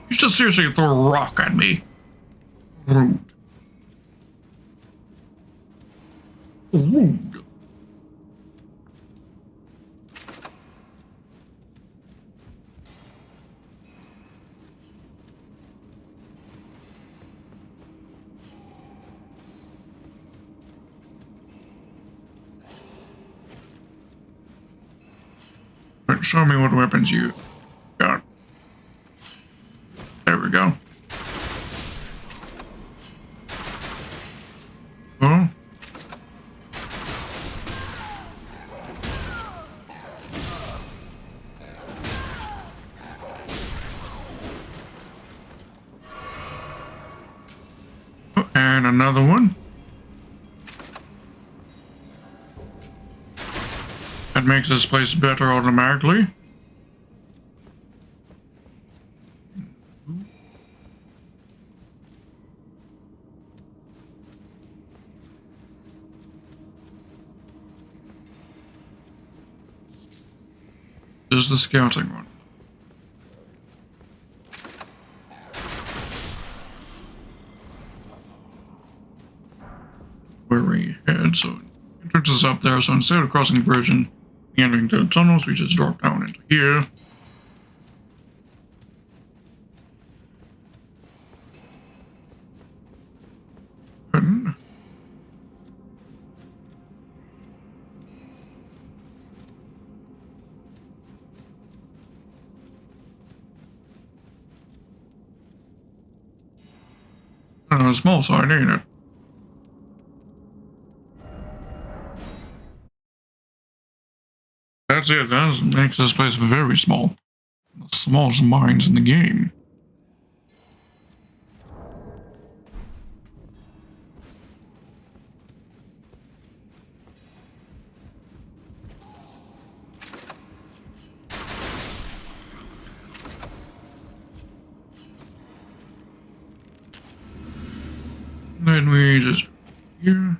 You just seriously throw a rock at me. Rude. Rude. Show me what weapons you got. another one. That makes this place better automatically. This is the scouting one. Where we head, so entrance is up there, so instead of crossing the bridge and entering the tunnels, we just drop down into here. And a small side, ain't it? That's it. That makes this place very small. The smallest mines in the game. Then we just here.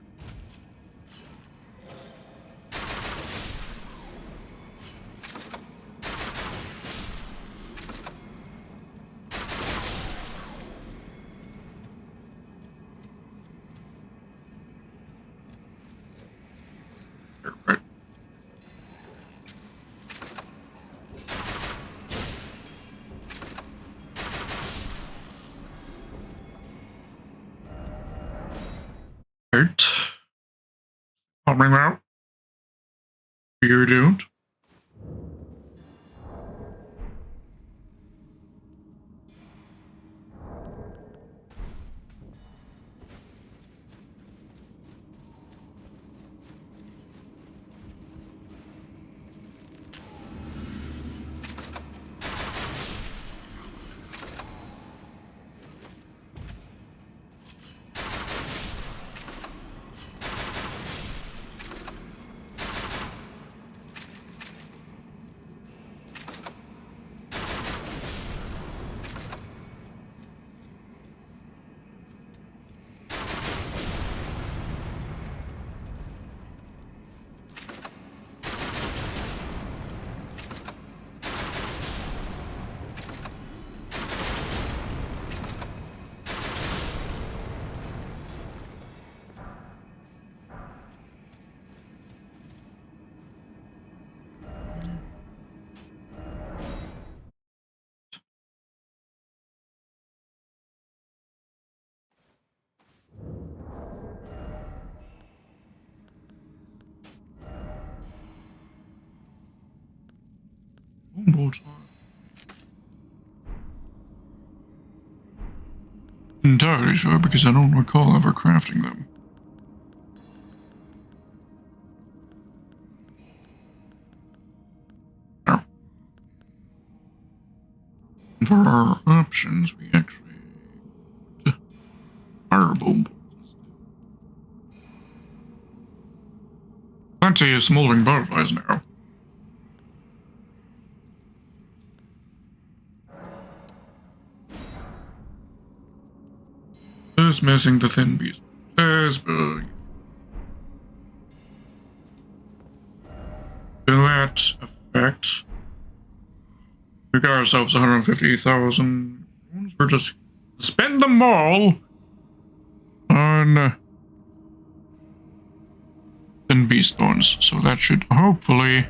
Right. Right. Coming out. You don't. Longboards are. Entirely sure because I don't recall ever crafting them. Now, for our options, we actually firebolt. Plenty of smoldering butterflies now. Just missing the thin beast. To that effect, we got ourselves 150,000. We're just spend them all on thin beast bones, so that should hopefully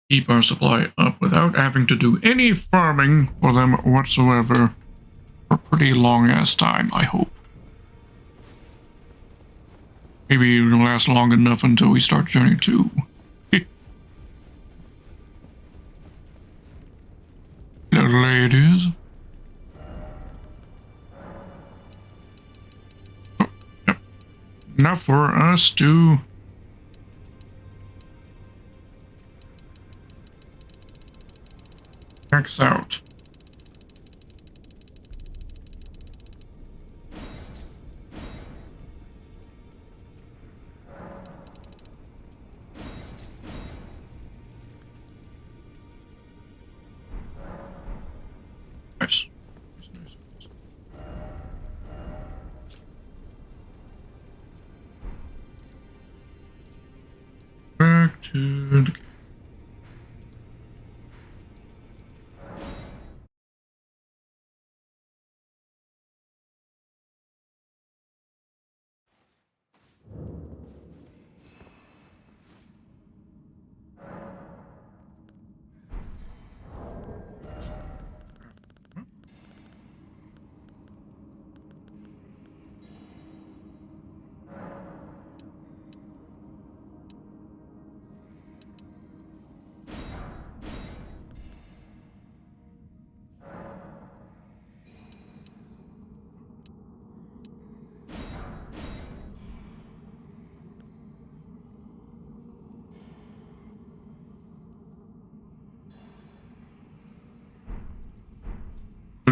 keep our supply up without having to do any farming for them whatsoever for a pretty long ass time, I hope. Maybe it'll last long enough until we start Journey 2. Little ladies. Oh, yep. Enough for us to X out. to the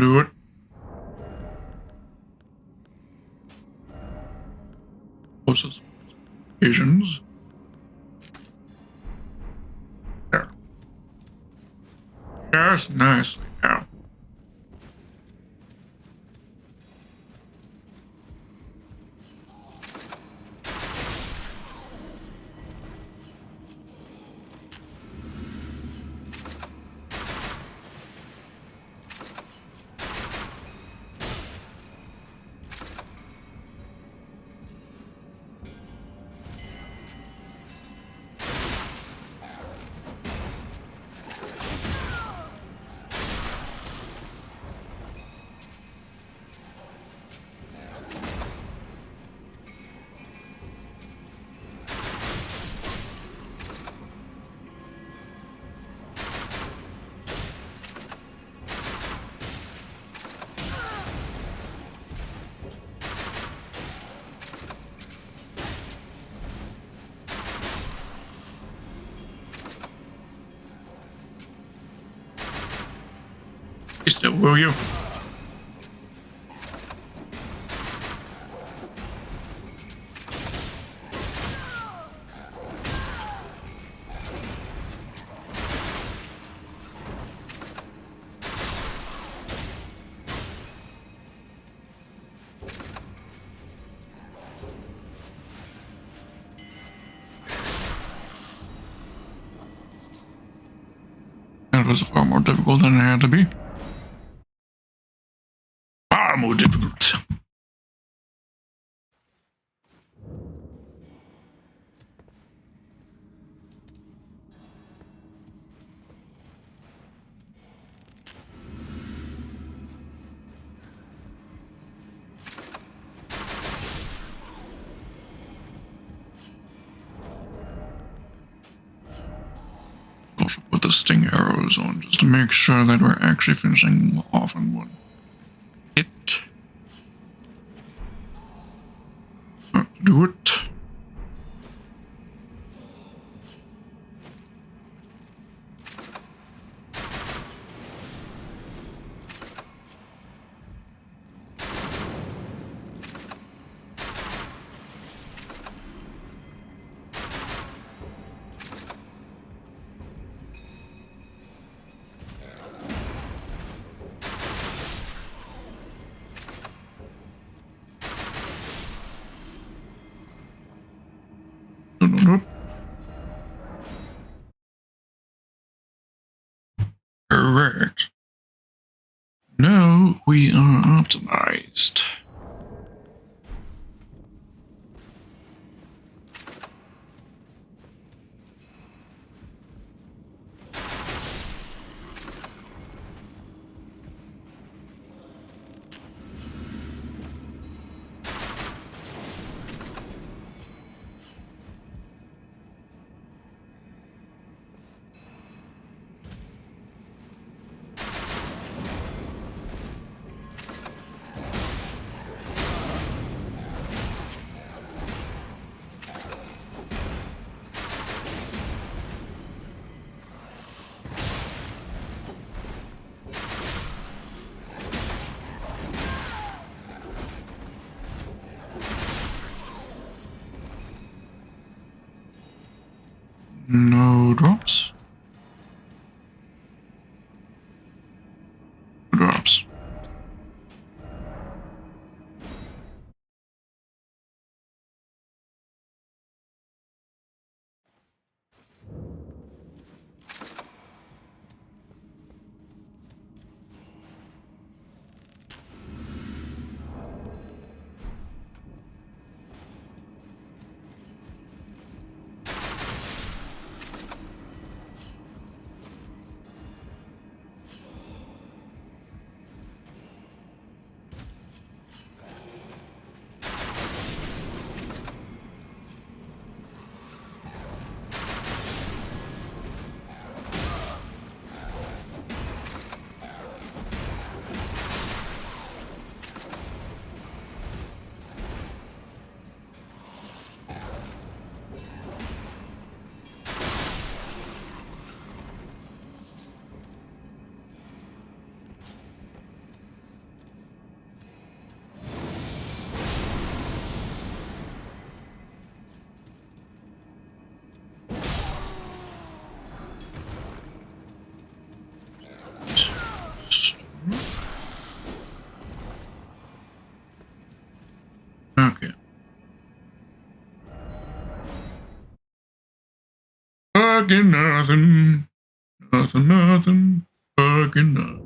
do it. Closest occasions. There. Yes, nicely. Yeah. You still will you? That was far more difficult than it had to be. Far more difficult. Also put the sting arrows on just to make sure that we're actually finishing off in one hit. Do it. Correct. Now we are optimized. No drops. No drops. Okay. Fucking nothing. Nothing. Fucking nothing.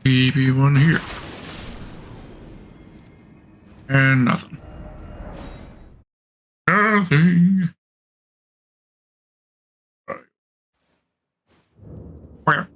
Maybe one here. And nothing. Nothing. Where?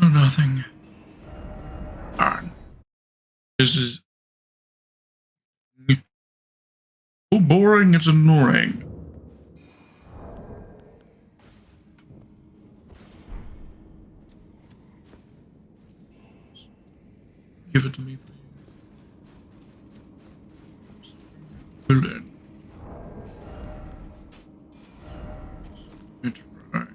No, nothing. Darn. This is so boring, it's annoying. Give it to me, please. Well then. Let me try.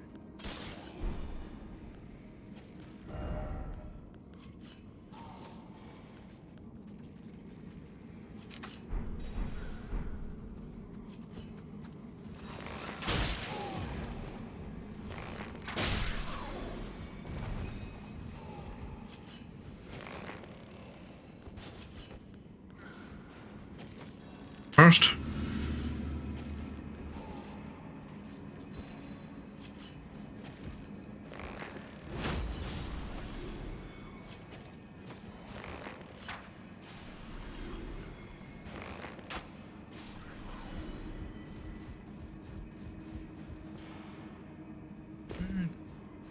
First.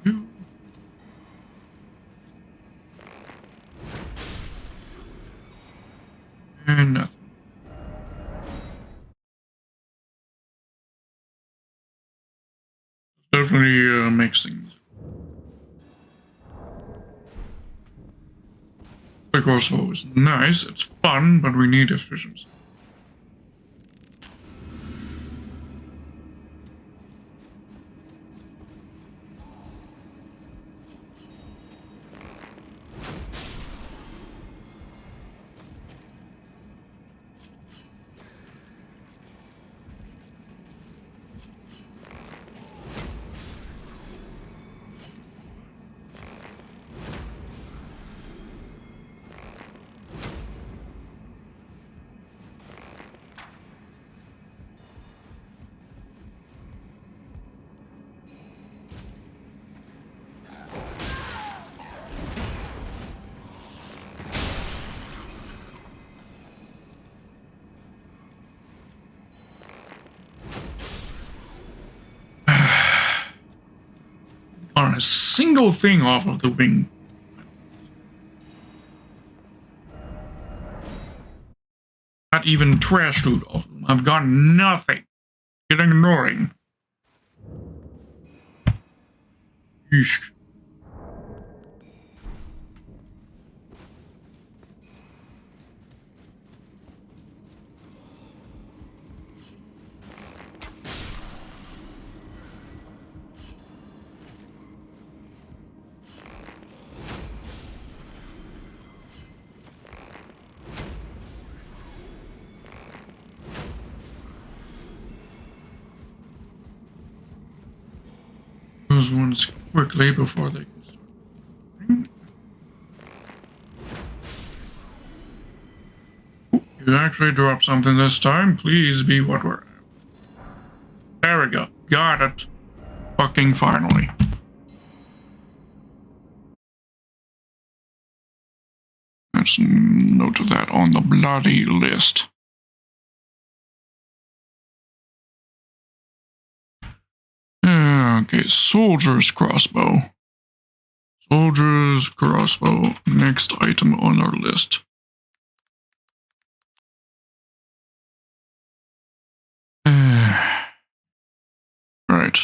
You. And nothing. Definitely makes things. Like also is nice, it's fun, but we need efficiency. On a single thing off of the wing. Not even trash loot off of them. I've got nothing. getting annoying. Eesh. Those ones quickly before they can start. You actually dropped something this time. Please be what we're. There we go. Got it. Fucking finally. Let's note that on the bloody list. Okay, soldier's crossbow. Soldier's crossbow. Next item on our list. Right.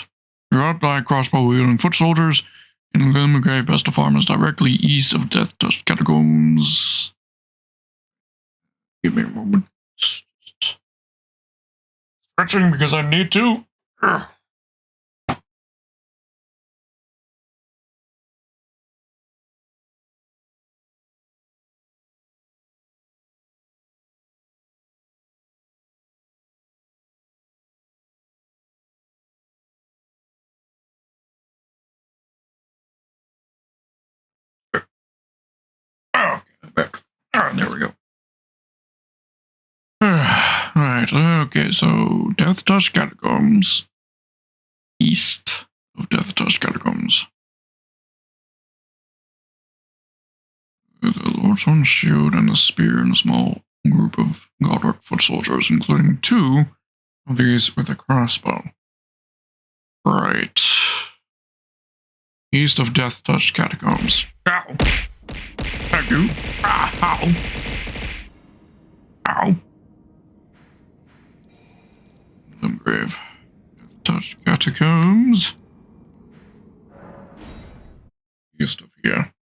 You're out by crossbow wielding foot soldiers in the grave best of farmers directly east of Death Dust Catacombs. Give me a moment. Stretching because I need to. Ugh. Oh, back. Oh, there we go. Right, okay, so Death Touch Catacombs. East of Death Touch Catacombs. The Lord's Own shield and a spear and a small group of godlike foot soldiers, including 2 of these with a crossbow. Right. East of Death Touch Catacombs. Ow! Thank you. Ah, ow! Ow! Grave. Death Touch Catacombs. East of here.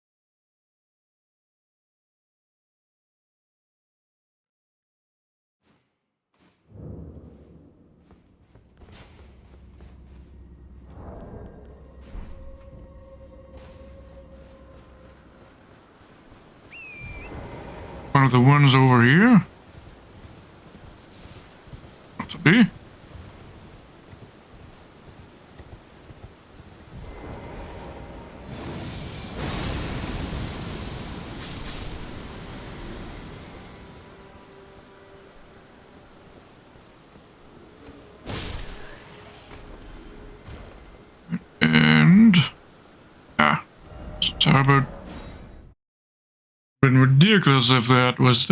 One of the ones over here? Not to be. And Talbot. Been ridiculous if that was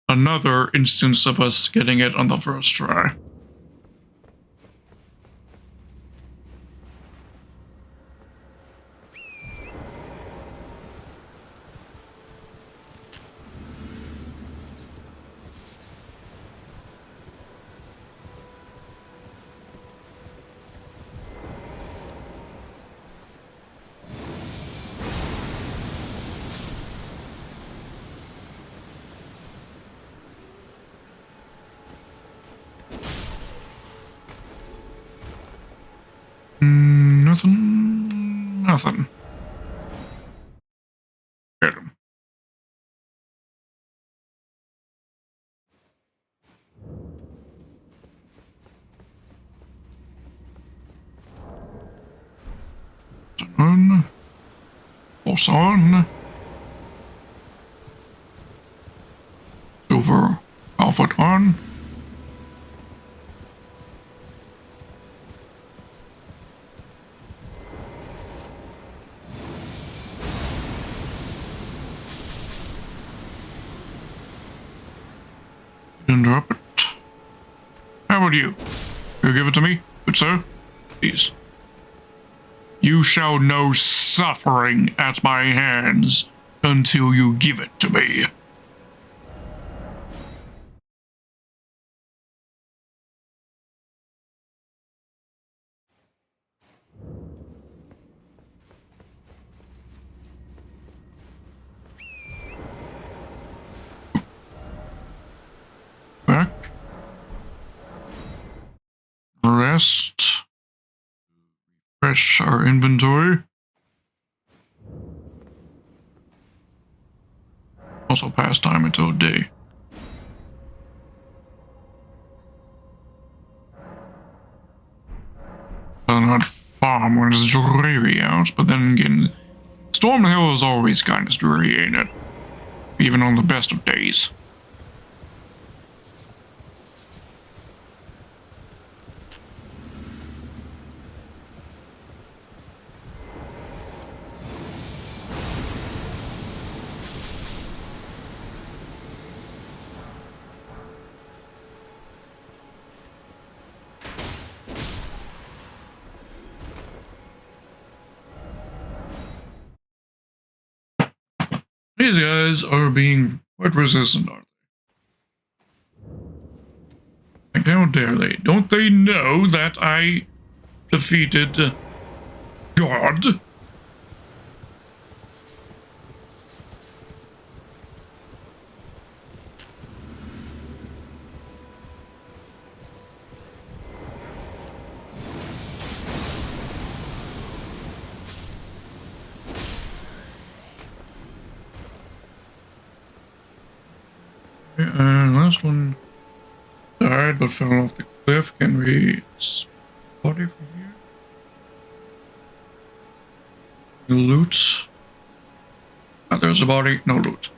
another instance of us getting it on the first try. Nothing. Get him. On. Pulse on. Silver outfit on. Didn't drop it. How about you? You give it to me, good sir? Please. You shall know suffering at my hands until you give it to me. fast. Refresh our inventory. Also pass time until day. Not farm when it's dreary out, but then again, Storm Hill is always kind of dreary, ain't it? Even on the best of days. These guys are being quite resistant, aren't they? Like, how dare they? Don't they know that I defeated God? Last one died but fell off the cliff. Can we spot it from here? Loot. Oh, there's a body, no loot.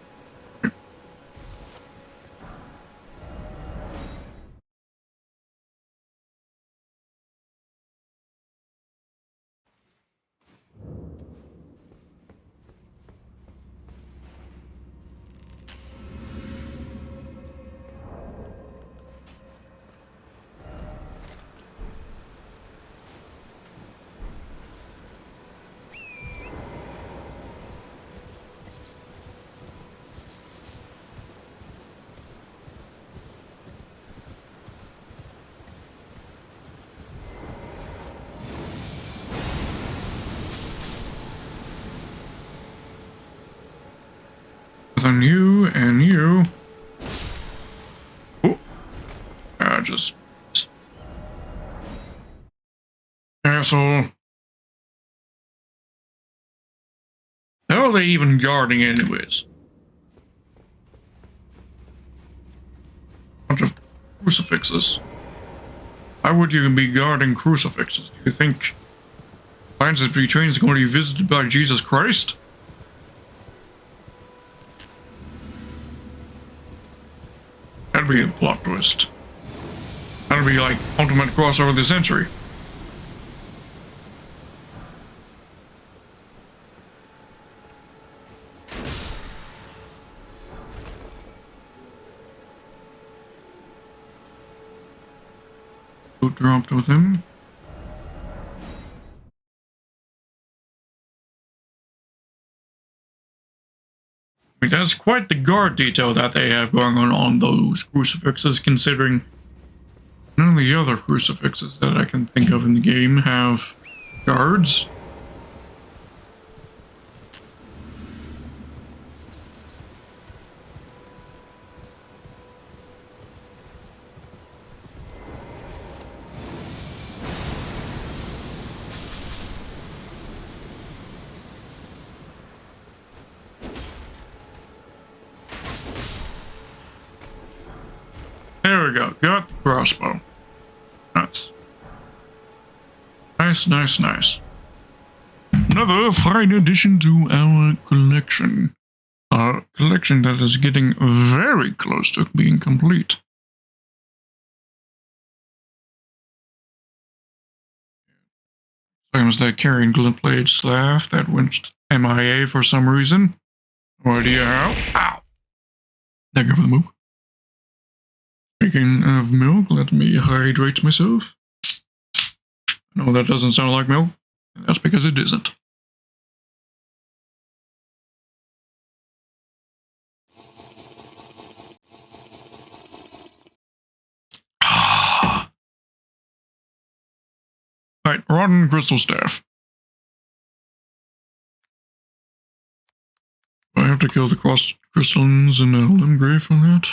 Then you and you. Oh, just asshole. How are they even guarding anyways? Bunch of crucifixes. Why would you be guarding crucifixes? Do you think Alliances Between is going to be visited by Jesus Christ? That'd be a plot twist. That'd be like ultimate crossover of the century. Loot dropped with him. I mean, that's quite the guard detail that they have going on those crucifixes, considering none of the other crucifixes that I can think of in the game have guards. There we go. Got the crossbow. Nice. Nice. Another fine addition to our collection. A collection that is getting very close to being complete. Same as that carrying glint blade staff that went MIA for some reason. No idea how. Ow! Thank you for the milk. Speaking of milk, let me hydrate myself. No, that doesn't sound like milk. That's because it isn't. Alright, rotten crystal staff. Do I have to kill the crystallins in a limgrave for that?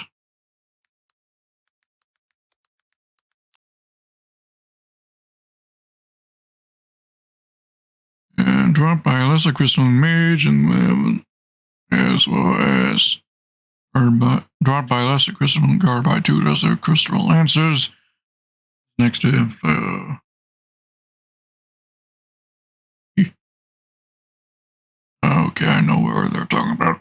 dropped by a lesser crystalline mage, and as well as dropped by a lesser crystalline guard by 2 lesser crystal lancers. Next to him, okay, I know where they're talking about.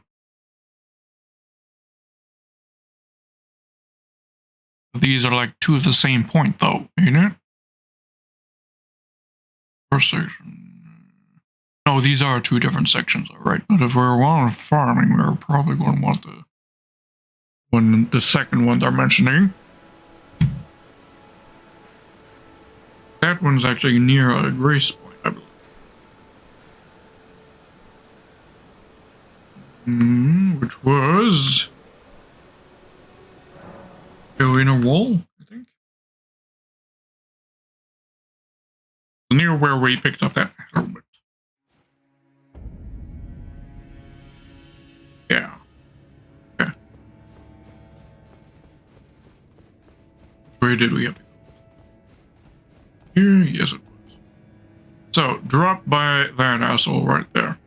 These are like 2 of the same point, though, ain't it? First section. No, these are 2 different sections, all right. But if we're wanting farming, we're probably going to want the second one they're mentioning. That one's actually near a grace point, I believe. Which was the inner wall, I think. Near where we picked up that helmet. Yeah. Okay. Where did we have to go? Here? Yes, it was. So, drop by that asshole right there.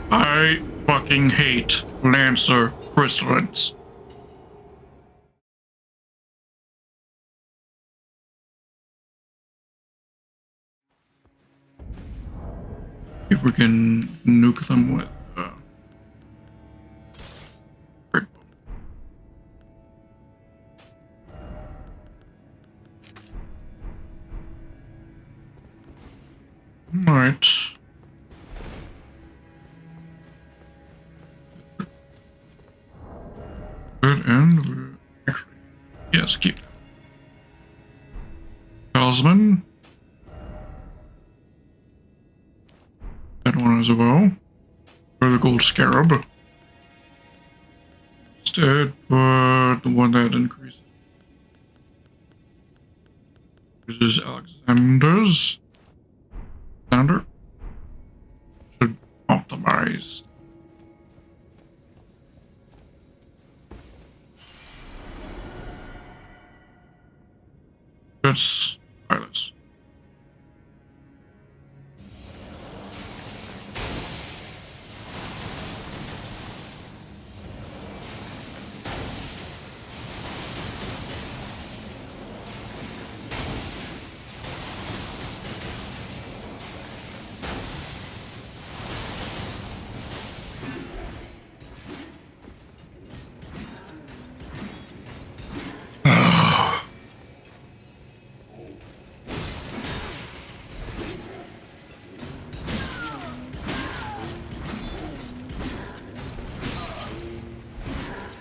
I fucking hate Lancer crystallines. If we can nuke them with great bow. Right. Good, and actually, yes, keep that. Talisman. That one as well. For the gold scarab. Instead, put the one that increases. This is Alexander's. Alexander. Should optimize. Let's try this.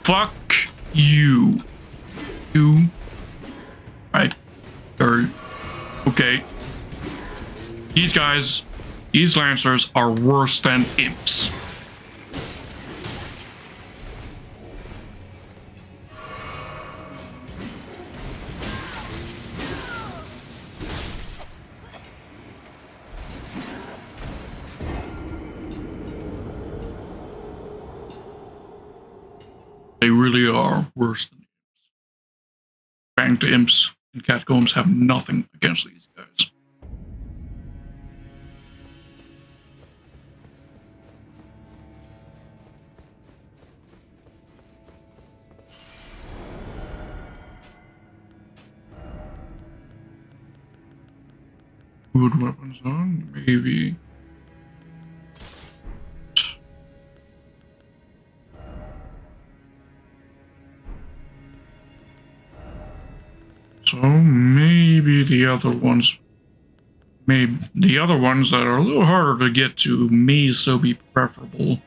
Fuck you. You. Right. Or, okay. These guys, these Lancers are worse than imps. They really are worse than imps. Banked imps and catacombs have nothing against these guys. Good weapons on, maybe. So maybe the other ones maybe the other ones that are a little harder to get to may still be preferable.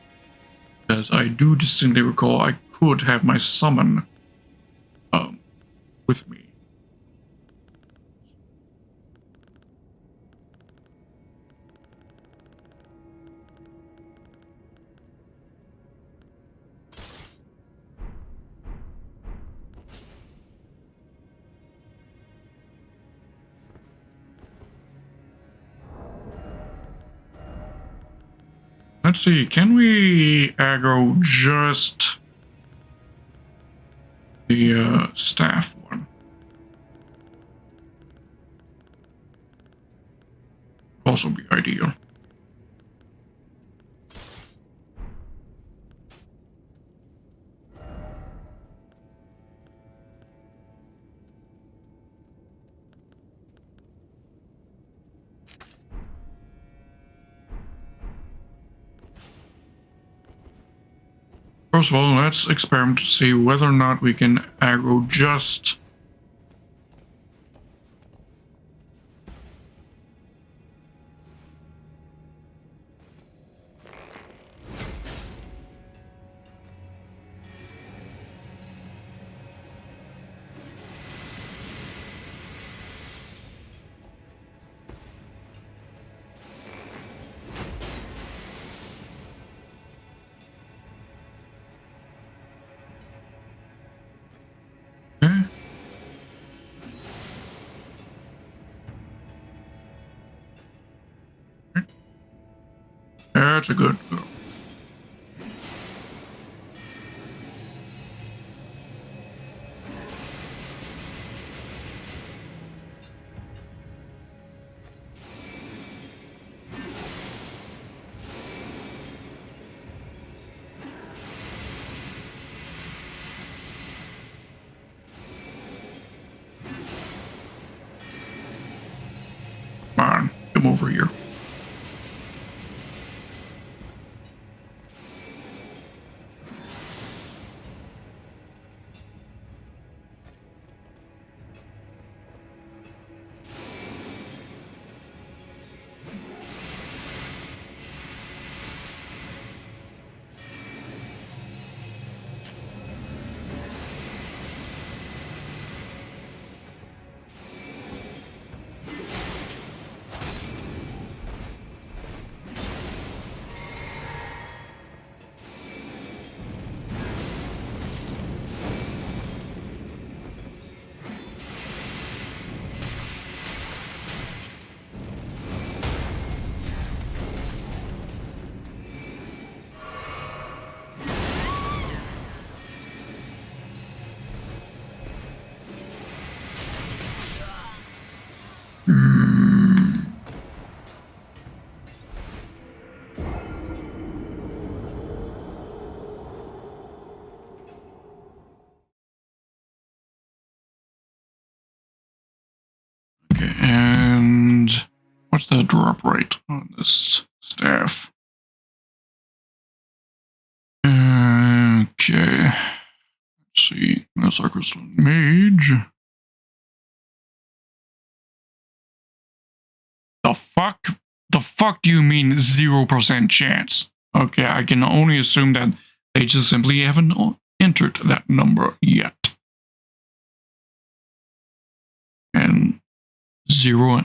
Because I do distinctly recall I could have my summon with me. Let's see, can we aggro just the staff one? Also be ideal. First of all, let's experiment to see whether or not we can aggro just okay. That's a good go. Come on, come over here. Okay, and what's the drop rate on this staff? Okay, let's see. That's our crystal mage. The fuck? The fuck do you mean 0% chance? Okay, I can only assume that they just simply haven't entered that number yet. And 0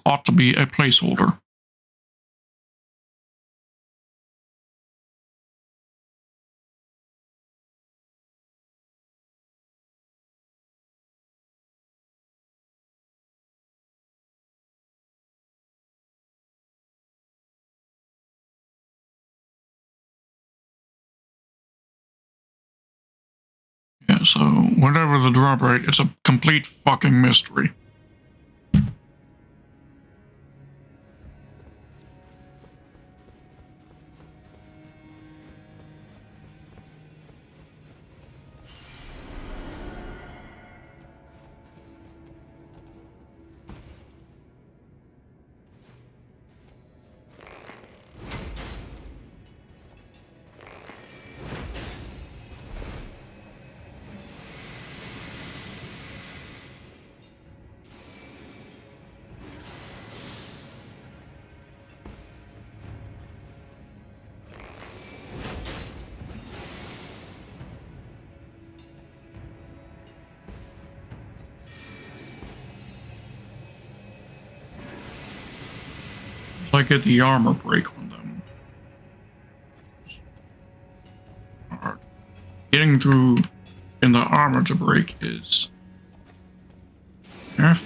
ought to be a placeholder. Yeah, so whatever the drop rate, it's a complete fucking mystery. I get the armor break on them. Hard. Getting through in the armor to break is F.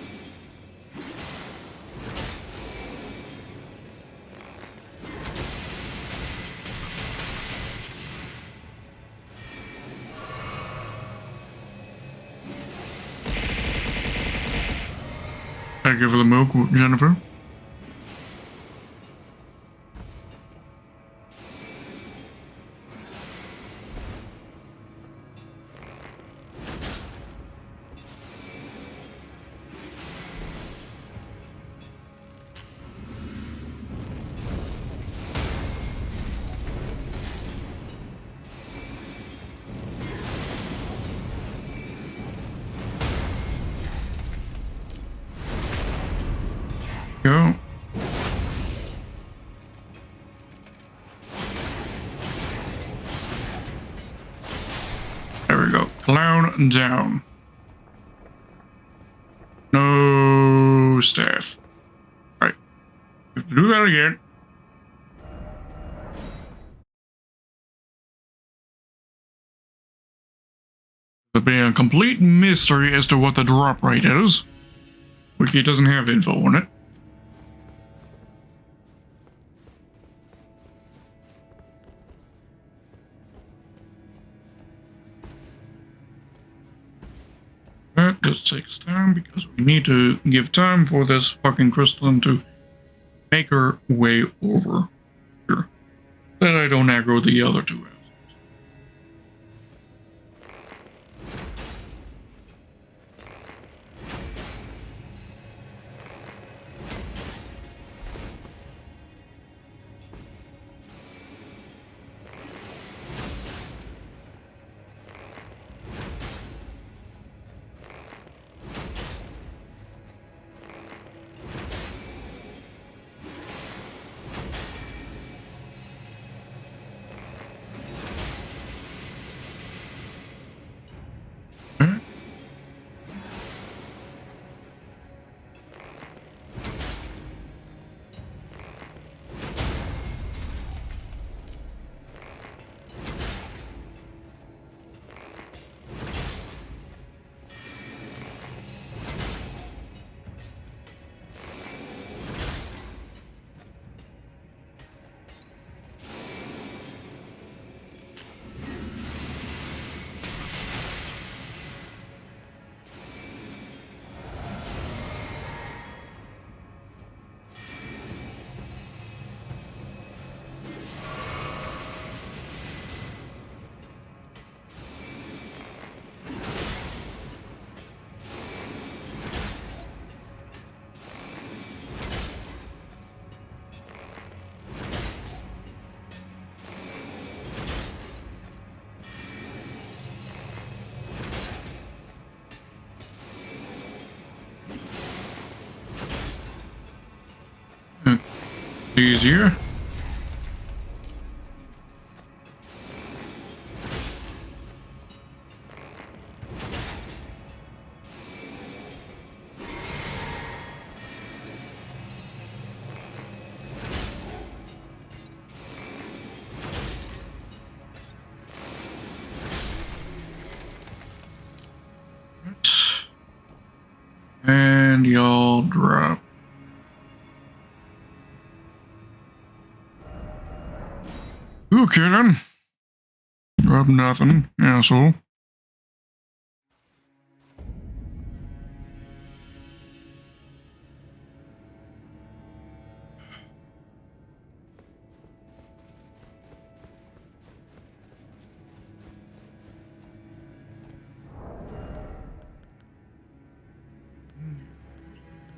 Thank you for the milk, Jennifer. Go. There we go. Clown down. No staff. Right. We have to do that again. There'll be a complete mystery as to what the drop rate is. Wiki doesn't have info on it. That just takes time because we need to give time for this fucking crystalline to make her way over here. That I don't aggro the other two assholes. Easier. And y'all drop. Okay then. Drop nothing, asshole.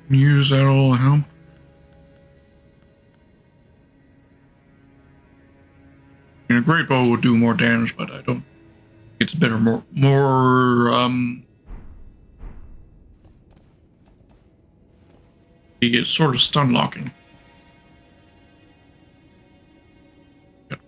Use that all help. A great bow would do more damage, but I don't. It's better, it's sort of stun locking. Yep.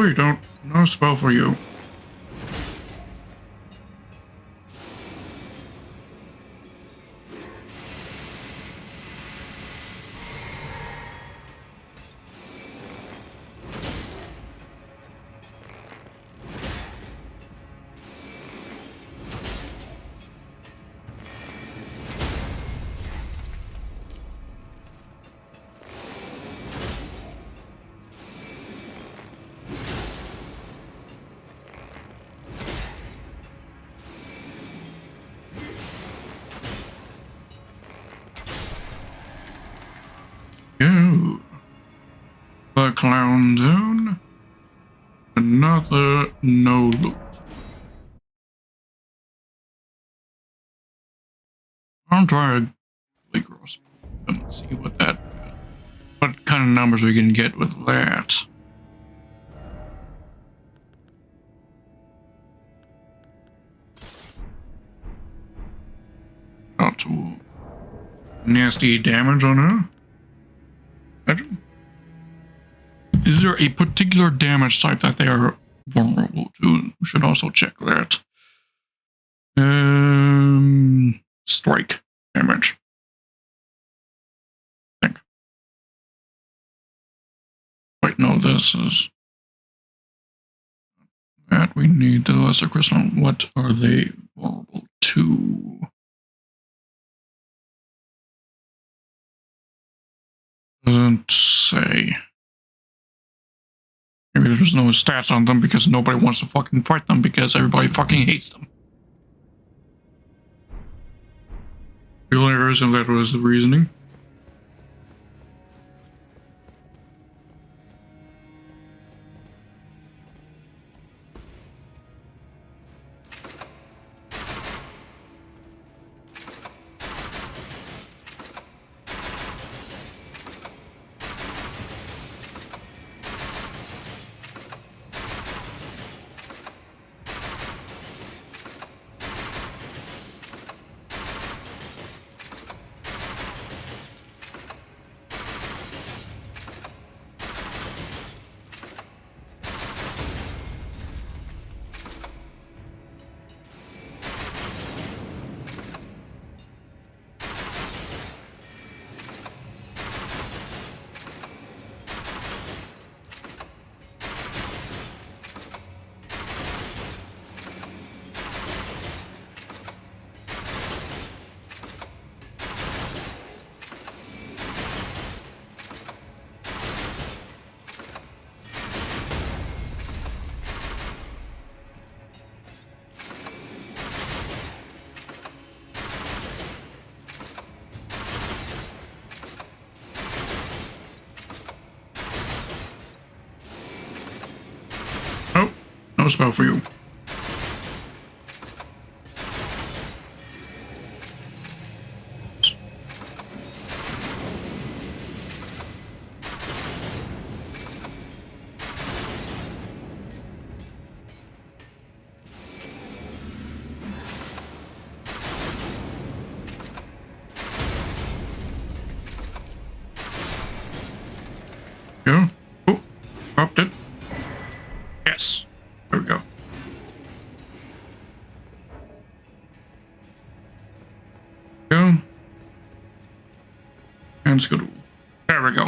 No, you don't. No spell for you. Go. The clown zone. Another no loot. I'll try a Lake Ross and see what kind of numbers we can get with that. Not too nasty damage on her. Is there a particular damage type that they are vulnerable to? We should also check that. Strike damage. I think. Wait, no, this is that we need the lesser crystal. What are they vulnerable to? Doesn't say. Maybe there's no stats on them because nobody wants to fucking fight them because everybody fucking hates them. The only reason that was the reasoning. Oh, no spell for you. Go. Oh, dropped it. Yes. There we go. Go. And scoodle. There we go.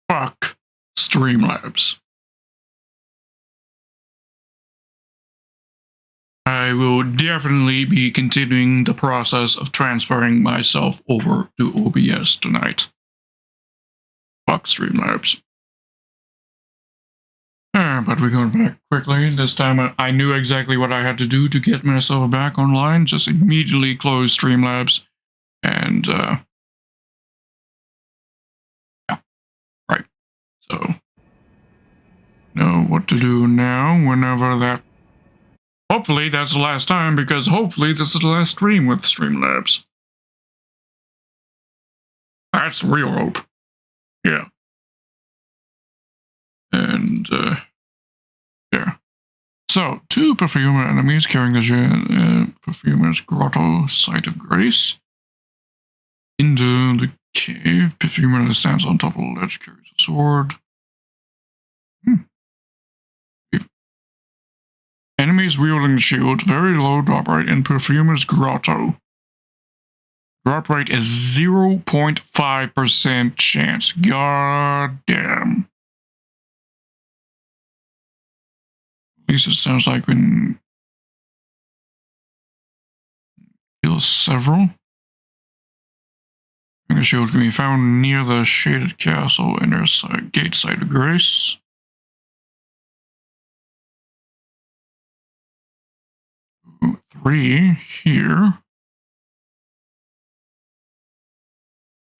Fuck Streamlabs. I will definitely be continuing the process of transferring myself over to OBS tonight. Fuck Streamlabs. But we're going back quickly. This time I knew exactly what I had to do to get myself back online. Just immediately close Streamlabs. And, yeah. Right. So, know what to do now whenever that... Hopefully that's the last time, because hopefully this is the last stream with Streamlabs. That's real hope. Yeah. And, yeah. So, 2 perfumer enemies carrying the perfumer's grotto, site of grace. Into the cave, perfumer stands on top of the ledge, carries a sword. Enemies wielding the shield, very low drop rate in perfumer's grotto. Drop rate is 0.5% chance. God damn. At least it sounds like we can kill several. The shield can be found near the shaded castle inner gate site of grace. Three here.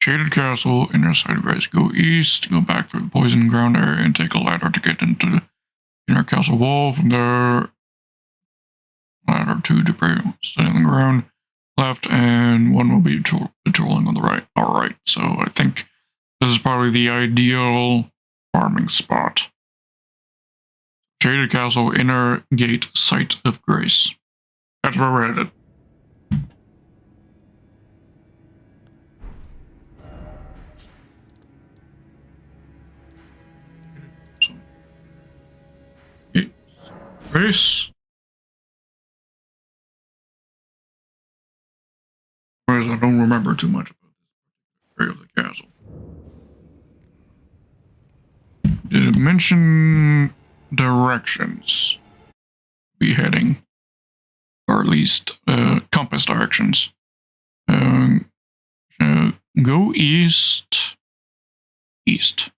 Shaded castle, inner side of grace. Go east, go back through the poison ground area and take a ladder to get into the inner castle wall. From there, ladder 2 to stay on the ground. Left, and 1 will be patrolling on the right. Alright, so I think this is probably the ideal farming spot. Shaded castle, inner gate, site of grace. That's where we're headed. Grace. Whereas I don't remember too much about this area of the castle. Did it mention directions be heading? Or at least compass directions. Go east. East.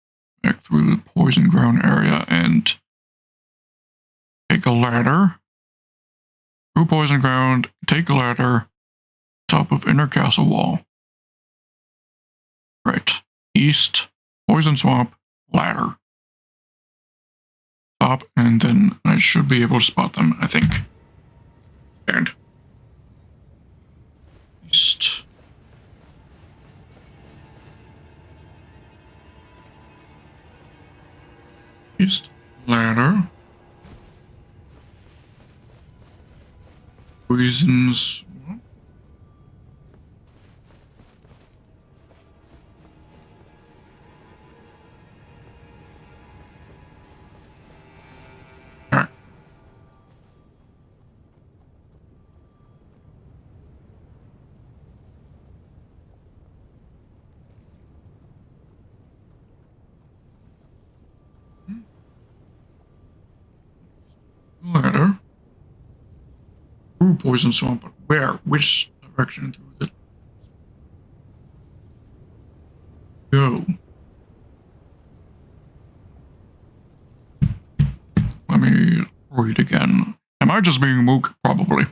Back through the poison ground area and take a ladder. Through poison ground, take a ladder. Top of inner castle wall. Right. East. Poison swamp. Ladder. Top, and then I should be able to spot them, I think. And east. East ladder. Poisons. Alright. Ladder. Through poison swamp, but where? Which direction through the... Go. Let me read again. Am I just being mook? Probably.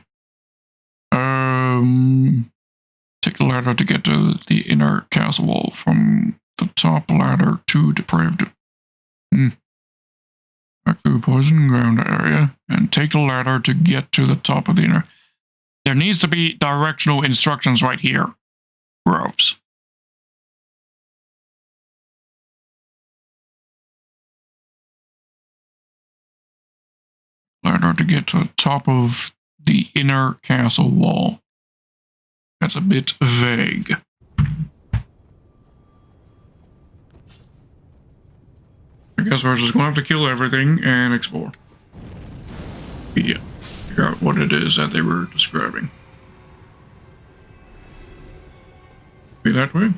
Take the ladder to get to the inner castle wall. From the top ladder to depraved. Back through poison ground area and take the ladder to get to the top of the inner. There needs to be directional instructions right here. Groves. Ladder to get to the top of the inner castle wall. That's a bit vague. I guess we're just going to have to kill everything and explore. Yeah, figure out what it is that they were describing. Be that way?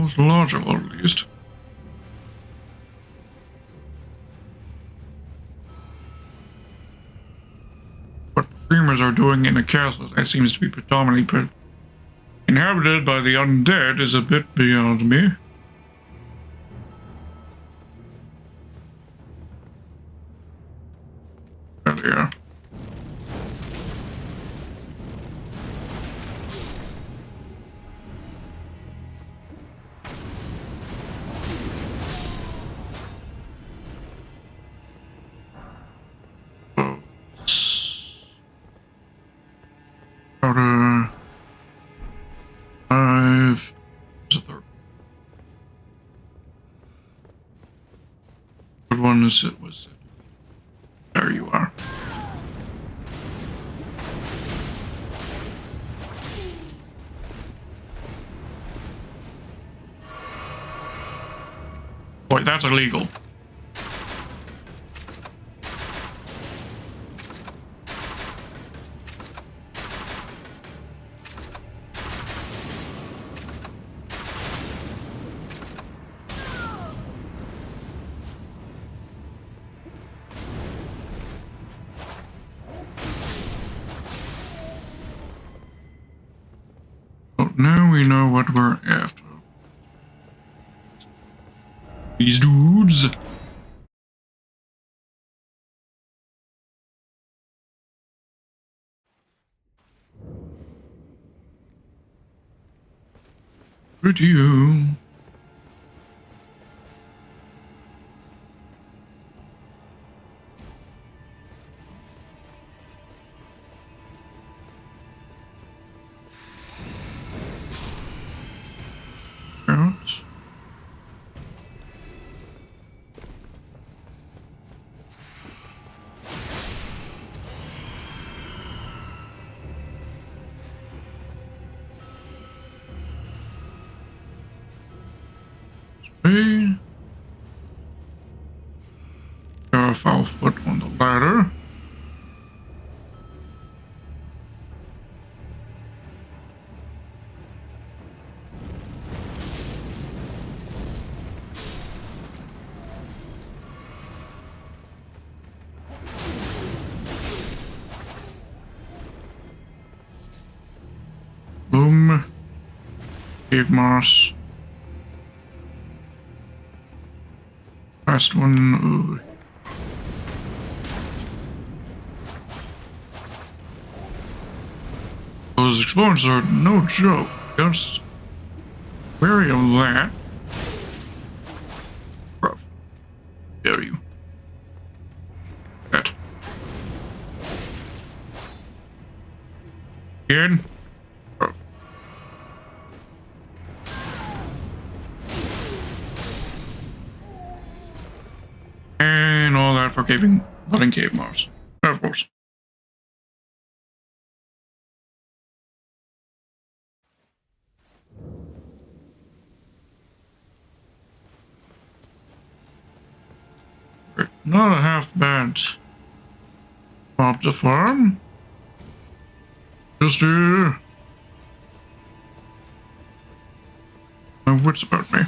most logical, at least. What the streamers are doing in a castle that seems to be predominantly inhabited by the undead is a bit beyond me. There they are. About five. There's a third. What one is it? Was it? There you are. Boy, that's illegal. Now we know what we're after. These dudes. Good you. Out. Three. Got a foul foot on the ladder. Boom. Cave moss. Last one. Ooh. Those explosions are no joke. Just wary of that. Rough. Dare you. That. Again. Rough. And all that for letting cave Mars. Of course. Right. Not a half bad pop the farm. Just my wits about me.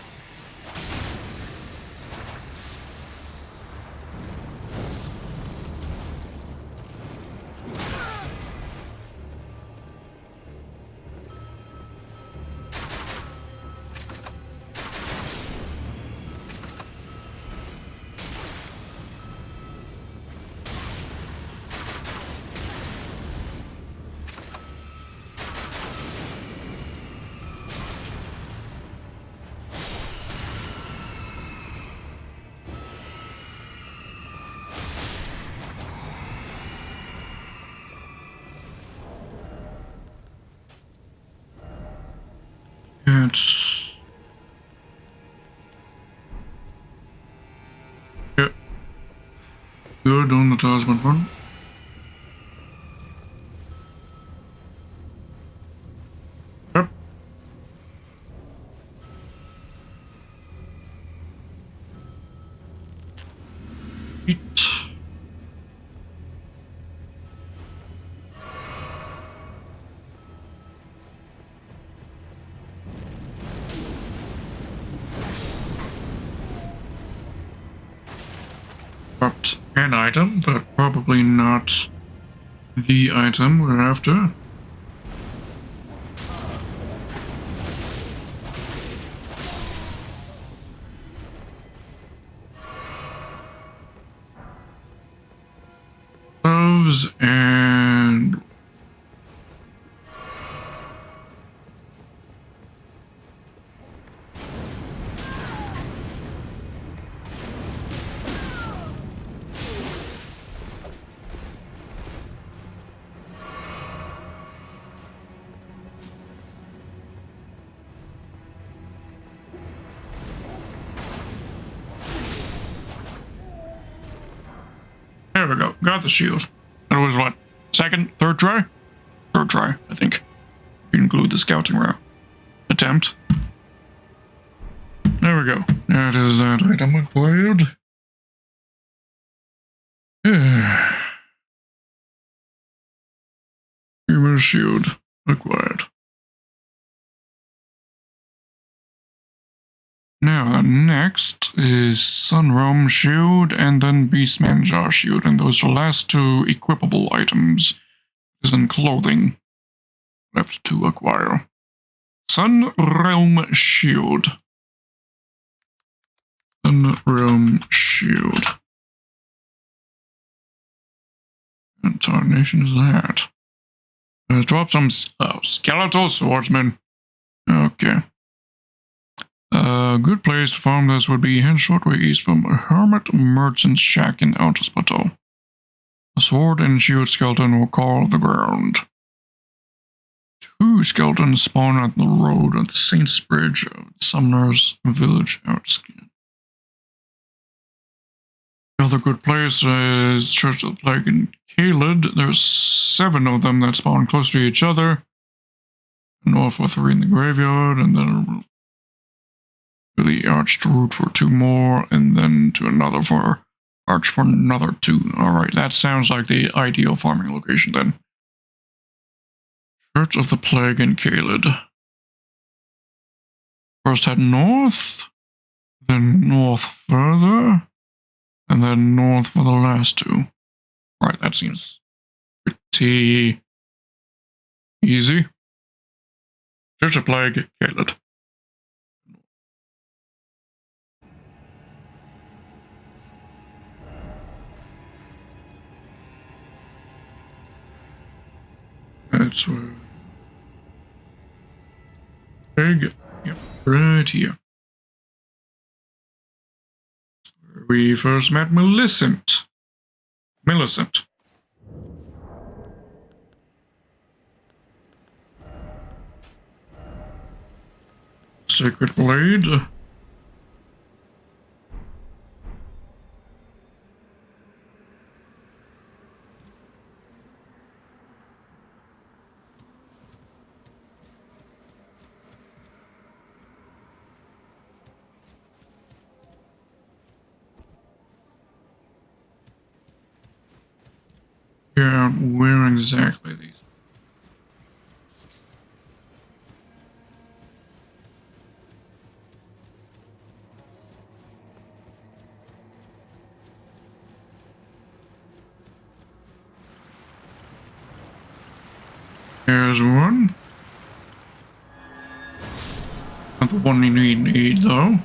It's yeah, good on the talisman front. Yep. Eat. an item, but probably not the item we're after. Gloves and there we go. Got the shield. That was what? Third try? Third try, I think. If you include the scouting route attempt. There we go. That is that item acquired. Human shield acquired. Now, next is Sunrealm Shield and then Beastman Jaw Shield, and those are the last two equipable items. Is in clothing left to acquire. Sunrealm Shield. Sunrealm Shield. What tarnation is that? Drop some skeletal swordsman. Okay. A good place to farm this would be head short way east from a hermit merchant's shack in Altus Plateau. A sword and shield skeleton will call the ground. 2 skeletons spawn at the road at the Saint's Bridge of Sumner's village outskirts. Another good place is Church of the Plague in Caled. There's 7 of them that spawn close to each other. North with 3 in the graveyard, and then to the arched route for 2 more, and then to another for arch for another 2. Alright, that sounds like the ideal farming location then. Church of the Plague in Caled. First head north, then north further, and then north for the last 2. Right, that seems pretty easy. Church of Plague, Caled. That's where. Plague, yep, right here. Where we first met Millicent. Sacred Blade. Yeah, where exactly these? There's one. Not the one you need though.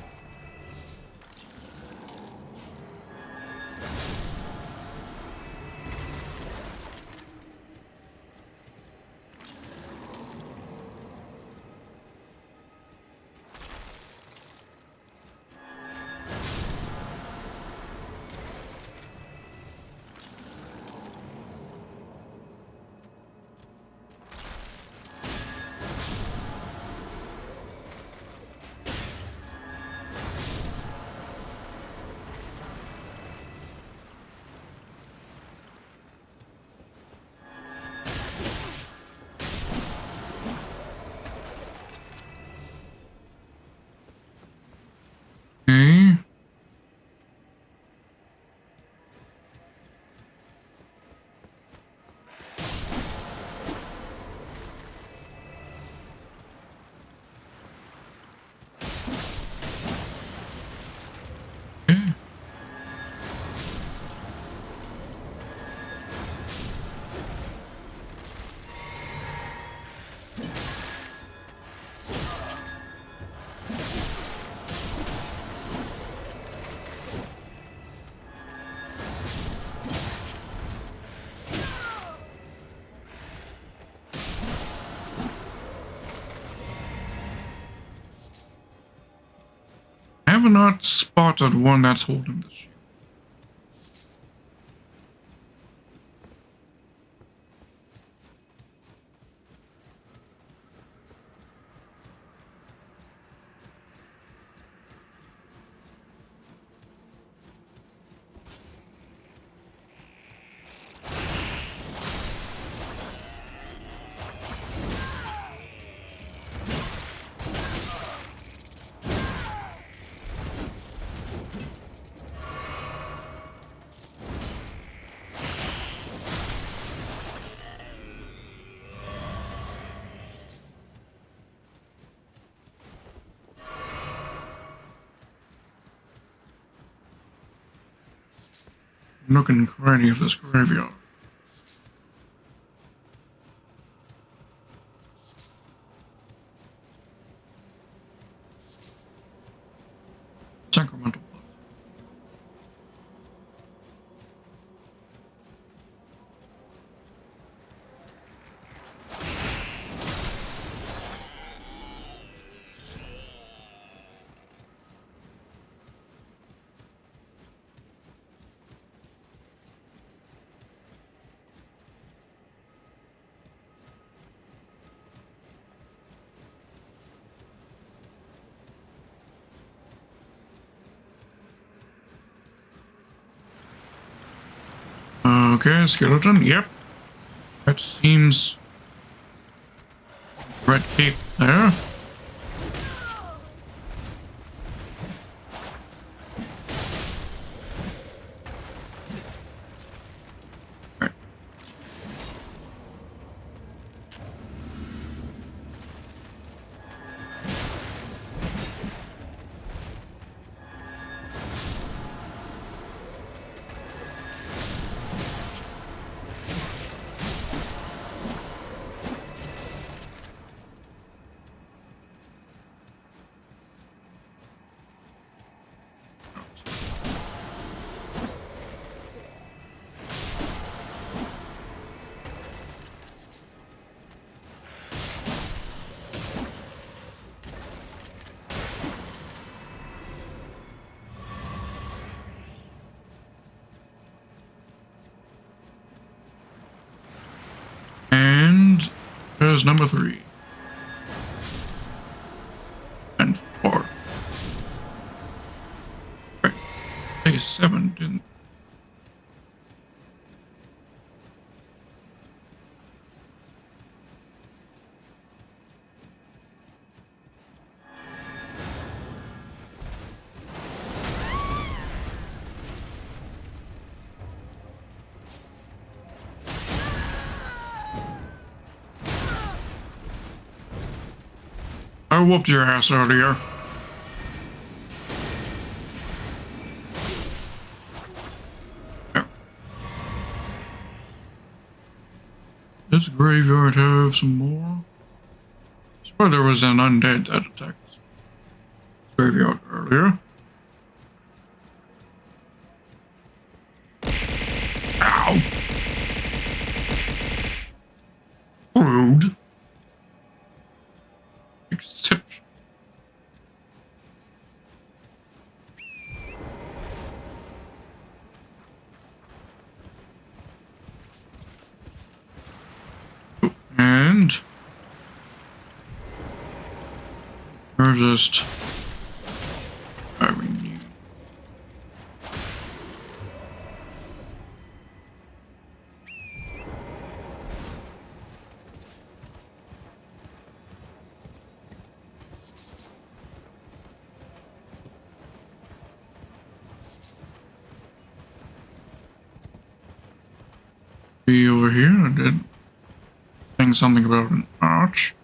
have not spotted one that's holding the shield. Nook and cranny of this graveyard. Sacramental Blood. Okay, skeleton, yep. That seems... Red cape there. Right. And there's number 3. And 4. Right. Day 7 didn't. I whooped your ass earlier. Yeah. Does graveyard have some more? I swear there was an undead that attacked this graveyard earlier. Ow! Rude. Exception. And we're just having you. Be over here. I did think something about an arch.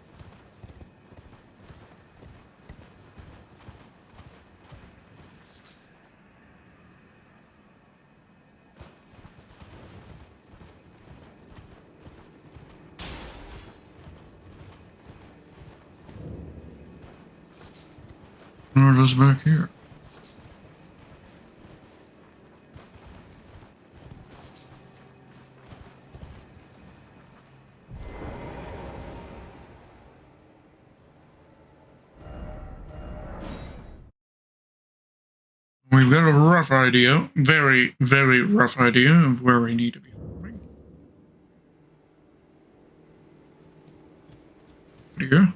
Or just back here. we've got a rough idea, very, very rough idea of where we need to be farming. Here.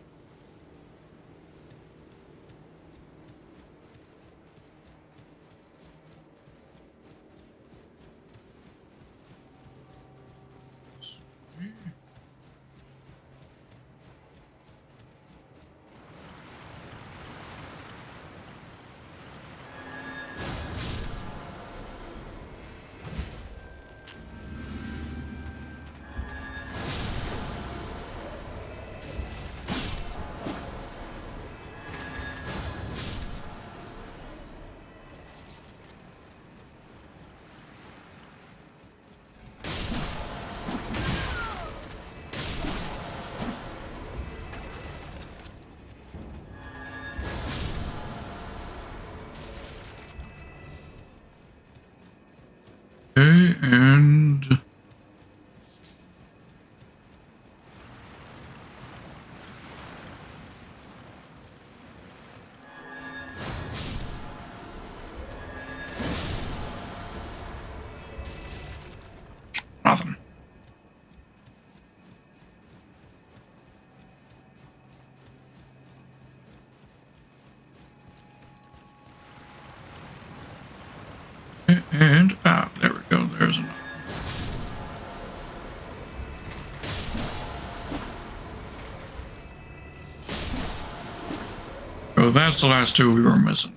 Okay, and nothing. And there we go. There's another. Oh, that's the last two we were missing.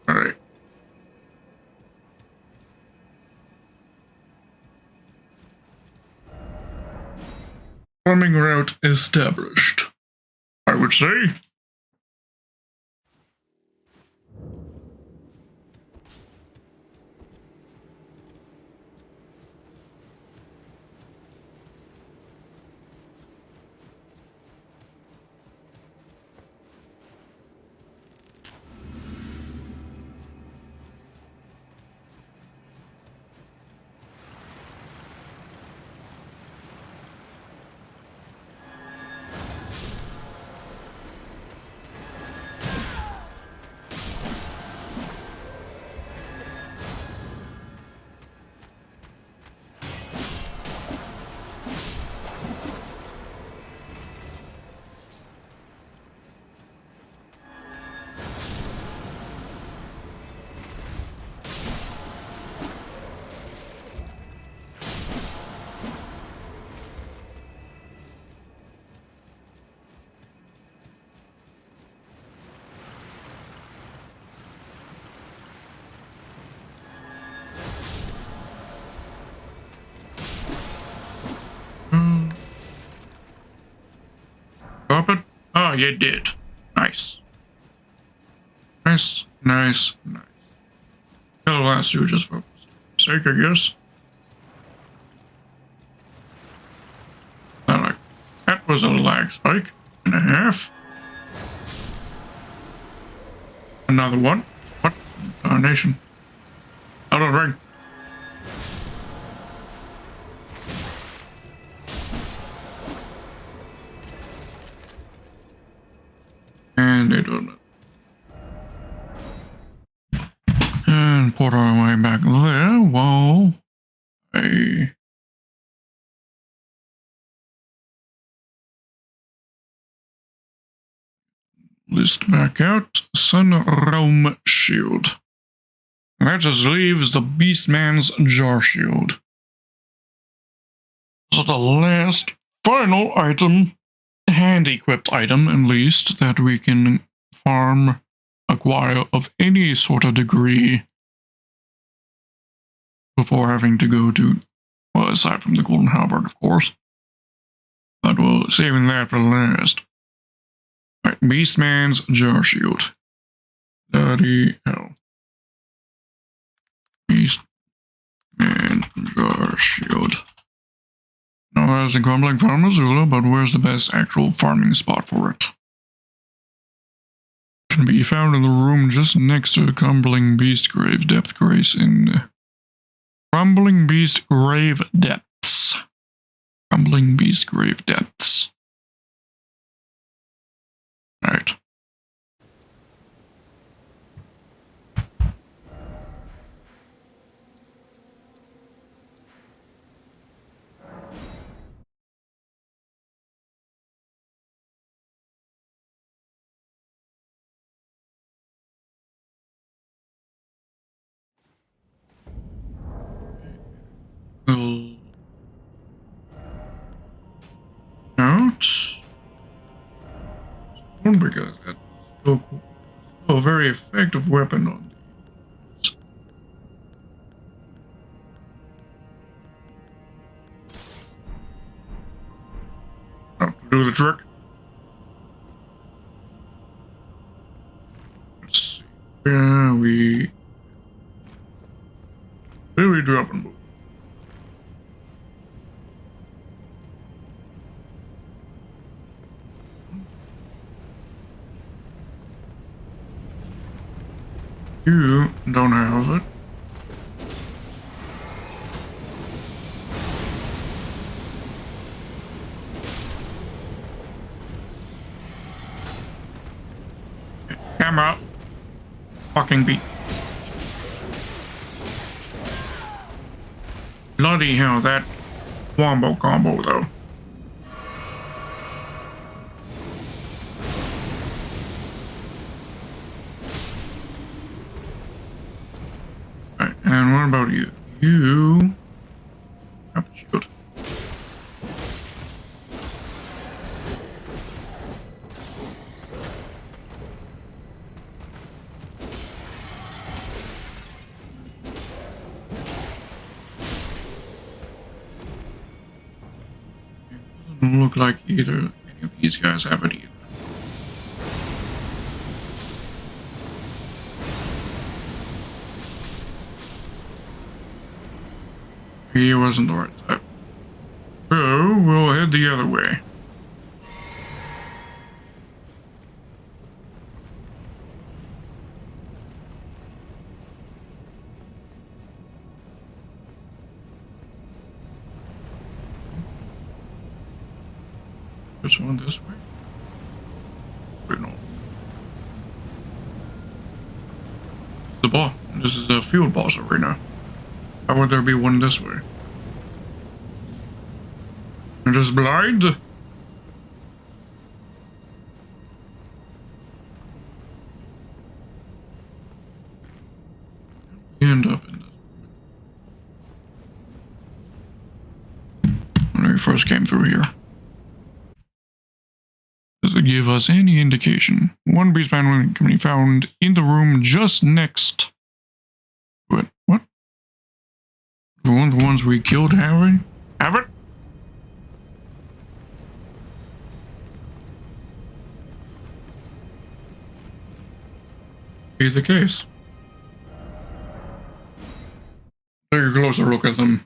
All right. Farming route established, I would say. Drop it? Oh, you did. Nice. Nice, nice, nice. Kill the last two just for sake, I guess. That was a lag spike and a half. Another one. What? Nation. Out of the ring. And they do it. And put our way back there while I list back out Sun Realm Shield. That just leaves the Beastman's Jar Shield. So the last final item, hand-equipped item at least, that we can farm, acquire of any sort of degree before having to go to, well, aside from the Golden Halberd, of course. But we'll saving that for last. Alright, Beastman's Jar Shield. Bloody hell. Beastman Jar Shield. Now, as in Crumbling Farm Missoula, but where's the best actual farming spot for it? Can be found in the room just next to the Crumbling Beast Grave Depth Grace in Crumbling Beast Grave Depths. Crumbling Beast Grave Depths. Alright. because that's still cool. Still a very effective weapon on these. To do the trick. Let's see. Where we drop and move? You don't have it. Camera. Fucking beat. Bloody hell, that wombo combo though. Right, and what about you? You have a shield. Doesn't look like either any of these guys have it either. He wasn't the right type. So we'll head the other way. Which one this way? Wait, no. The ball. This is a field boss arena. How would there be one this way? I'm just blind? You end up in this. When we first came through here. Does it give us any indication? One beastman can be found in the room just next to it. What? The ones we killed have it? Have it? Be the case. Take a closer look at them.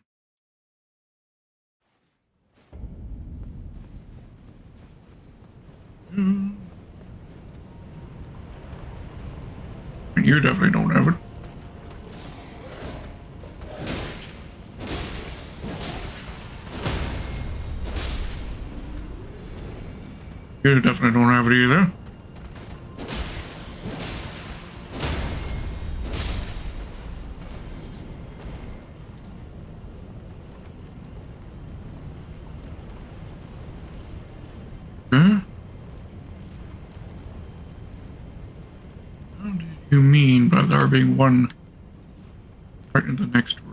You definitely don't have it. You definitely don't have it either. Huh? How do you mean by there being one right in the next room?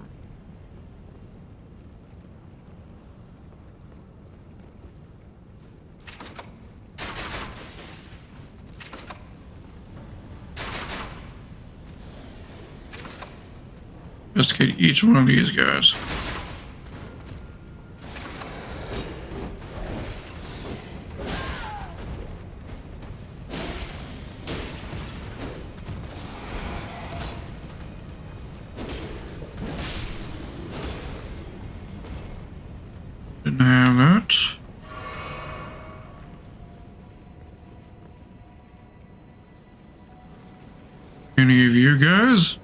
Investigate each one of these guys. Didn't have that. Any of you guys?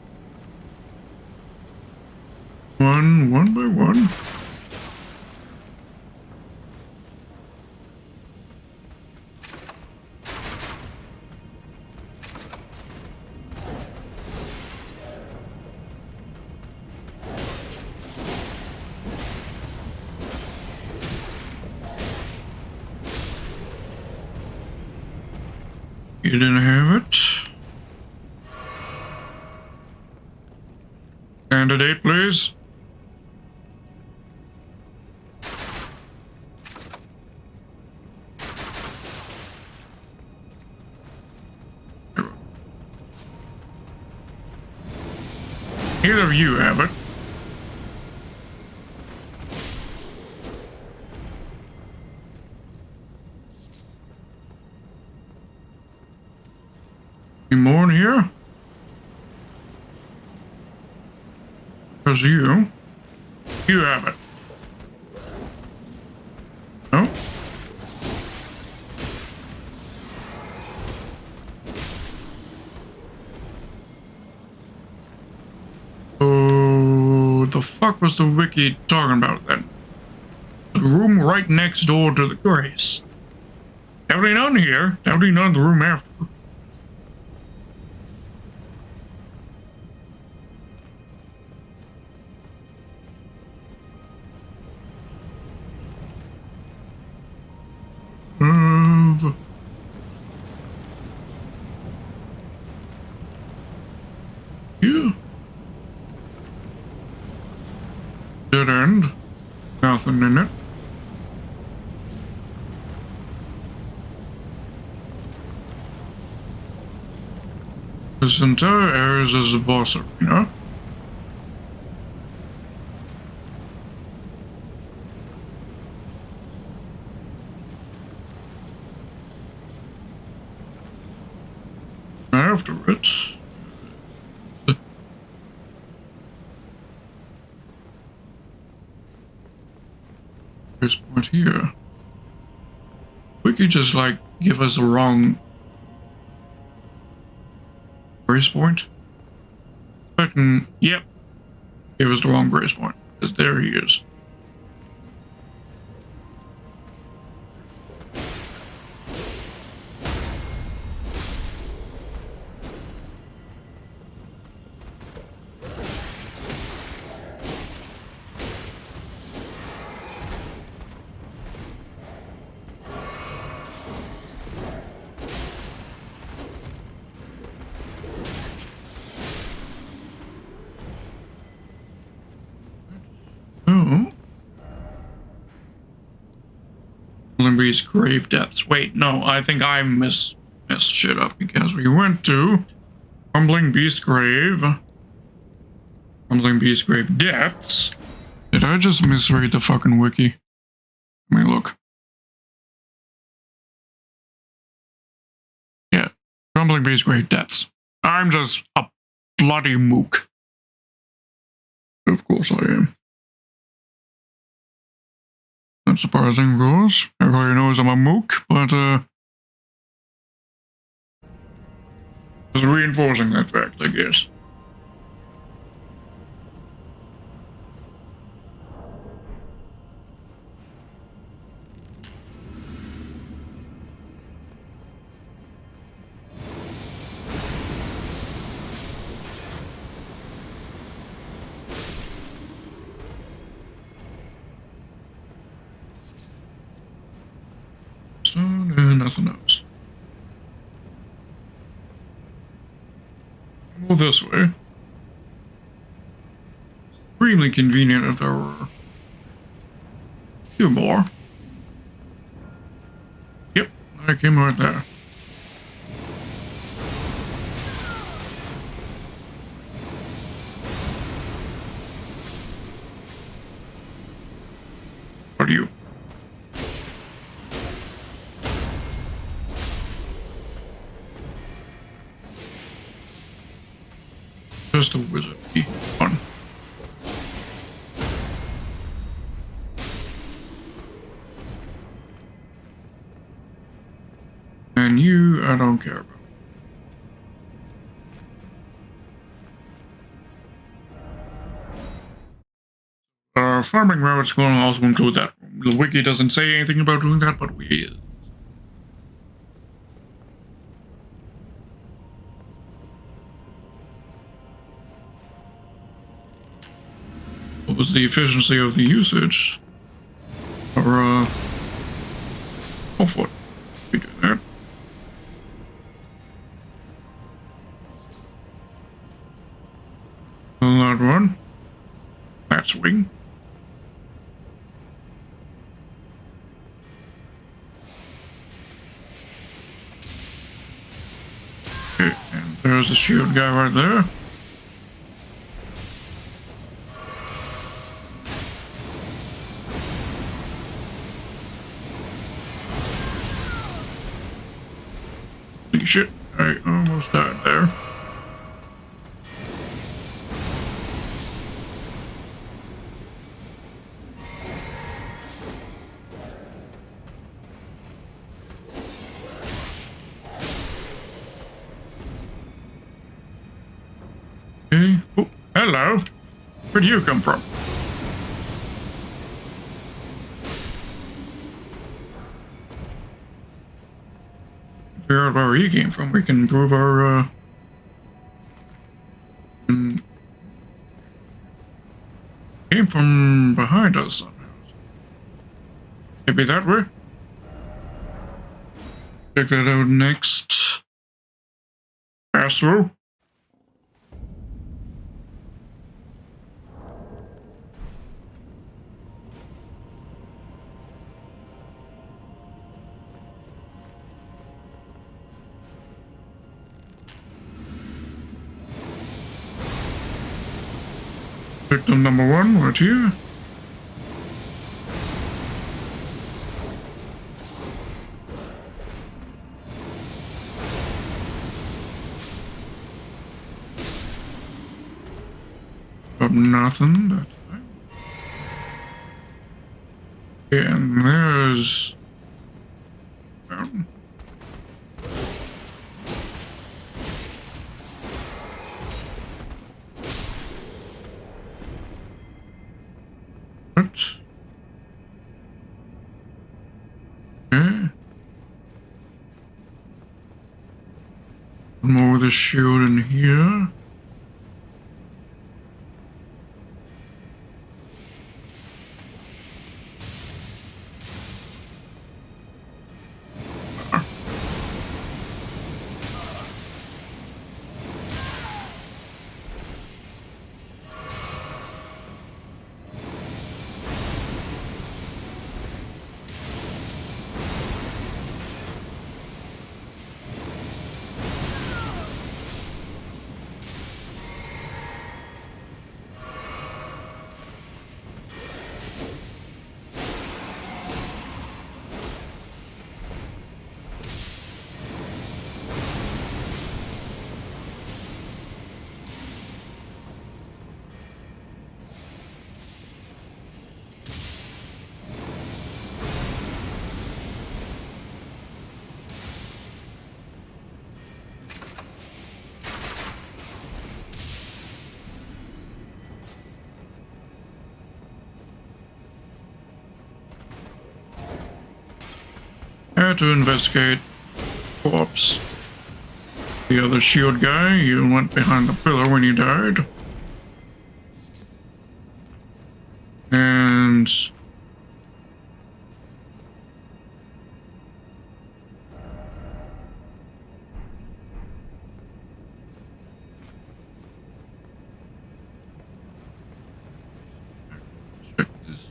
One by one. You didn't have it. Candidate, please. Either of you have it. Any more in here? There's you. You have it. No? Oh, the fuck was the wiki talking about then? The room right next door to the Grace. Definitely none here. Definitely none in the room after. Yeah. Dead end. Nothing in it. This entire area is a boss arena. After it, this point here, we could just like give us the wrong grace point. Yep, give us the wrong grace point because there he is. Oh. Limby's grave depths. Wait, no, I think I messed shit up because we went to Crumbling Beast Grave. Crumbling Beast Grave depths. Did I just misread the fucking wiki? Let me look. Yeah, Crumbling Beast Grave depths. I'm just a bloody mook. Of course I am. Not surprising, of course. Everybody knows I'm a mook, but just reinforcing that fact, I guess. Stone and nothing else. Go this way. Extremely convenient if there were a few more. Yep, I came right there. What are you? Just a wizard. Fun. And you, I don't care about. Farming rabbits going to also include that. The wiki doesn't say anything about doing that, but we. What was the efficiency of the usage? Or, oh, what? We do that. That one. That swing. Okay, and there's the shield guy right there. shit. I almost died there. Okay. Oh, hello. Where'd you come from? Figure out where he came from. We can improve our came from behind us somehow. Maybe that way? Check that out next. Pass through. Victim number 1, right here. Got nothing, that's fine. Yeah, and there's... Mountain. What? Okay. One more with a shield in here. Had to investigate corpse. The other shield guy, you went behind the pillar when you died. And... check this.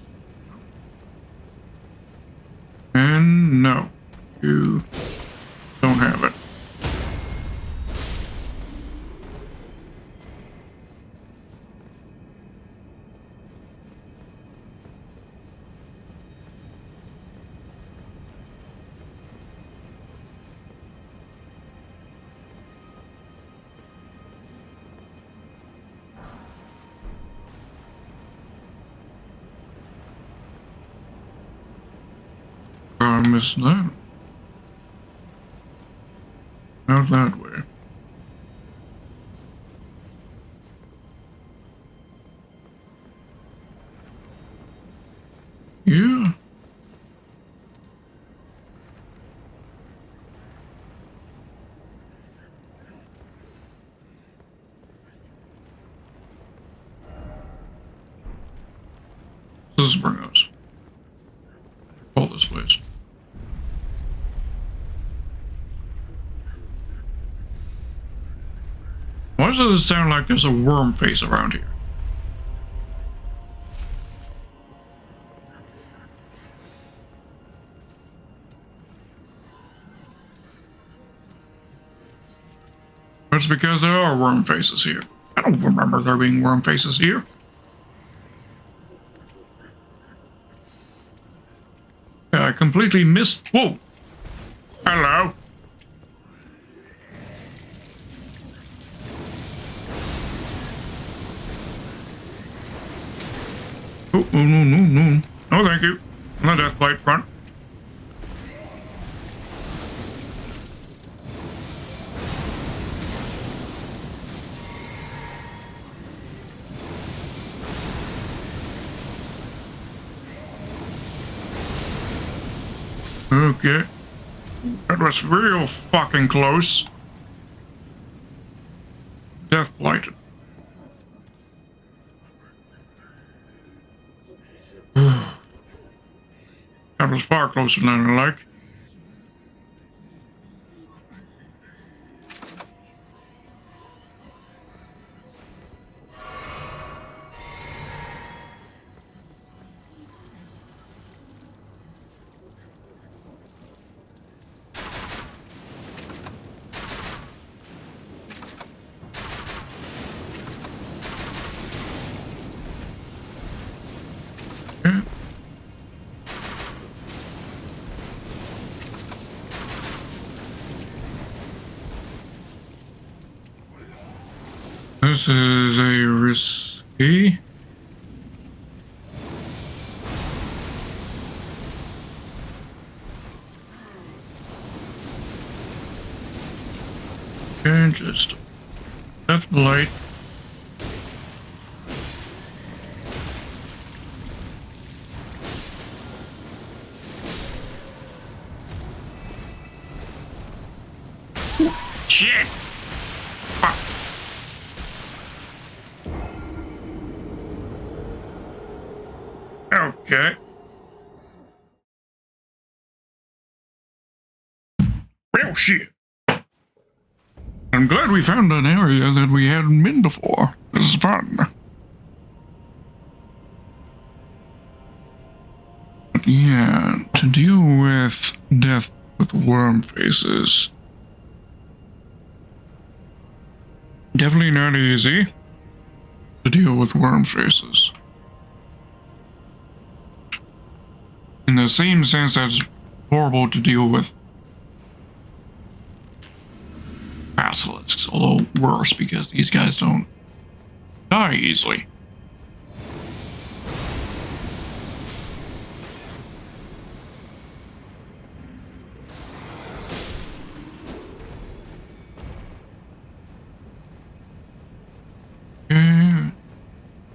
And no. You don't have it. I missed that. Out that way. Yeah. This is bring us. Call this place. Why does it sound like there's a worm face around here? That's because there are worm faces here. I don't remember there being worm faces here. Yeah, I completely missed... Whoa! Hello! Oh, no, no, no, no. No, thank you. On the death bite front. Okay. That was real fucking close. Death blighted. That was far closer than I like. Okay. This is a risky. Okay, just death blight. Shit! Fuck. Okay. Real shit. I'm glad we found an area that we hadn't been before. This is fun. But yeah, to deal with death with worm faces. Definitely not easy to deal with worm faces. In the same sense that it's horrible to deal with basilisks, although worse because these guys don't die easily.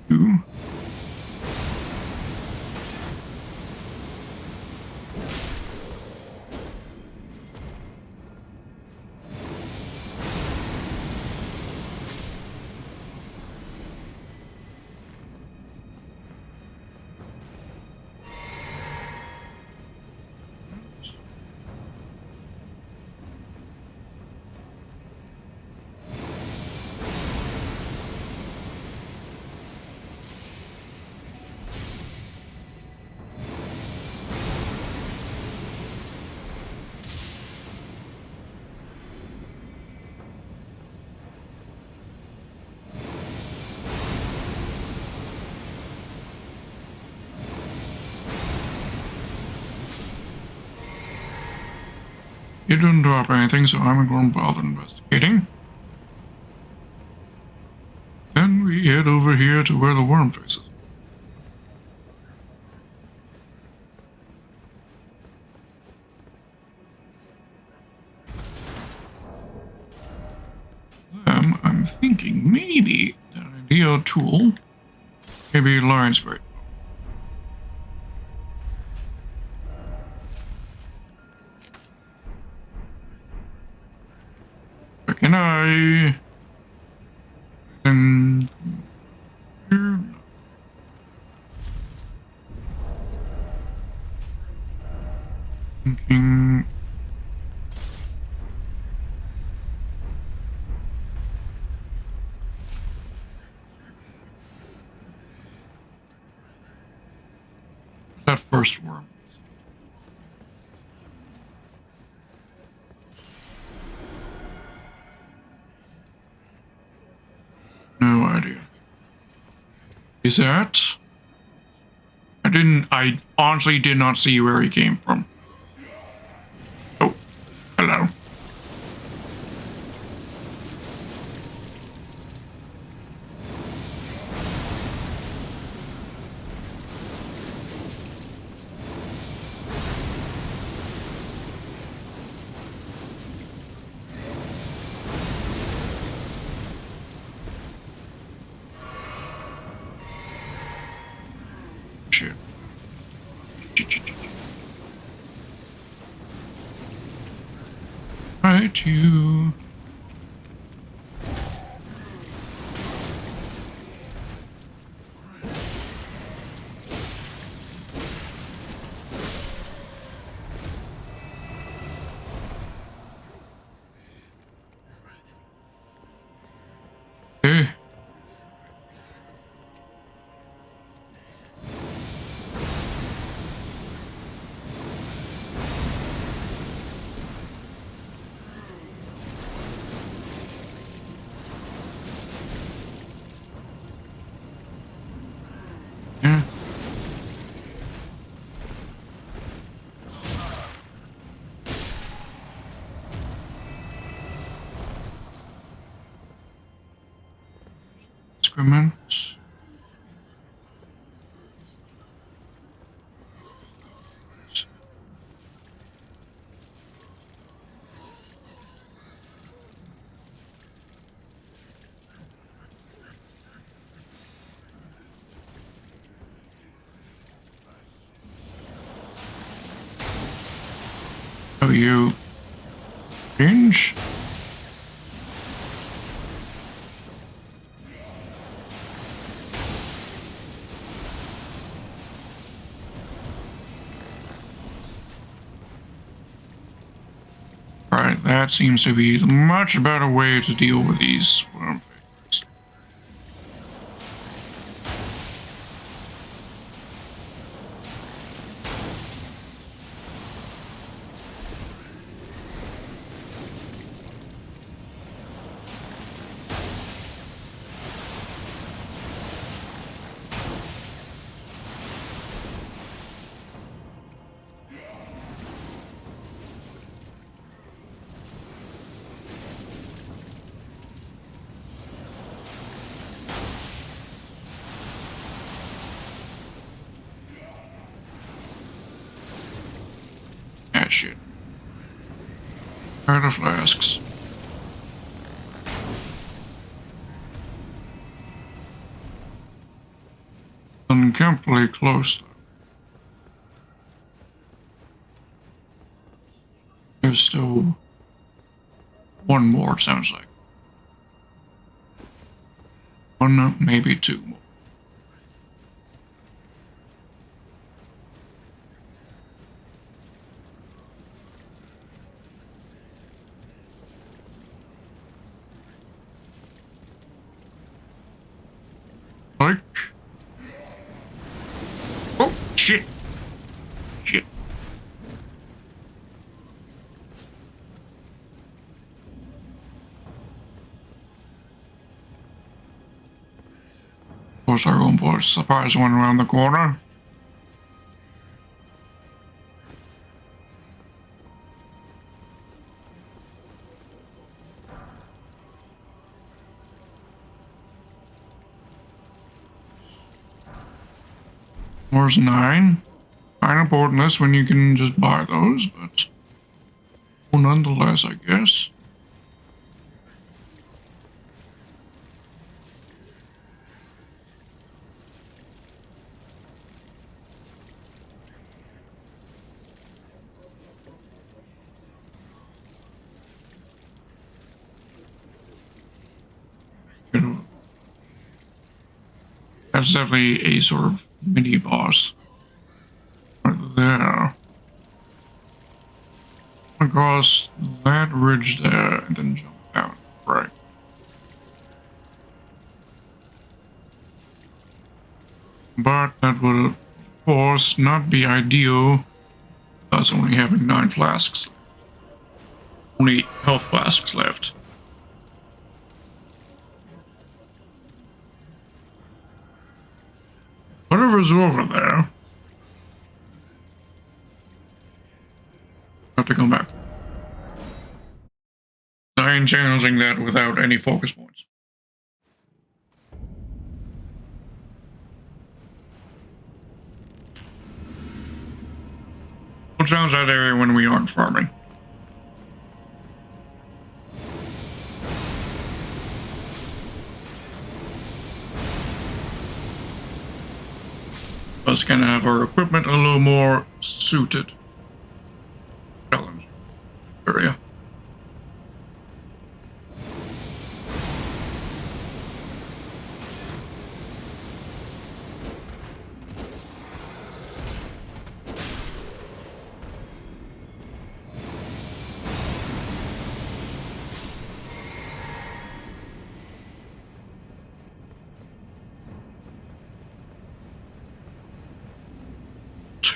Two. You didn't drop anything, so I'm going to bother investigating. Then we head over here to where the worm face is. I'm thinking maybe the ideal tool, maybe line spray. Can I? And here. Thinking. That first worm. No idea. Is that? I honestly did not see where he came from. Oh, hello. fight you. Okay. Yeah. Excrement. Oh, you change? Right, that seems to be the much better way to deal with these worm figures. Ah, shit. Tired of flasks. Uncomfortably close, though. There's still one more, it sounds like. One, maybe two more. Like. Oh, shit. Shit. Of course, our own boy surprise one around the corner. There's 9. Kind of pointless when you can just buy those, but well, nonetheless, I guess. You know, that's definitely a sort of mini boss right there. Across that ridge there and then jump down. Right. But that would, of course, not be ideal. Us only having 9 flasks. Only health flasks left. Whatever's over there. Have to come back. I ain't challenging that without any focus points. We'll challenge that area when we aren't farming. Us kind of have our equipment a little more suited. Challenge area.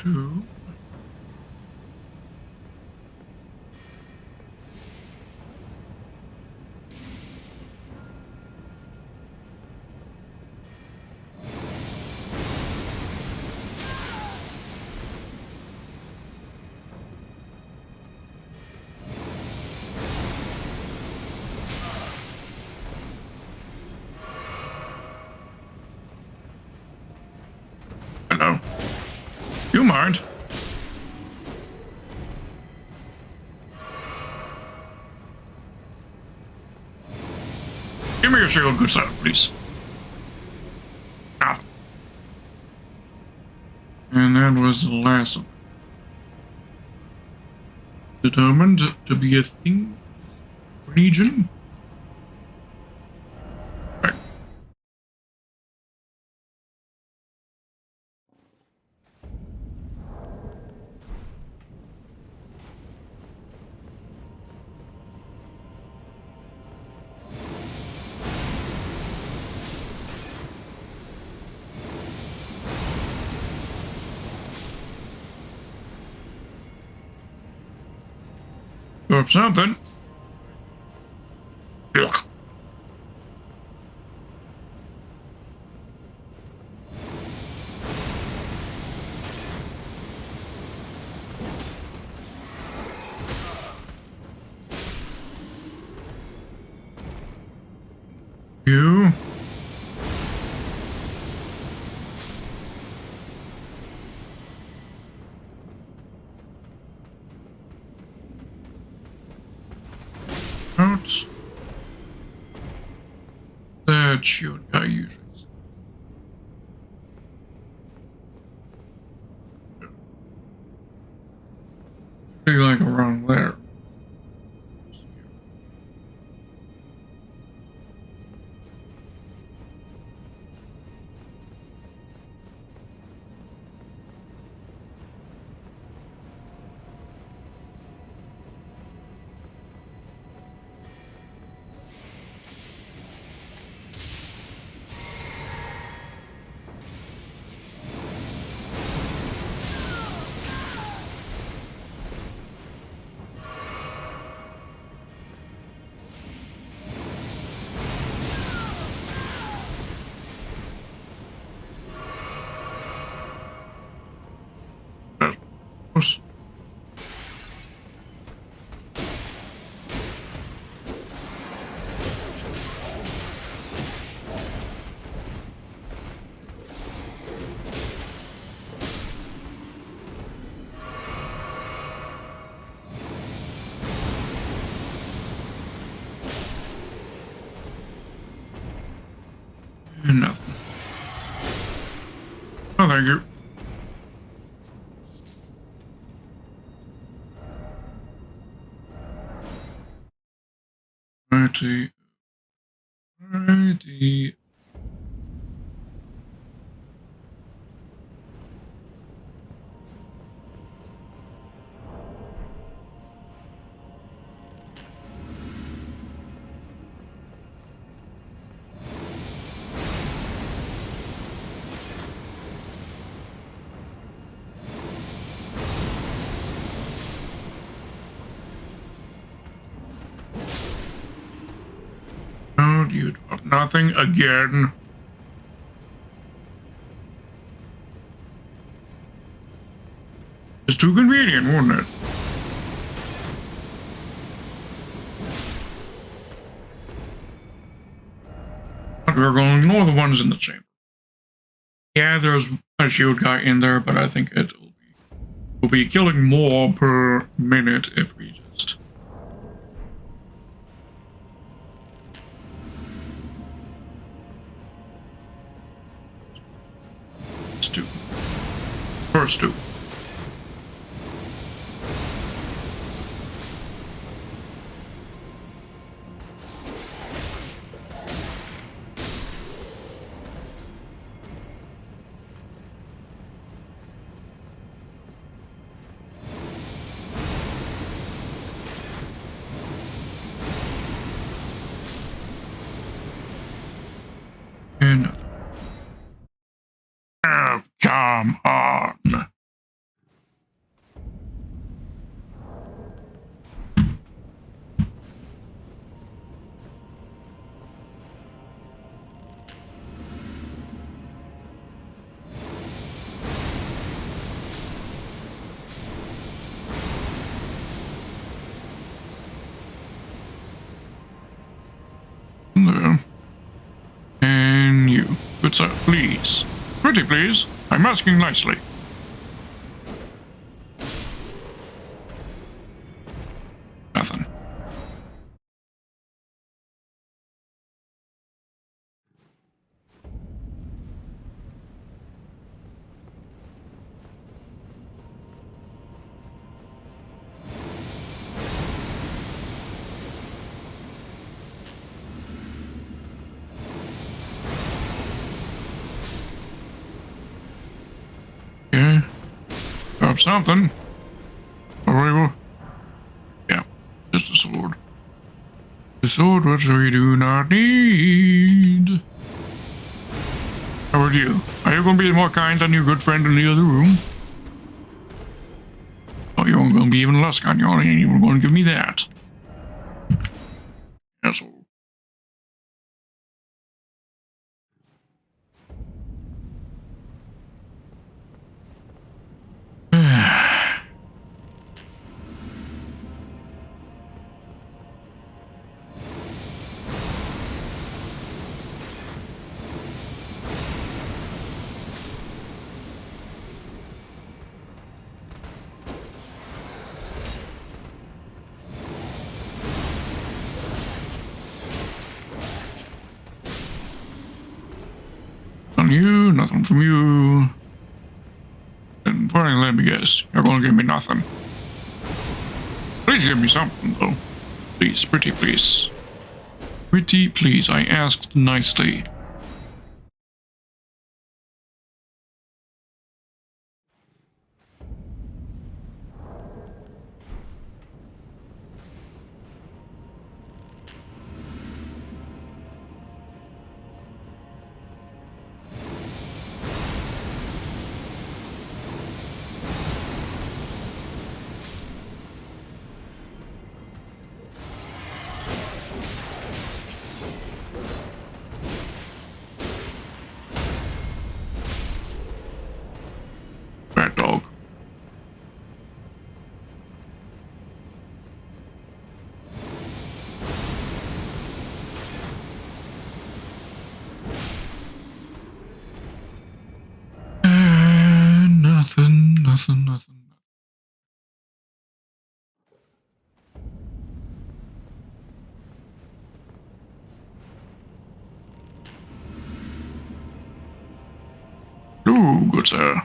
two. Hello. You mind? Give me your shield, good sir, please. Ah. And that was the last of it. Determined to be a thing region. Right. Or something. Ugh. You. Out. That shield guy usually. Be like around there. Close. And nothing. Oh, thank you. Righty. Righty. Oh, you drop nothing again. It's too convenient, wouldn't it? But we're going to ignore the ones in the chamber. Yeah, there's a shield guy in there, but I think we'll be killing more per minute if we just. It's two. First two. And nothing. Oh, come on. good sir, please. Pretty please. I'm asking nicely. Nothing. Yeah. Grab something. Arrival. Yeah. Just a sword. The sword which we do not need. How about you? Are you going to be more kind than your good friend in the other room? Oh, you're going to be even less kind. You ain't even going to give me that. Asshole. On you, nothing from you. And finally, let me guess, you're going to give me nothing. Please give me something, though. Please, pretty please. Pretty please, I asked nicely. Rat dog. Nothing. Ooh, good sir.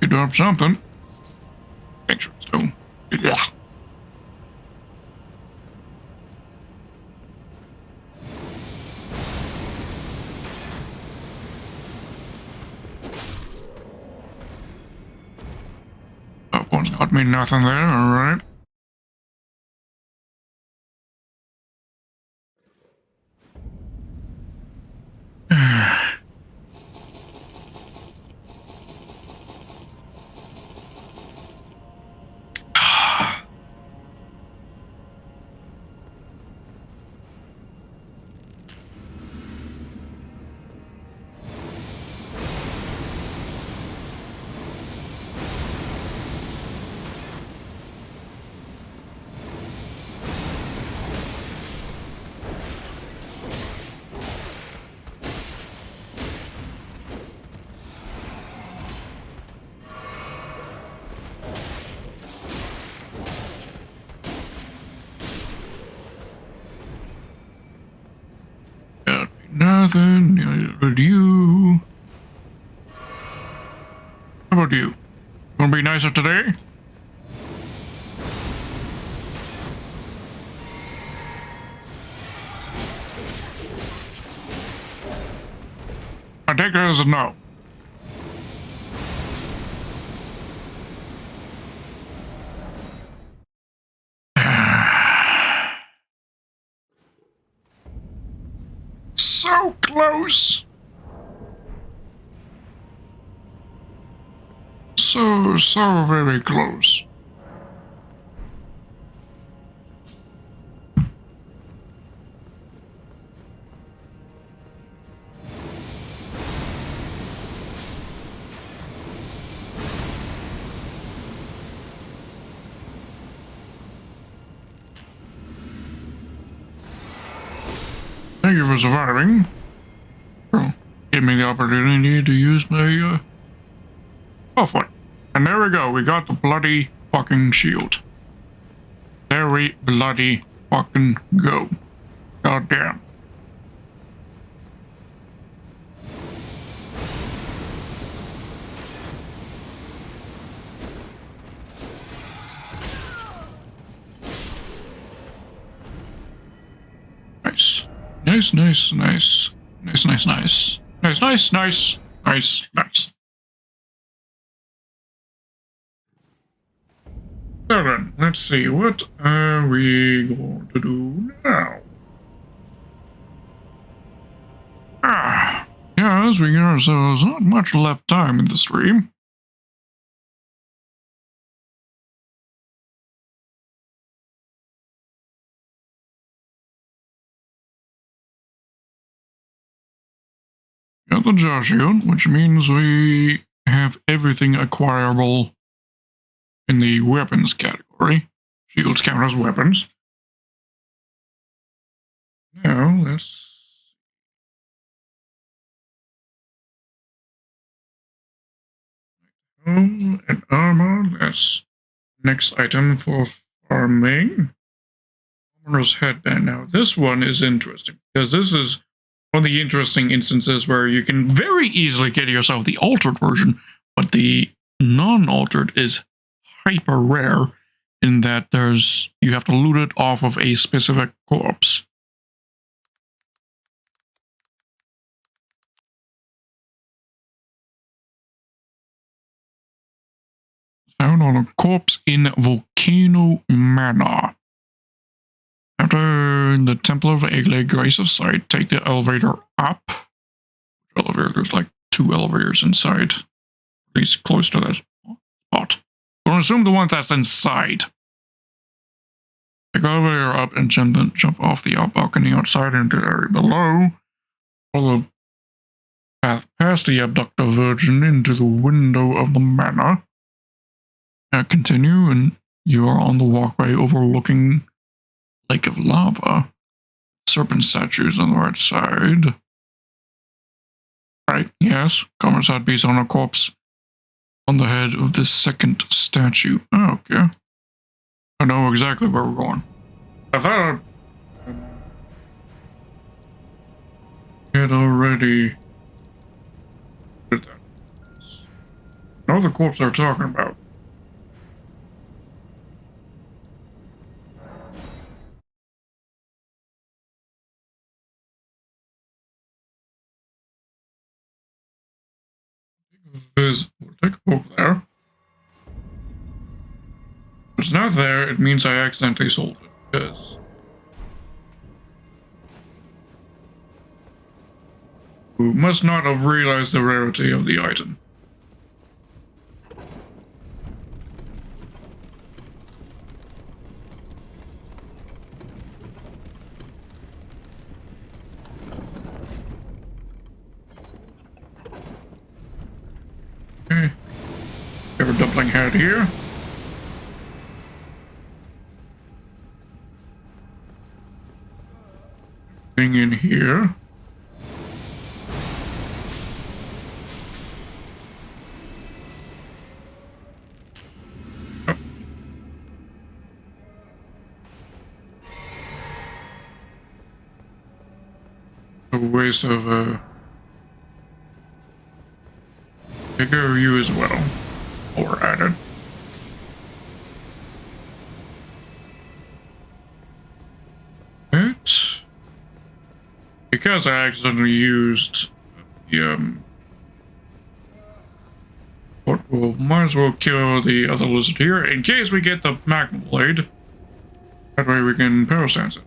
You drop something. Picture stone. Yeah. That one's got me nothing there, alright. Got me nothing. Neither did you. How about you? Gonna be nicer today? I take that as a no. So close. So very close. Thank you for surviving. Oh, give me the opportunity to use my foot. And there we go. We got the bloody fucking shield. There we bloody fucking go. God damn. Nice. Nice, nice, nice. Nice, nice, nice. Nice, nice, nice. Nice, nice. So then, let's see. What are we going to do now? Yes, we get ourselves not much left time in the stream. Got the jaw shield, which means we have everything acquirable in the weapons category. Shields count as weapons. Now, let's... and armor, that's next item for farming. Armor's headband. Now, this one is interesting, because this is one of the interesting instances where you can very easily get yourself the altered version, but the non-altered is hyper rare in that you have to loot it off of a specific corpse. Found on a corpse in Volcano Manor. After the Temple of Egle, Grace of Sight, take the elevator up. There's like 2 elevators inside. At least close to that spot. We'll assume the one that's inside. Take the elevator up and jump off the balcony outside into the area below. Follow the path past the abductor virgin into the window of the manor. Continue, and you are on the walkway overlooking Lake of Lava. Serpent statues on the right side. Right, yes. Commissar beast on a corpse on the head of the second statue. Oh, okay. I know exactly where we're going. I thought I had already did that. I know the corpse they're talking about. We'll take a poke there. If it's not there, it means I accidentally sold it. Because we must not have realized the rarity of the item. Okay. Have a dumpling head here. Thing in here. A waste of bigger you as well. Or added. Right. Because I accidentally used the might as well kill the other lizard here in case we get the magma blade. That way we can power sense it.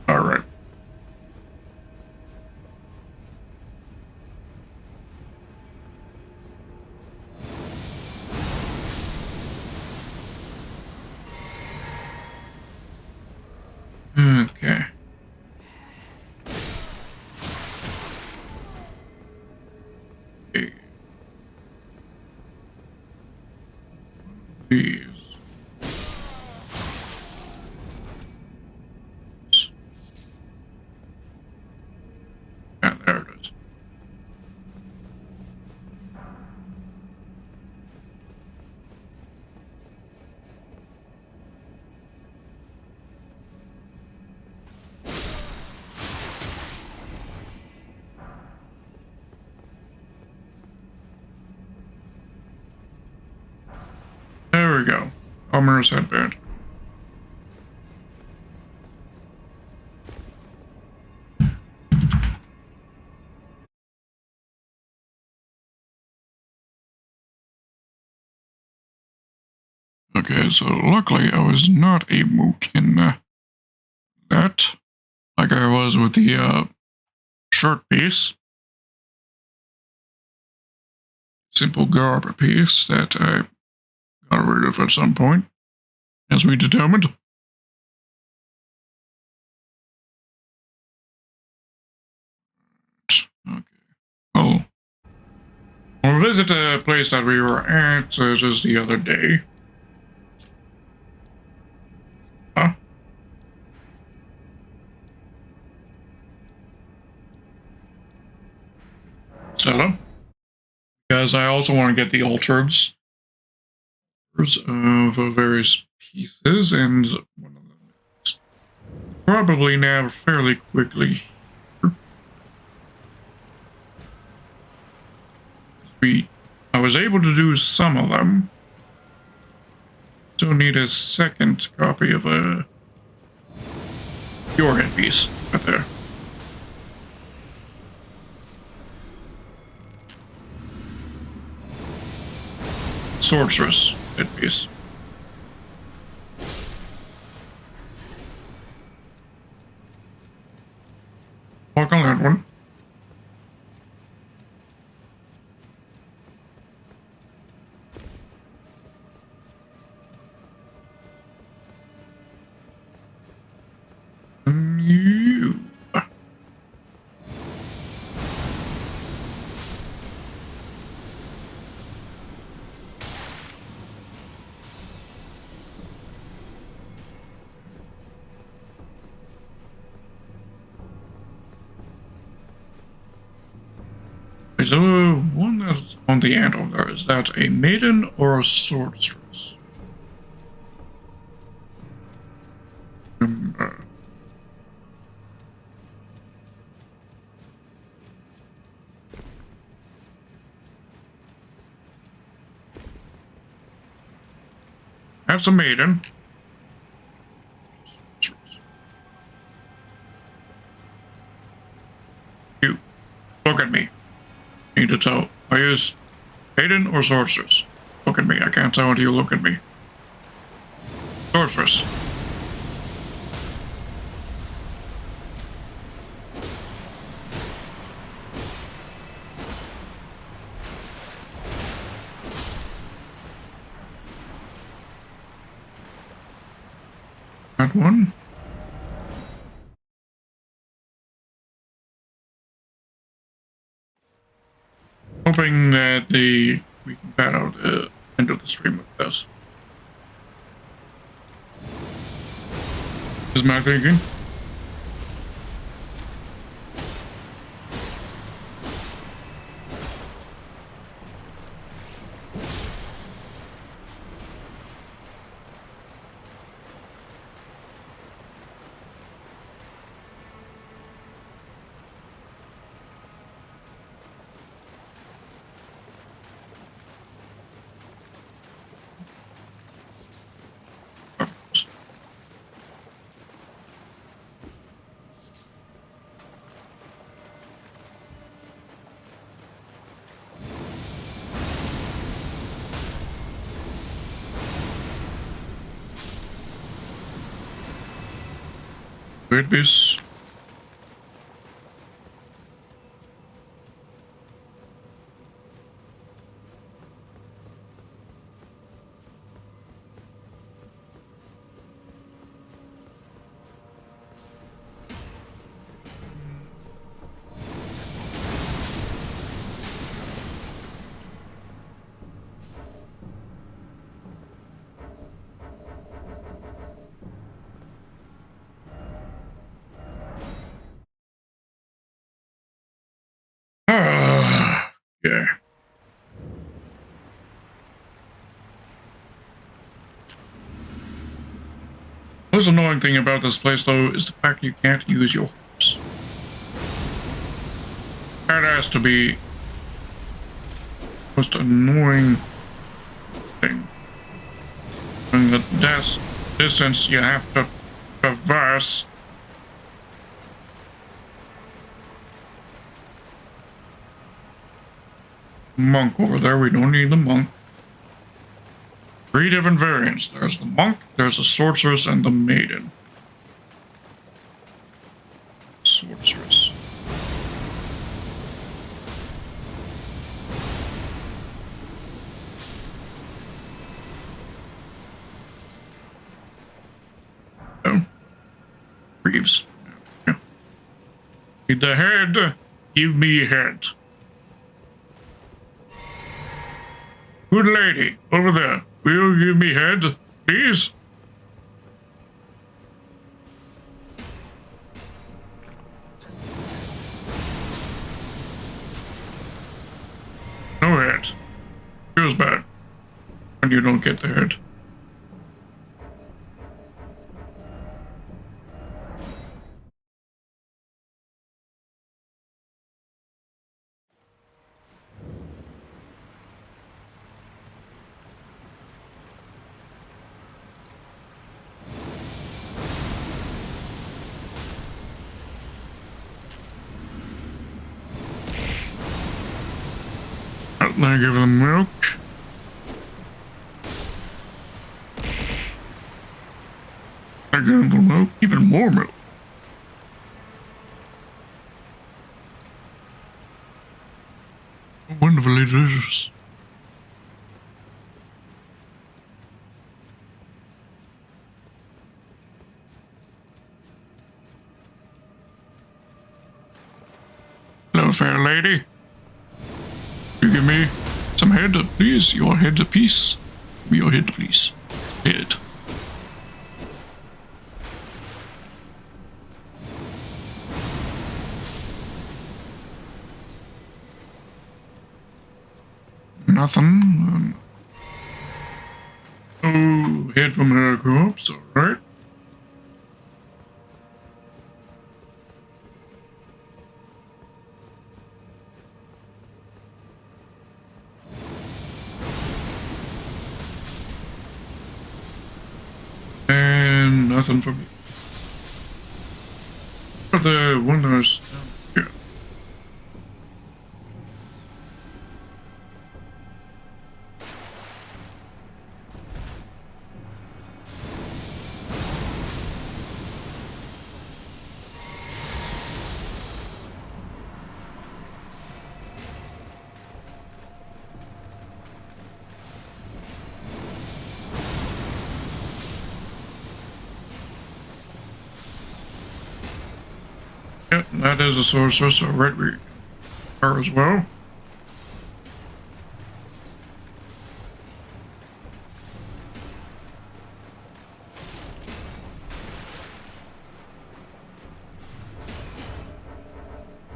Alright. Okay. we go. Homer's headband. Okay, so luckily I was not a mook in that, like I was with the shirt piece. Simple garb piece that I got rid of at some point, as we determined. Okay. Well, we'll visit a place that we were at just the other day. Huh? Stella? Because I also want to get the altars of various pieces, and one of them is probably now fairly quickly. I was able to do some of them. Still need a second copy of your headpiece right there. Sorceress headpiece. Walk on that one. You. So, one that's on the end of there, is that a maiden or a sorceress? That's a maiden. You, look at me. Need to tell. Are you maiden or sorceress? Look at me. I can't tell until you look at me. Sorceress. That one. Hoping that we can bat out the end of the stream with this. Is my thinking. Weird beast. Yeah. The most annoying thing about this place, though, is the fact you can't use your horse. That has to be the most annoying thing. And the distance you have to traverse. Monk over there. We don't need the monk. 3 different variants. There's the monk, there's the sorceress, and the maiden. Sorceress. Oh. Reeves. Yeah. Need the head. Give me a head. Good lady, over there. Will you give me head, please? No head. Feels bad when you don't get the head. I give them milk. I give them milk, even more milk. Wonderfully delicious. Hello, fair lady. You give me some head, please? Your head, please? Give me your head, please. Head. Nothing. Oh, head from her corpse, alright. And nothing for me. The one that's down here. Yep, that is a sorceress, so right, we her as well.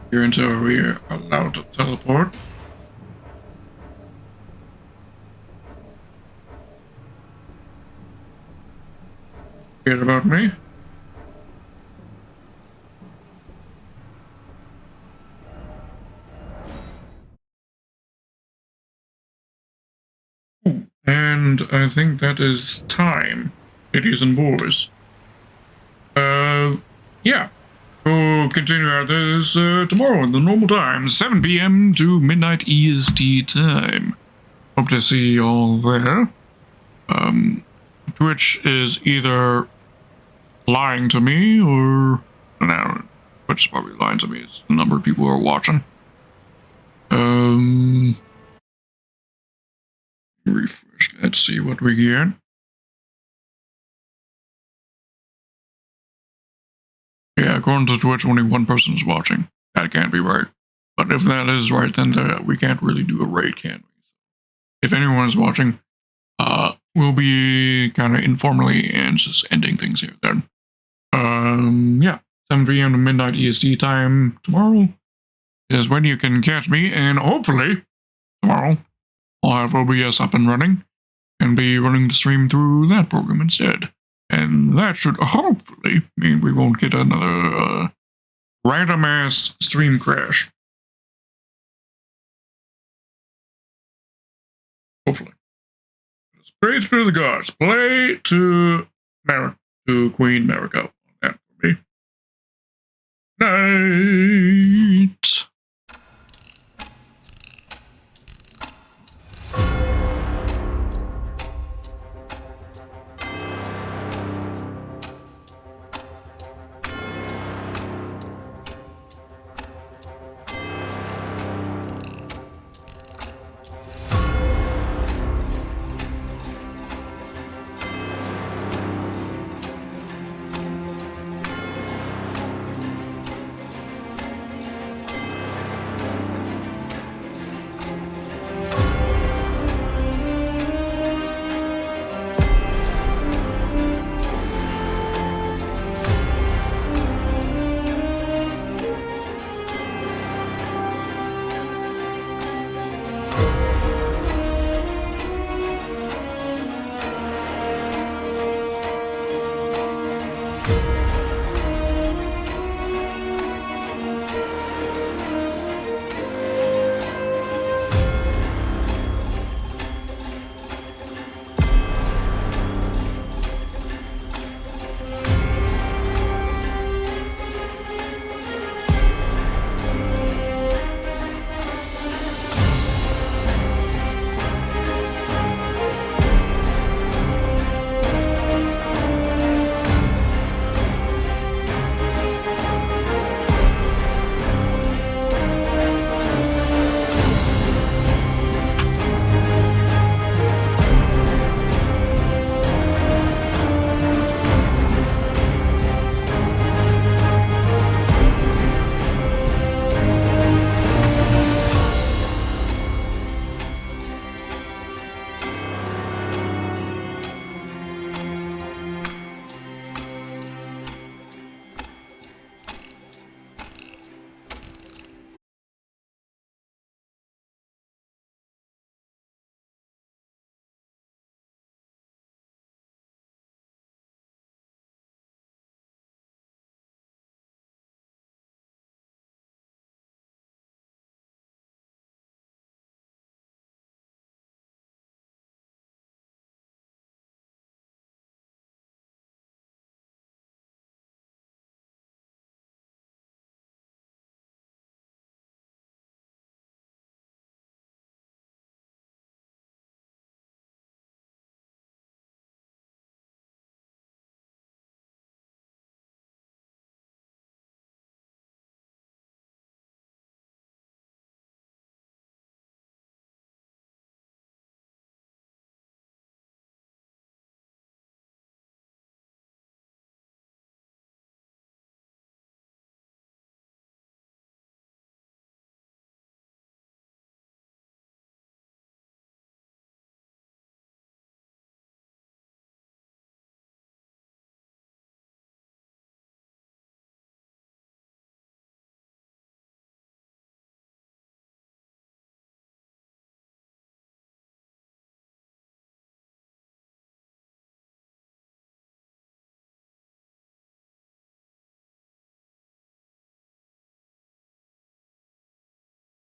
Here until we are allowed to teleport. Forget about me. And I think that is time, ladies and boys. Yeah. We'll continue our this tomorrow at the normal time, 7 p.m. to midnight EST time. Hope to see you all there. Twitch is either lying to me or no, Twitch is probably lying to me. It's the number of people who are watching. Refresh. Let's see what we get. Yeah, according to Twitch, only one person is watching. That can't be right. But if that is right, then we can't really do a raid, can we? If anyone is watching, we'll be kind of informally and just ending things here then. Yeah, 7 p.m. to midnight EST time tomorrow is when you can catch me, and hopefully tomorrow I'll have OBS up and running and be running the stream through that program instead. And that should hopefully mean we won't get another random ass stream crash. Hopefully. Straight through the gods. Play to to Queen Mariko. That for me. Night.